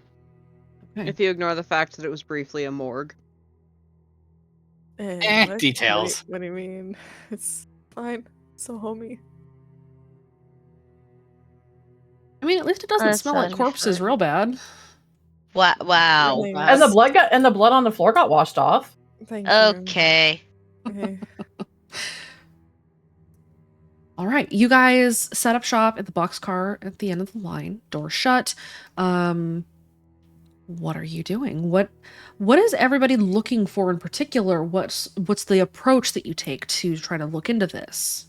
If you ignore the fact that it was briefly a morgue. What? Details. What do you mean? It's fine. So homey. I mean, at least it doesn't That smell like sounds corpses fun. real bad. Wow. Really And the nice. blood on the floor got washed off. Thank you. Okay. Okay. All right, you guys set up shop at the boxcar at the end of the line, door shut. What are you doing? What is everybody looking for in particular? What's the approach that you take to try to look into this?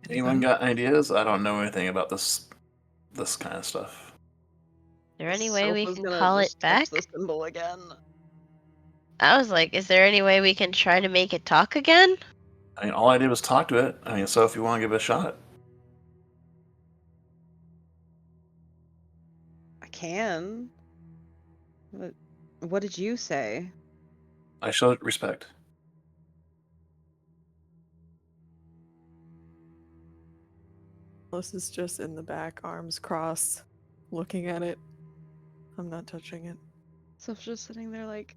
Anyone got ideas? I don't know anything about this kind of stuff. Is there any way we Sofa's can gonna call it just touch back? the symbol again. I was like, is there any way we can try to make it talk again? I mean, all I did was talk to it. I mean, so if you want to give it a shot, I can. What did you say? I show it respect. Alice is just in the back, arms crossed, looking at it. I'm not touching it. Soph's just sitting there like,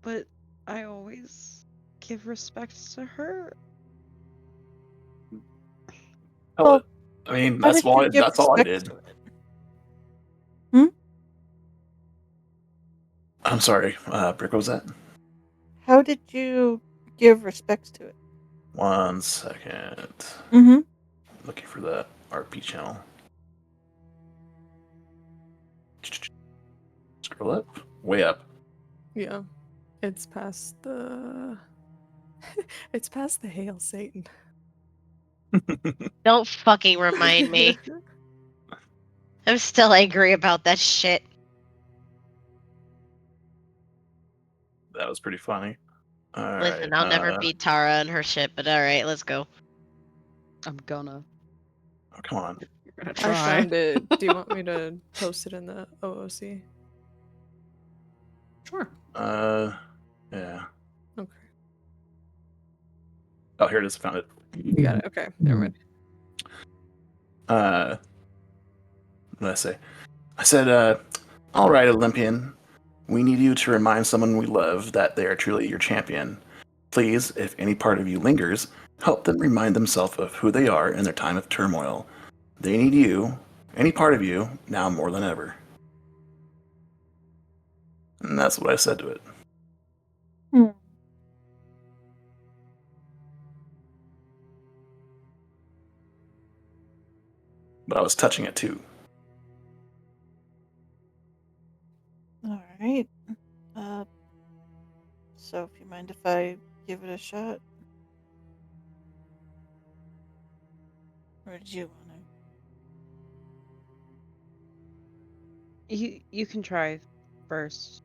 but I always give respect to her. Tell Well, it. I mean, how that's did you give that's all I respect did. to it? Hmm? I'm sorry, Brick, what was that? How did you give respect to it? 1 second. Mm-hmm. Looking for the RP channel. Scroll up. Way up. Yeah. It's past the it's past the Hail Satan. Don't fucking remind me. I'm still angry about that shit. That was pretty funny. All Listen, right. I'll never beat Tara and her shit, but alright, let's go. I'm gonna. Oh, come on. You're gonna I try. found it. Do you want me to post it in the OOC? Sure. Yeah. Okay. Oh, here it is. Found it. You got it. Okay. Never mind. What did I say? I said, all right, Olympian. We need you to remind someone we love that they are truly your champion. Please, if any part of you lingers, help them remind themselves of who they are in their time of turmoil. They need you, any part of you, now more than ever. And that's what I said to it. Hmm. But I was touching it too. All right. So if you mind if I give it a shot? Or did you want to? You can try first.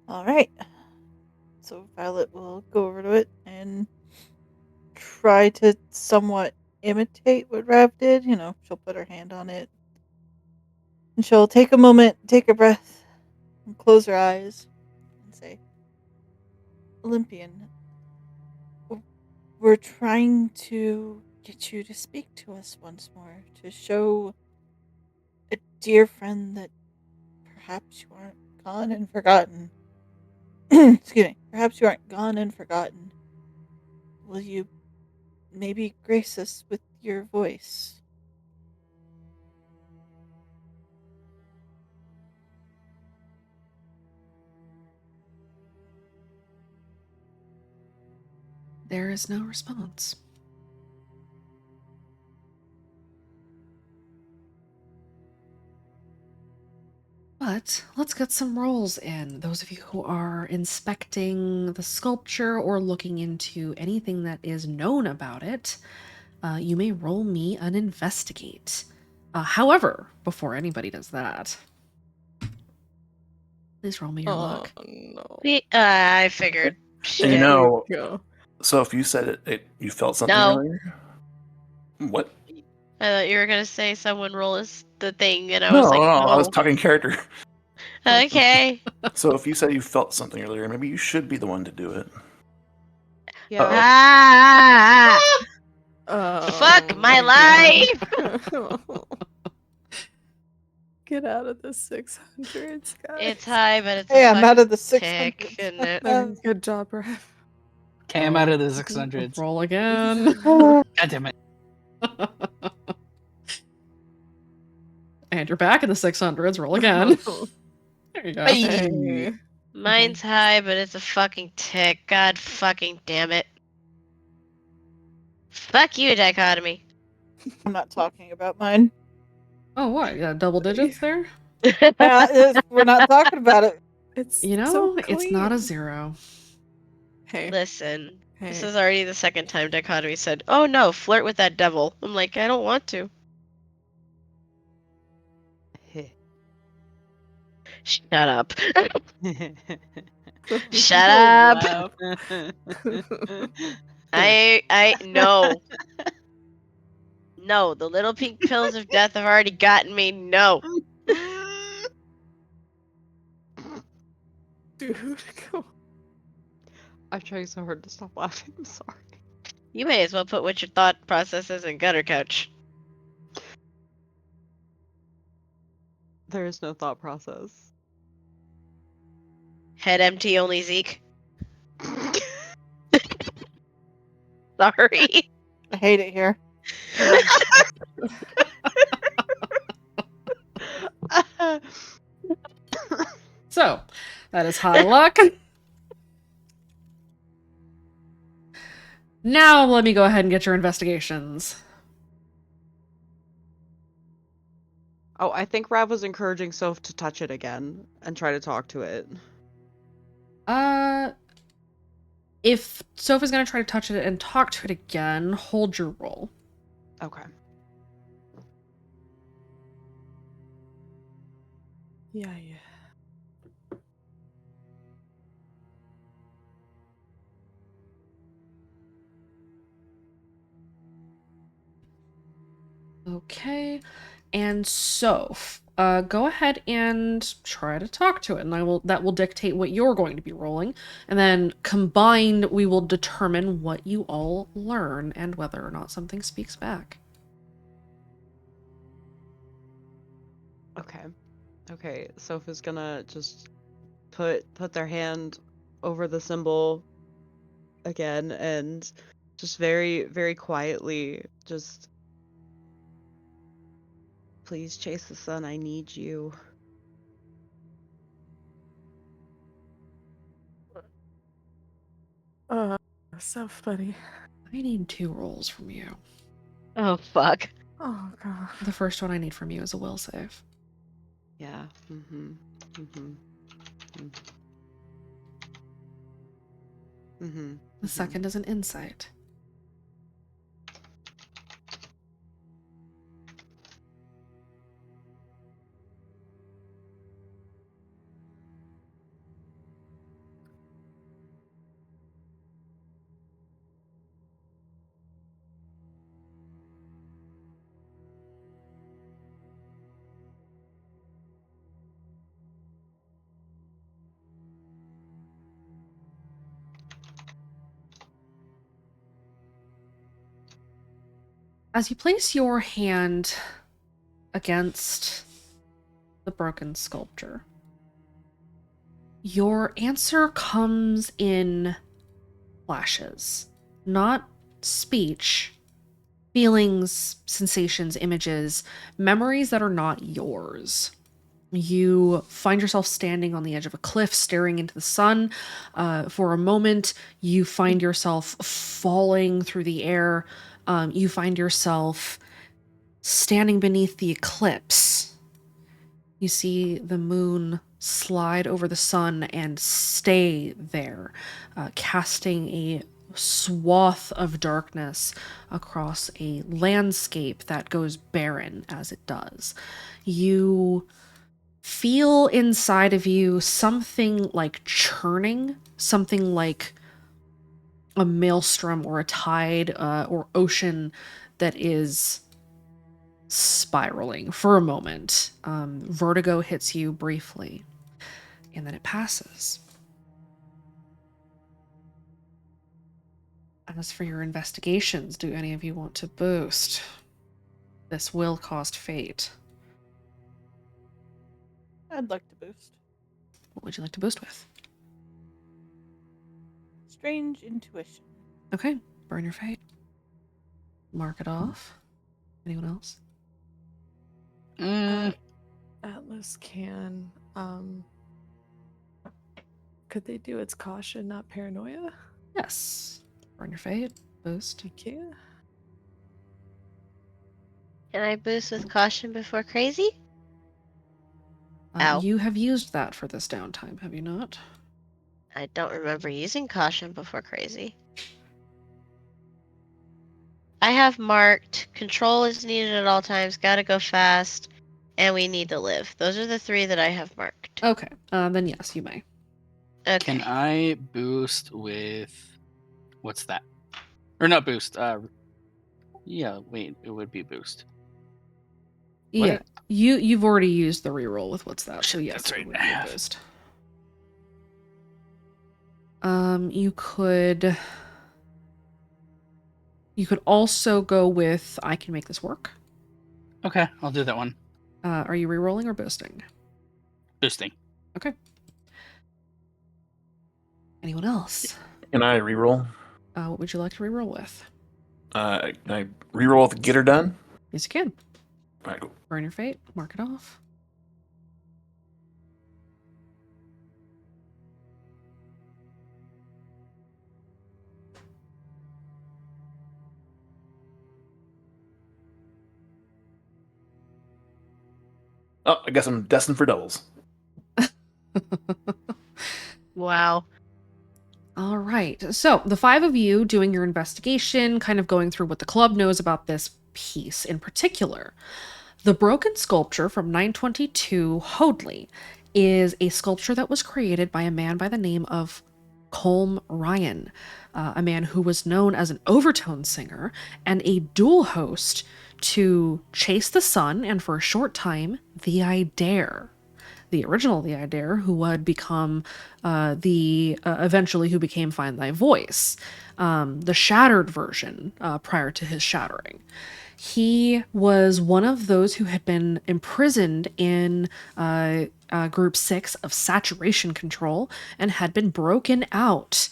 All right. So Violet will go over to it and try to somewhat imitate what Rav did. You know, she'll put her hand on it. And she'll take a moment, take a breath, and close her eyes and say, Olympian, we're trying to get you to speak to us once more, to show a dear friend that perhaps you aren't gone and forgotten. Excuse me, perhaps you aren't gone and forgotten. Will you maybe grace us with your voice? There is no response. But let's get some rolls in. Those of you who are inspecting the sculpture or looking into anything that is known about it, you may roll me an investigate. However, before anybody does that, please roll me your luck. No. I figured. And you Shit. know, Go. so if you said you felt something No. earlier? What? I thought you were gonna say someone roll us the thing, and I No, was like, no, I was no. talking character. Okay. So if you said you felt something earlier, maybe you should be the one to do it. Yeah. Ah! Oh, Fuck my God. Get out of the 600s, guys. It's high, but it's Hey, a I'm out of the tick, 600s. isn't it? Good job, Rev. Okay, I'm out of the 600s. Roll again. God damn it. And you're back in the 600s. Roll again. There you go. Hey. Mine's high, but it's a fucking tick. God fucking damn it. Fuck you, dichotomy. I'm not talking about mine. Oh, what? Yeah, double digits there? We're not talking about it. It's You know, so it's not a clean. 0. Hey. Listen, this Hey. is already the second time dichotomy said, "Oh no, flirt with that devil." I'm like, I don't want to. Shut up. Shut up. No. No, the little pink pills of death have already gotten me. No. Dude, go. I'm trying so hard to stop laughing. I'm sorry. You may as well put what your thought process is in gutter couch. There is no thought process. Head empty, only Zeke. Sorry. I hate it here. So, that is high luck. Now, let me go ahead and get your investigations. Oh, I think Rav was encouraging Soph to touch it again and try to talk to it. If Sophie's gonna try to touch it and talk to it again, hold your roll. Okay. Yeah. Okay, and Soph, go ahead and try to talk to it, and that will dictate what you're going to be rolling, and then combined, we will determine what you all learn and whether or not something speaks back. Okay, Soph is gonna just put their hand over the symbol again and just very, very quietly just, please chase the sun, I need you. So funny. I need 2 rolls from you. Oh, fuck. Oh, God. The first one I need from you is a will save. Yeah. The second is an insight. As you place your hand against the broken sculpture, your answer comes in flashes, not speech, feelings, sensations, images, memories that are not yours. You find yourself standing on the edge of a cliff, staring into the sun. For a moment, you find yourself falling through the air. You find yourself standing beneath the eclipse. You see the moon slide over the sun and stay there, casting a swath of darkness across a landscape that goes barren as it does. You feel inside of you something like churning, something like a maelstrom or a tide or ocean that is spiraling for a moment. Vertigo hits you briefly. And then it passes. And as for your investigations, do any of you want to boost? This will cost fate. I'd like to boost. What would you like to boost with? Strange intuition. Okay, burn your fate. Mark it off. Anyone else? Atlas can. Could they do its caution, not paranoia? Yes. Burn your fate. Boost. Thank you. Can I boost with caution before crazy? Ow. You have used that for this downtime, have you not? I don't remember using caution before crazy. I have marked control is needed at all times, gotta go fast, and we need to live. Those are the 3 that I have marked. Okay, then yes, you may. Okay. Can I boost with what's that? Or not boost. Yeah, wait, it would be boost. What Yeah, you've already used the reroll with what's that, so Shit, yes, that's it right, would I be a have. boost. You could also go with I can make this work. Okay, I'll do that one. Are you rerolling or boosting? Boosting. Okay. Anyone else? Can I reroll? What would you like to reroll with? Can I reroll with Get Her Done? Yes, you can. All right, cool. Burn your fate. Mark it off. Oh, I guess I'm destined for doubles. Wow. All right. So the 5 of you doing your investigation, kind of going through what the club knows about this piece in particular. The broken sculpture from 922 Hoadley is a sculpture that was created by a man by the name of Colm Ryan, a man who was known as an overtone singer and a dual host to Chase the Sun and for a short time, The Idare. The original The Idare, who would become eventually who became Find Thy Voice, the shattered version prior to his shattering. He was one of those who had been imprisoned in Group 6 of Saturation Control and had been broken out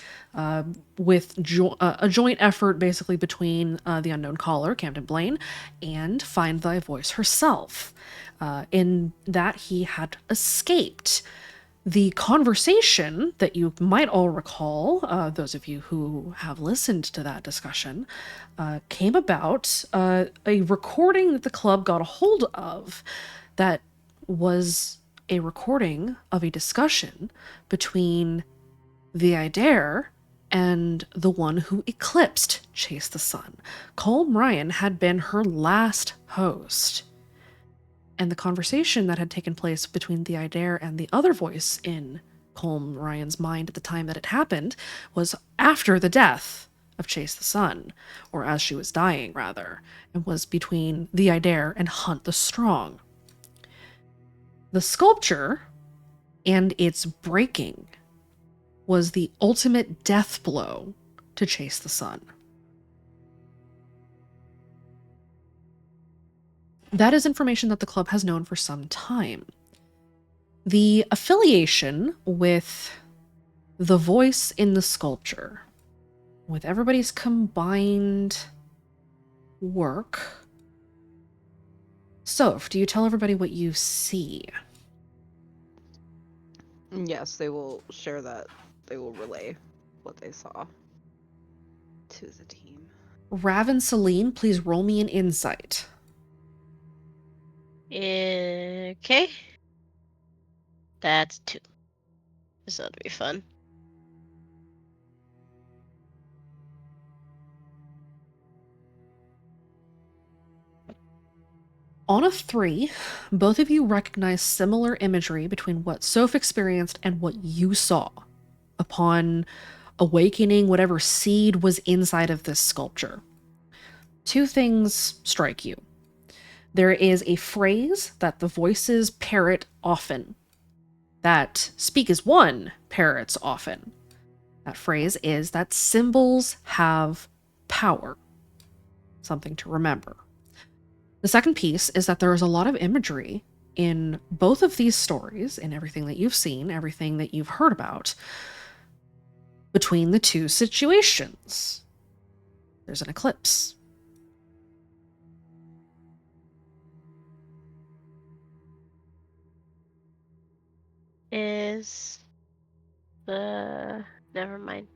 with a joint effort basically between the Unknown Caller, Camden Blaine, and Find Thy Voice herself. In that he had escaped. The conversation that you might all recall, those of you who have listened to that discussion, came about a recording that the club got a hold of that was a recording of a discussion between the Idare and the one who eclipsed Chase the Sun. Colm Ryan had been her last host. And the conversation that had taken place between the Idare and the other voice in Colm Ryan's mind at the time that it happened was after the death of Chase the Sun, or as she was dying, rather, and was between the Idare and Hunt the Strong. The sculpture and its breaking was the ultimate death blow to Chase the Sun. That is information that the club has known for some time. The affiliation with the voice in the sculpture, with everybody's combined work. Soph, do you tell everybody what you see? Yes, they will share that. They will relay what they saw to the team. Rav and Celine, please roll me an insight. Okay. That's 2. This ought to be fun. On a 3, both of you recognize similar imagery between what Soph experienced and what you saw upon awakening whatever seed was inside of this sculpture. 2 things strike you. There is a phrase that the voices parrot often. that speak as one parrots often. That phrase is that symbols have power. Something to remember. The second piece is that there is a lot of imagery in both of these stories, in everything that you've seen, everything that you've heard about, between the two situations. There's an eclipse. Is the never mind.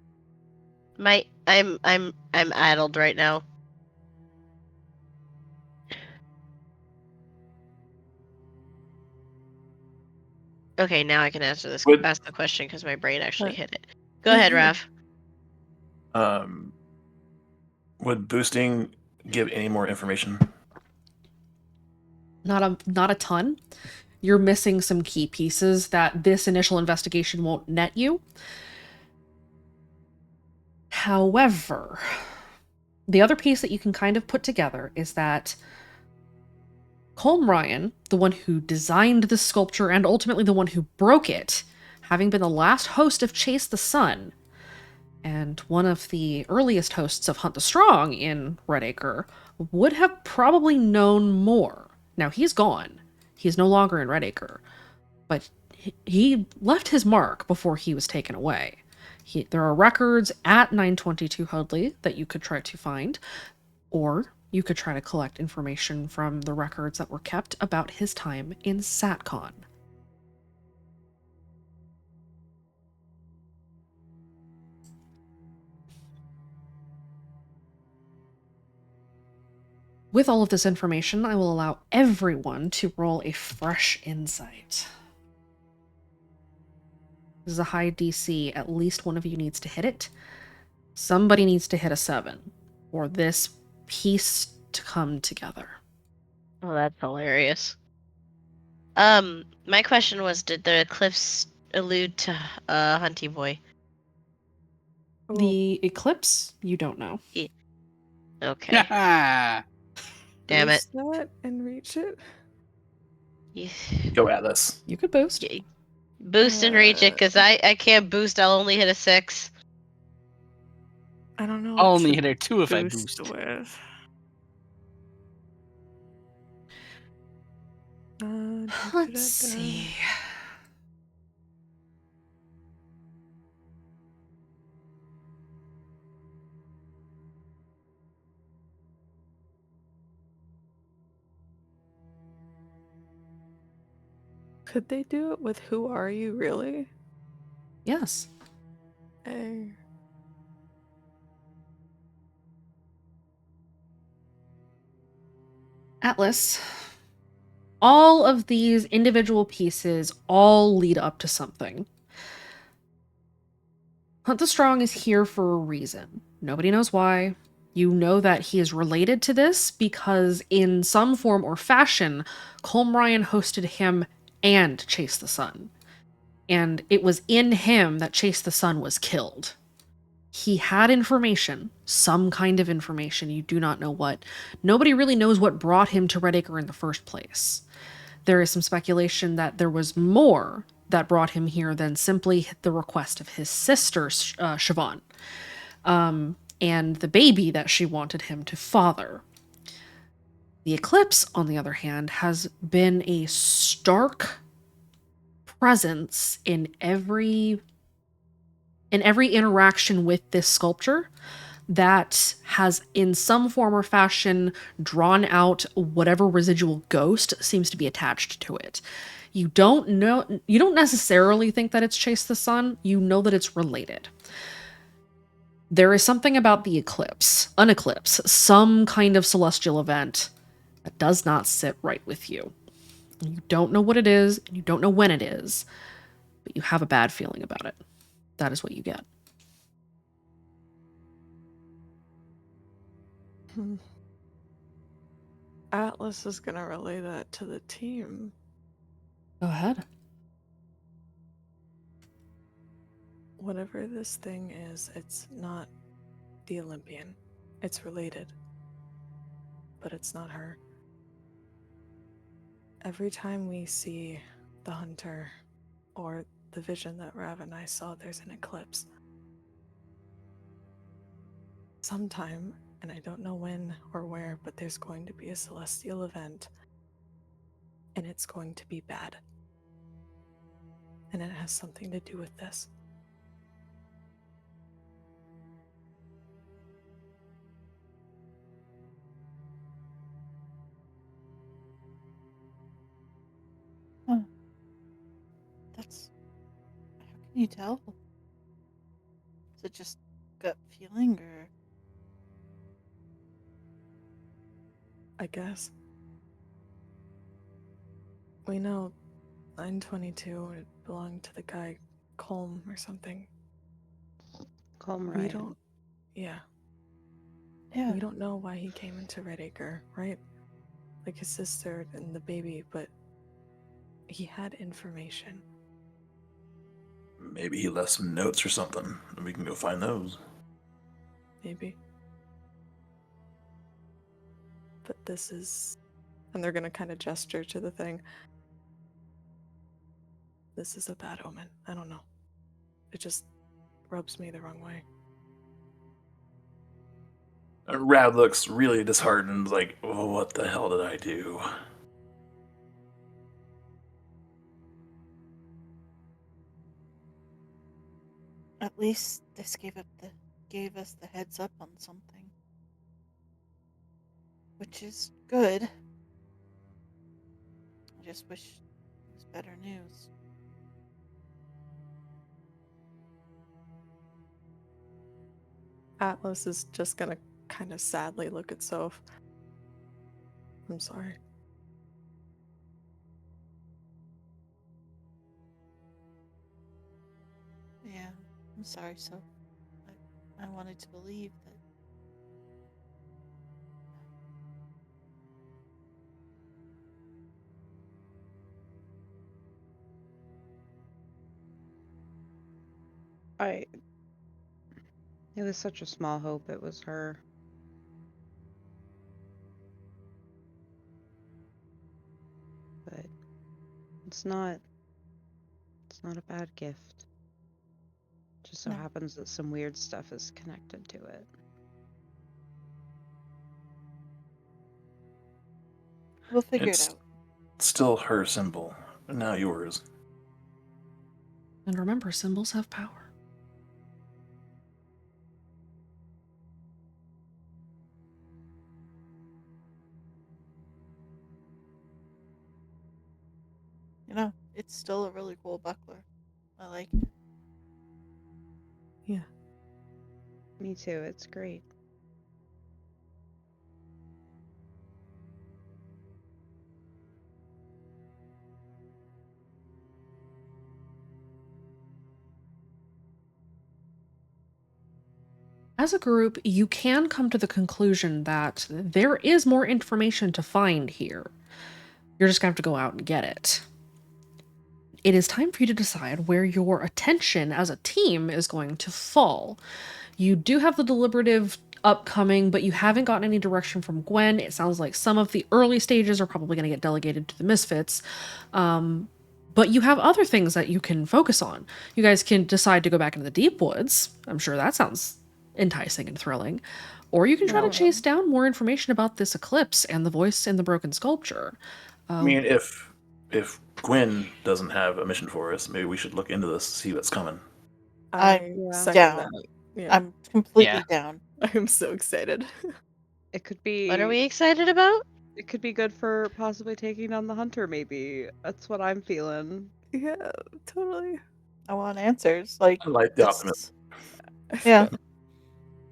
I'm addled right now. Okay, now I can ask the question because my brain actually hit it. Go ahead, Rav. Would boosting give any more information? Not a ton. You're missing some key pieces that this initial investigation won't net you. However, the other piece that you can kind of put together is that Colm Ryan, the one who designed the sculpture and ultimately the one who broke it, having been the last host of Chase the Sun, and one of the earliest hosts of Hunt the Strong in Redacre, would have probably known more. Now, he's gone. He's no longer in Redacre. But he left his mark before he was taken away. There are records at 922 Hudley that you could try to find, or you could try to collect information from the records that were kept about his time in SatCon. With all of this information, I will allow everyone to roll a fresh insight. This is a high DC. At least one of you needs to hit it. Somebody needs to hit a 7 for this piece to come together. Oh, that's hilarious. My question was, did the eclipse allude to Hunty Boy? The eclipse, you don't know. Okay. Damn it. Boost that and reach it. Go Atlas. You could boost. Yeah. Boost and reach it, because I can't boost. I'll only hit a 6. I don't know. I'll what only to hit a 2 if I boost boost. with. Let's see. Could they do it with "Who are you really"? Yes. Hey. Atlas. All of these individual pieces all lead up to something. Hunt the Strong is here for a reason. Nobody knows why. You know that he is related to this because in some form or fashion, Colm Ryan hosted him and Chase the Sun. And it was in him that Chase the Sun was killed. He had information, some kind of information, you do not know what. Nobody really knows what brought him to Redacre in the first place. There is some speculation that there was more that brought him here than simply the request of his sister, Siobhan, and the baby that she wanted him to father. The eclipse, on the other hand, has been a stark presence in every interaction with this sculpture that has in some form or fashion drawn out whatever residual ghost seems to be attached to it. You don't necessarily think that it's Chase the Sun, you know that it's related. There is something about the eclipse, an eclipse, some kind of celestial event that does not sit right with you. You don't know what it is, and you don't know when it is, but you have a bad feeling about it. That is what you get. Atlas is gonna relay that to the team. Go ahead. Whatever this thing is, it's not the Olympian. It's related. But it's not her. Every time we see the hunter or the vision that Rav and I saw, there's an eclipse. Sometime, and I don't know when or where, but there's going to be a celestial event, and it's going to be bad. And it has something to do with this. Huh. That's. How can you tell? Is it just gut feeling, or? I guess. We know 922 it belonged to the guy Colm or something. Calm We Ryan. don't. Yeah. Yeah. We don't know why he came into Redacre, right? Like his sister and the baby, but he had information. Maybe he left some notes or something, and we can go find those. Maybe. But this is. And they're gonna kind of gesture to the thing. This is a bad omen. I don't know. It just rubs me the wrong way. Rad looks really disheartened, like, oh, what the hell did I do? At least this gave us the heads up on something, which is good. I just wish it was better news. Atlas is just gonna kind of sadly look at Soph. I'm sorry. Yeah, I'm sorry, so I wanted to believe that. It was such a small hope it was her. But it's not a bad gift. Just so No. happens that some weird stuff is connected to it. We'll figure It's it out. still her symbol, and now yours. And remember, symbols have power. You know, it's still a really cool buckler. I like it. Yeah. Me too, it's great. As a group, you can come to the conclusion that there is more information to find here. You're just going to have to go out and get it. It is time for you to decide where your attention as a team is going to fall. You do have the deliberative upcoming, but you haven't gotten any direction from Gwen. It sounds like some of the early stages are probably going to get delegated to the Misfits. But you have other things that you can focus on. You guys can decide to go back into the deep woods. I'm sure that sounds enticing and thrilling. Or you can try to chase down more information about this eclipse and the voice in the broken sculpture. I mean, if Gwen doesn't have a mission for us, maybe we should look into this, see what's coming. I'm second down. that. Yeah. I'm completely Yeah. down. I'm so excited. It could be. What are we excited about? It could be good for possibly taking down the hunter. Maybe that's what I'm feeling. Yeah, totally. I want answers. Like, I like the it's- optimism. Yeah.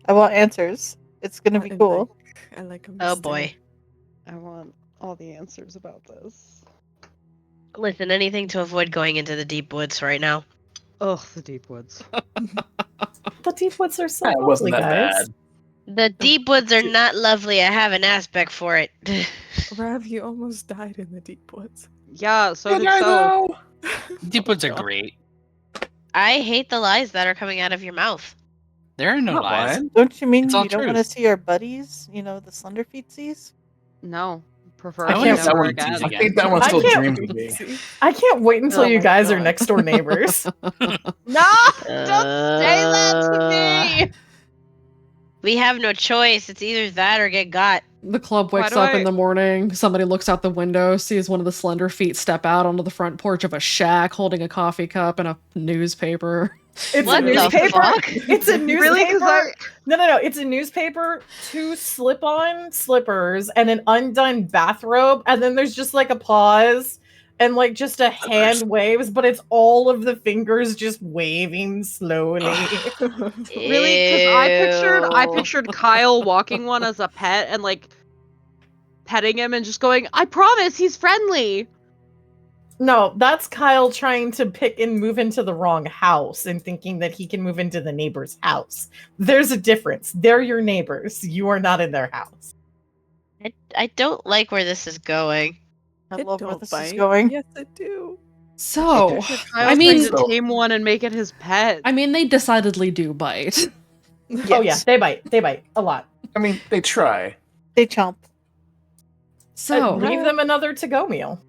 I want answers. It's gonna be cool. I like him. Oh boy. I want all the answers about this. Listen, anything to avoid going into the deep woods right now. Ugh, the deep woods. The deep woods are so That wasn't lovely, that guys. bad. The deep woods are not lovely. I have an aspect for it. Rav, you almost died in the deep woods. Yeah, so Did did I so. though? Deep woods are great. I hate the lies that are coming out of your mouth. There are no Not lies. lying. Don't you mean It's all you don't want to truth. see our buddies? You know, the Slender Feetsies? No, prefer I to can't- never that one again. seems I again. think that one I still can't- dreams of me. I can't wait until Oh you my guys are God. next door neighbors. No, don't say that to me. We have no choice. It's either that or get got. The club Why wakes do up in I- the morning. Somebody looks out the window, sees one of the slender feet step out onto the front porch of a shack holding a coffee cup and a newspaper. It's What a the newspaper. fuck? It's a newspaper. Really? Because No. It's a newspaper, 2 slip-on slippers, and an undone bathrobe, and then there's just like a pause and like just a hand waves, but it's all of the fingers just waving slowly. really, because I pictured Kyle walking one as a pet and like petting him and just going, "I promise, he's friendly." No, that's Kyle trying to pick and move into the wrong house and thinking that he can move into the neighbor's house. There's a difference. They're your neighbors. You are not in their house. I don't like where this is going. I It love where don't this bite. is going. Yes, I do. So, Kyle's I mean, trying to tame one and make it his pet. they decidedly do bite. Oh yeah, Yes. they bite. They bite a lot. I mean, they try. They chomp. So, Leave them another to-go meal.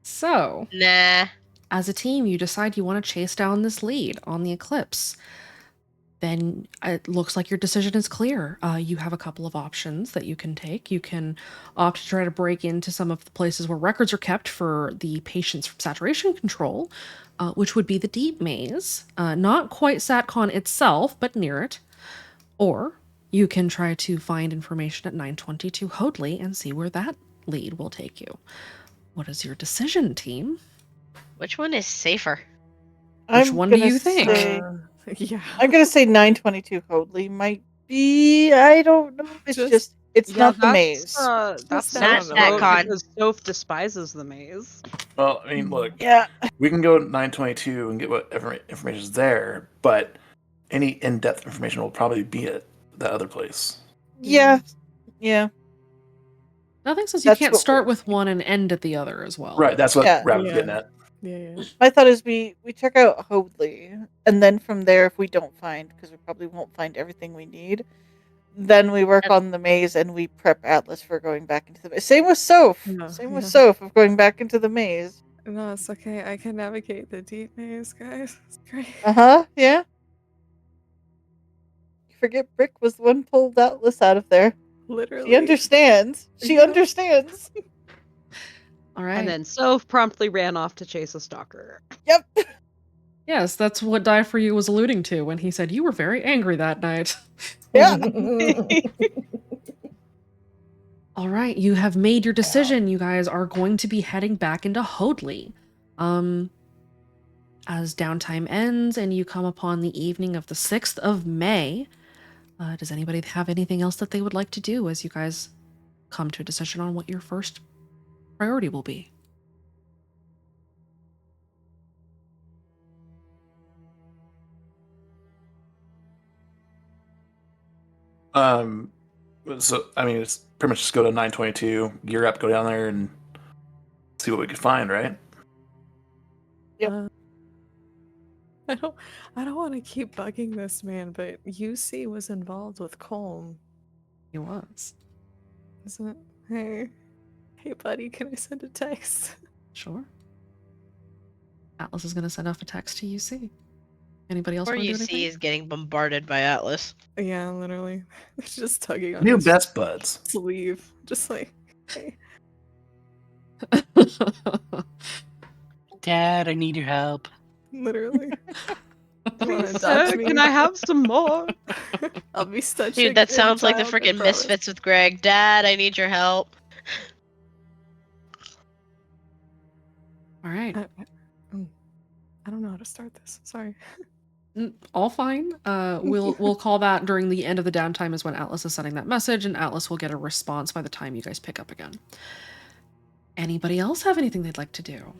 so Nah. as a team, you decide you want to chase down this lead on the Eclipse. Then it looks like your decision is clear. You have a couple of options that you can take. You can opt to try to break into some of the places where records are kept for the patients from saturation control, which would be the Deep Maze. Not quite SatCon itself, but near it. Or you can try to find information at 922 Hoadley and see where that lead will take you. What is your decision, team? Which one is safer? Which I'm one do gonna you think? say- Yeah. I'm gonna say 922 Hoadley might be. I don't know. It's Just- it's Yeah, not the maze. That's Not Soph's that vote con. because Soph despises the maze. Well, I mean, look, Yeah. we can go 922 and get whatever information is there, but any in-depth information will probably be at that other place. Yeah. Yeah. Nothing says you That's can't what start we're with one and end at the other as well. Right, that's what Yeah. Rabbit was Yeah. getting at. Yeah. My thought is we check out Hoadley, and then from there, if we don't find, because we probably won't find everything we need, then we work on the maze and we prep Atlas for going back into the maze. Same with Soph. Yeah, Same with yeah. Soph of going back into the maze. No, it's okay. I can navigate the deep maze, guys. It's great. Yeah. You forget Brick was the one pulled Atlas out of there. Literally. She understands. She Yeah. understands. All right. And then Soph promptly ran off to chase a stalker. Yep. Yes, that's what Die For You was alluding to when he said you were very angry that night. Yeah. All right, you have made your decision. You guys are going to be heading back into Hoadley. As downtime ends and you come upon the evening of the 6th of May, does anybody have anything else that they would like to do as you guys come to a decision on what your first priority will be? So I mean, it's pretty much just go to 922, gear up, go down there, and see what we could find, right? Yep. I don't want to keep bugging this man, but UC was involved with Colm, He was. isn't it? Hey buddy, can I send a text? Sure. Atlas is going to send off a text to UC. Anybody else Or want to do UC anything? is getting bombarded by Atlas. Yeah, literally. It's just tugging on New his best buds. sleeve. Just like, hey. Dad, I need your help. Literally. Come on, Please, touch sir, me. can I have some more? I'll be such Dude, that sounds like the freaking Misfits with Greg. Dad, I need your help. All right. I don't know how to start this. Sorry. All fine. We'll call that during the end of the downtime is when Atlas is sending that message, and Atlas will get a response by the time you guys pick up again. Anybody else have anything they'd like to do?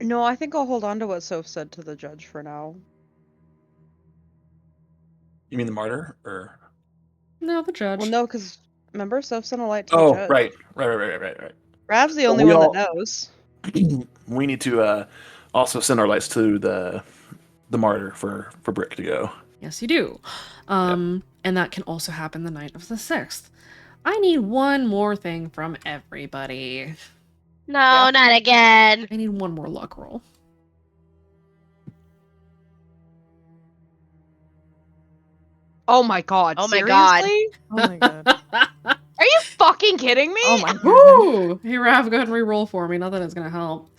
No, I think I'll hold on to what Soph said to the judge for now. You mean the martyr, or? No, the judge. Well, no, because remember, Soph sent a light to the Oh, judge. right. Rav's the Well, only we one all- that knows. We need to also send our lights to the martyr for Brick to go. Yes, you do. And that can also happen the night of the 6th. I need one more thing from everybody. No, Yeah. not again. I need one more luck roll. Oh my god. Oh my God. Seriously? Oh my god. Are you fucking kidding me? Oh my god. Woo! Hey, Rav, go ahead and re-roll for me. Not that it's gonna help.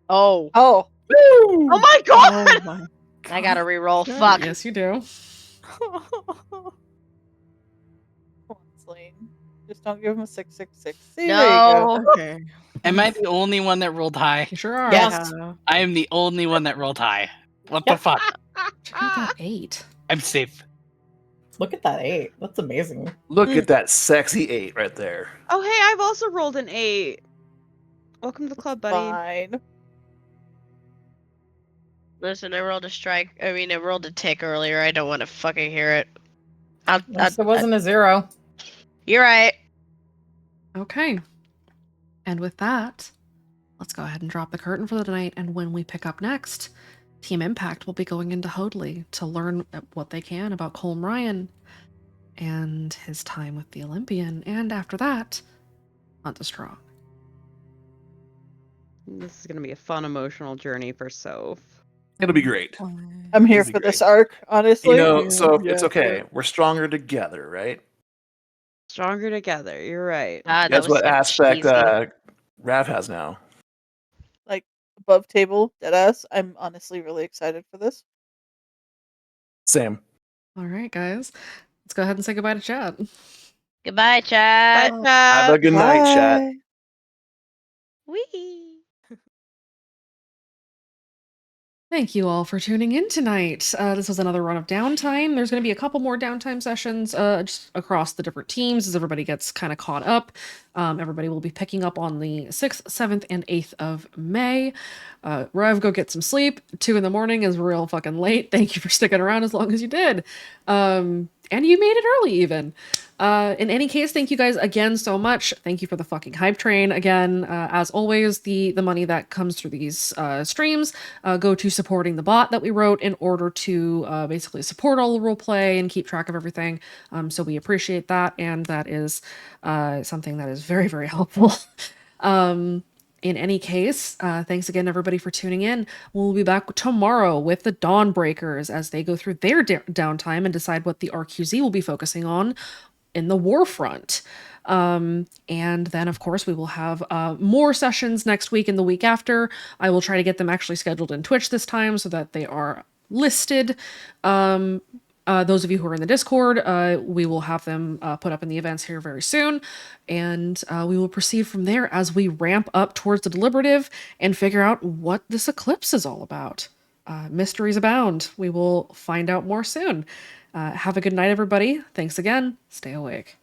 Oh. Oh. Oh my god! Oh my I gotta re-roll. God. Fuck. Yes, you do. Come on, Celine. Just don't give him a 666. See, there you go. No. Okay. Am I the only one that rolled high? You sure are. Yes. Yeah. I am the only one that rolled high. What Yep. the fuck? Check out that 8. I'm safe. Look at that 8. That's amazing. Look at that sexy 8 right there. Oh, hey, I've also rolled an 8. Welcome to the club, buddy. Fine. Listen, I rolled a strike. I mean, I rolled a tick earlier. I don't want to fucking hear it. At least it wasn't a 0. You're right. Okay. And with that, let's go ahead and drop the curtain for the night. And when we pick up next, Team Impact will be going into Hoadley to learn what they can about Colm Ryan and his time with the Olympian. And after that, Hunt the Strong. This is gonna be a fun, emotional journey for Soph. It'll be great. I'm here It'll be for this great. arc, honestly. You know, Yeah, so yeah, it's okay. yeah. We're stronger together, right? Stronger together. You're right. God, that That's was what so aspect cheesy. Rav has now. Like, above table, deadass. I'm honestly really excited for this. Same. All right, guys. Let's go ahead and say goodbye to chat. Goodbye, Bye, chat. Have a chat. good night, chat. Bye. Wee. Thank you all for tuning in tonight. This was another run of downtime. There's going to be a couple more downtime sessions just across the different teams as everybody gets kind of caught up. Everybody will be picking up on the 6th, 7th, and 8th of May. Rev, go get some sleep. 2 in the morning is real fucking late. Thank you for sticking around as long as you did. And you made it early even. In any case, thank you guys again so much. Thank you for the fucking hype train again. As always, the money that comes through these streams go to supporting the bot that we wrote in order to basically support all the roleplay and keep track of everything. So we appreciate that, and that is something that is very, very helpful. In any case, thanks again, everybody, for tuning in. We'll be back tomorrow with the Dawnbreakers as they go through their downtime and decide what the RQZ will be focusing on in the war front. And then, of course, we will have more sessions next week and the week after. I will try to get them actually scheduled in Twitch this time so that they are listed. Those of you who are in the Discord, we will have them put up in the events here very soon. And we will proceed from there as we ramp up towards the deliberative and figure out what this eclipse is all about. Mysteries abound. We will find out more soon. Have a good night, everybody. Thanks again. Stay awake.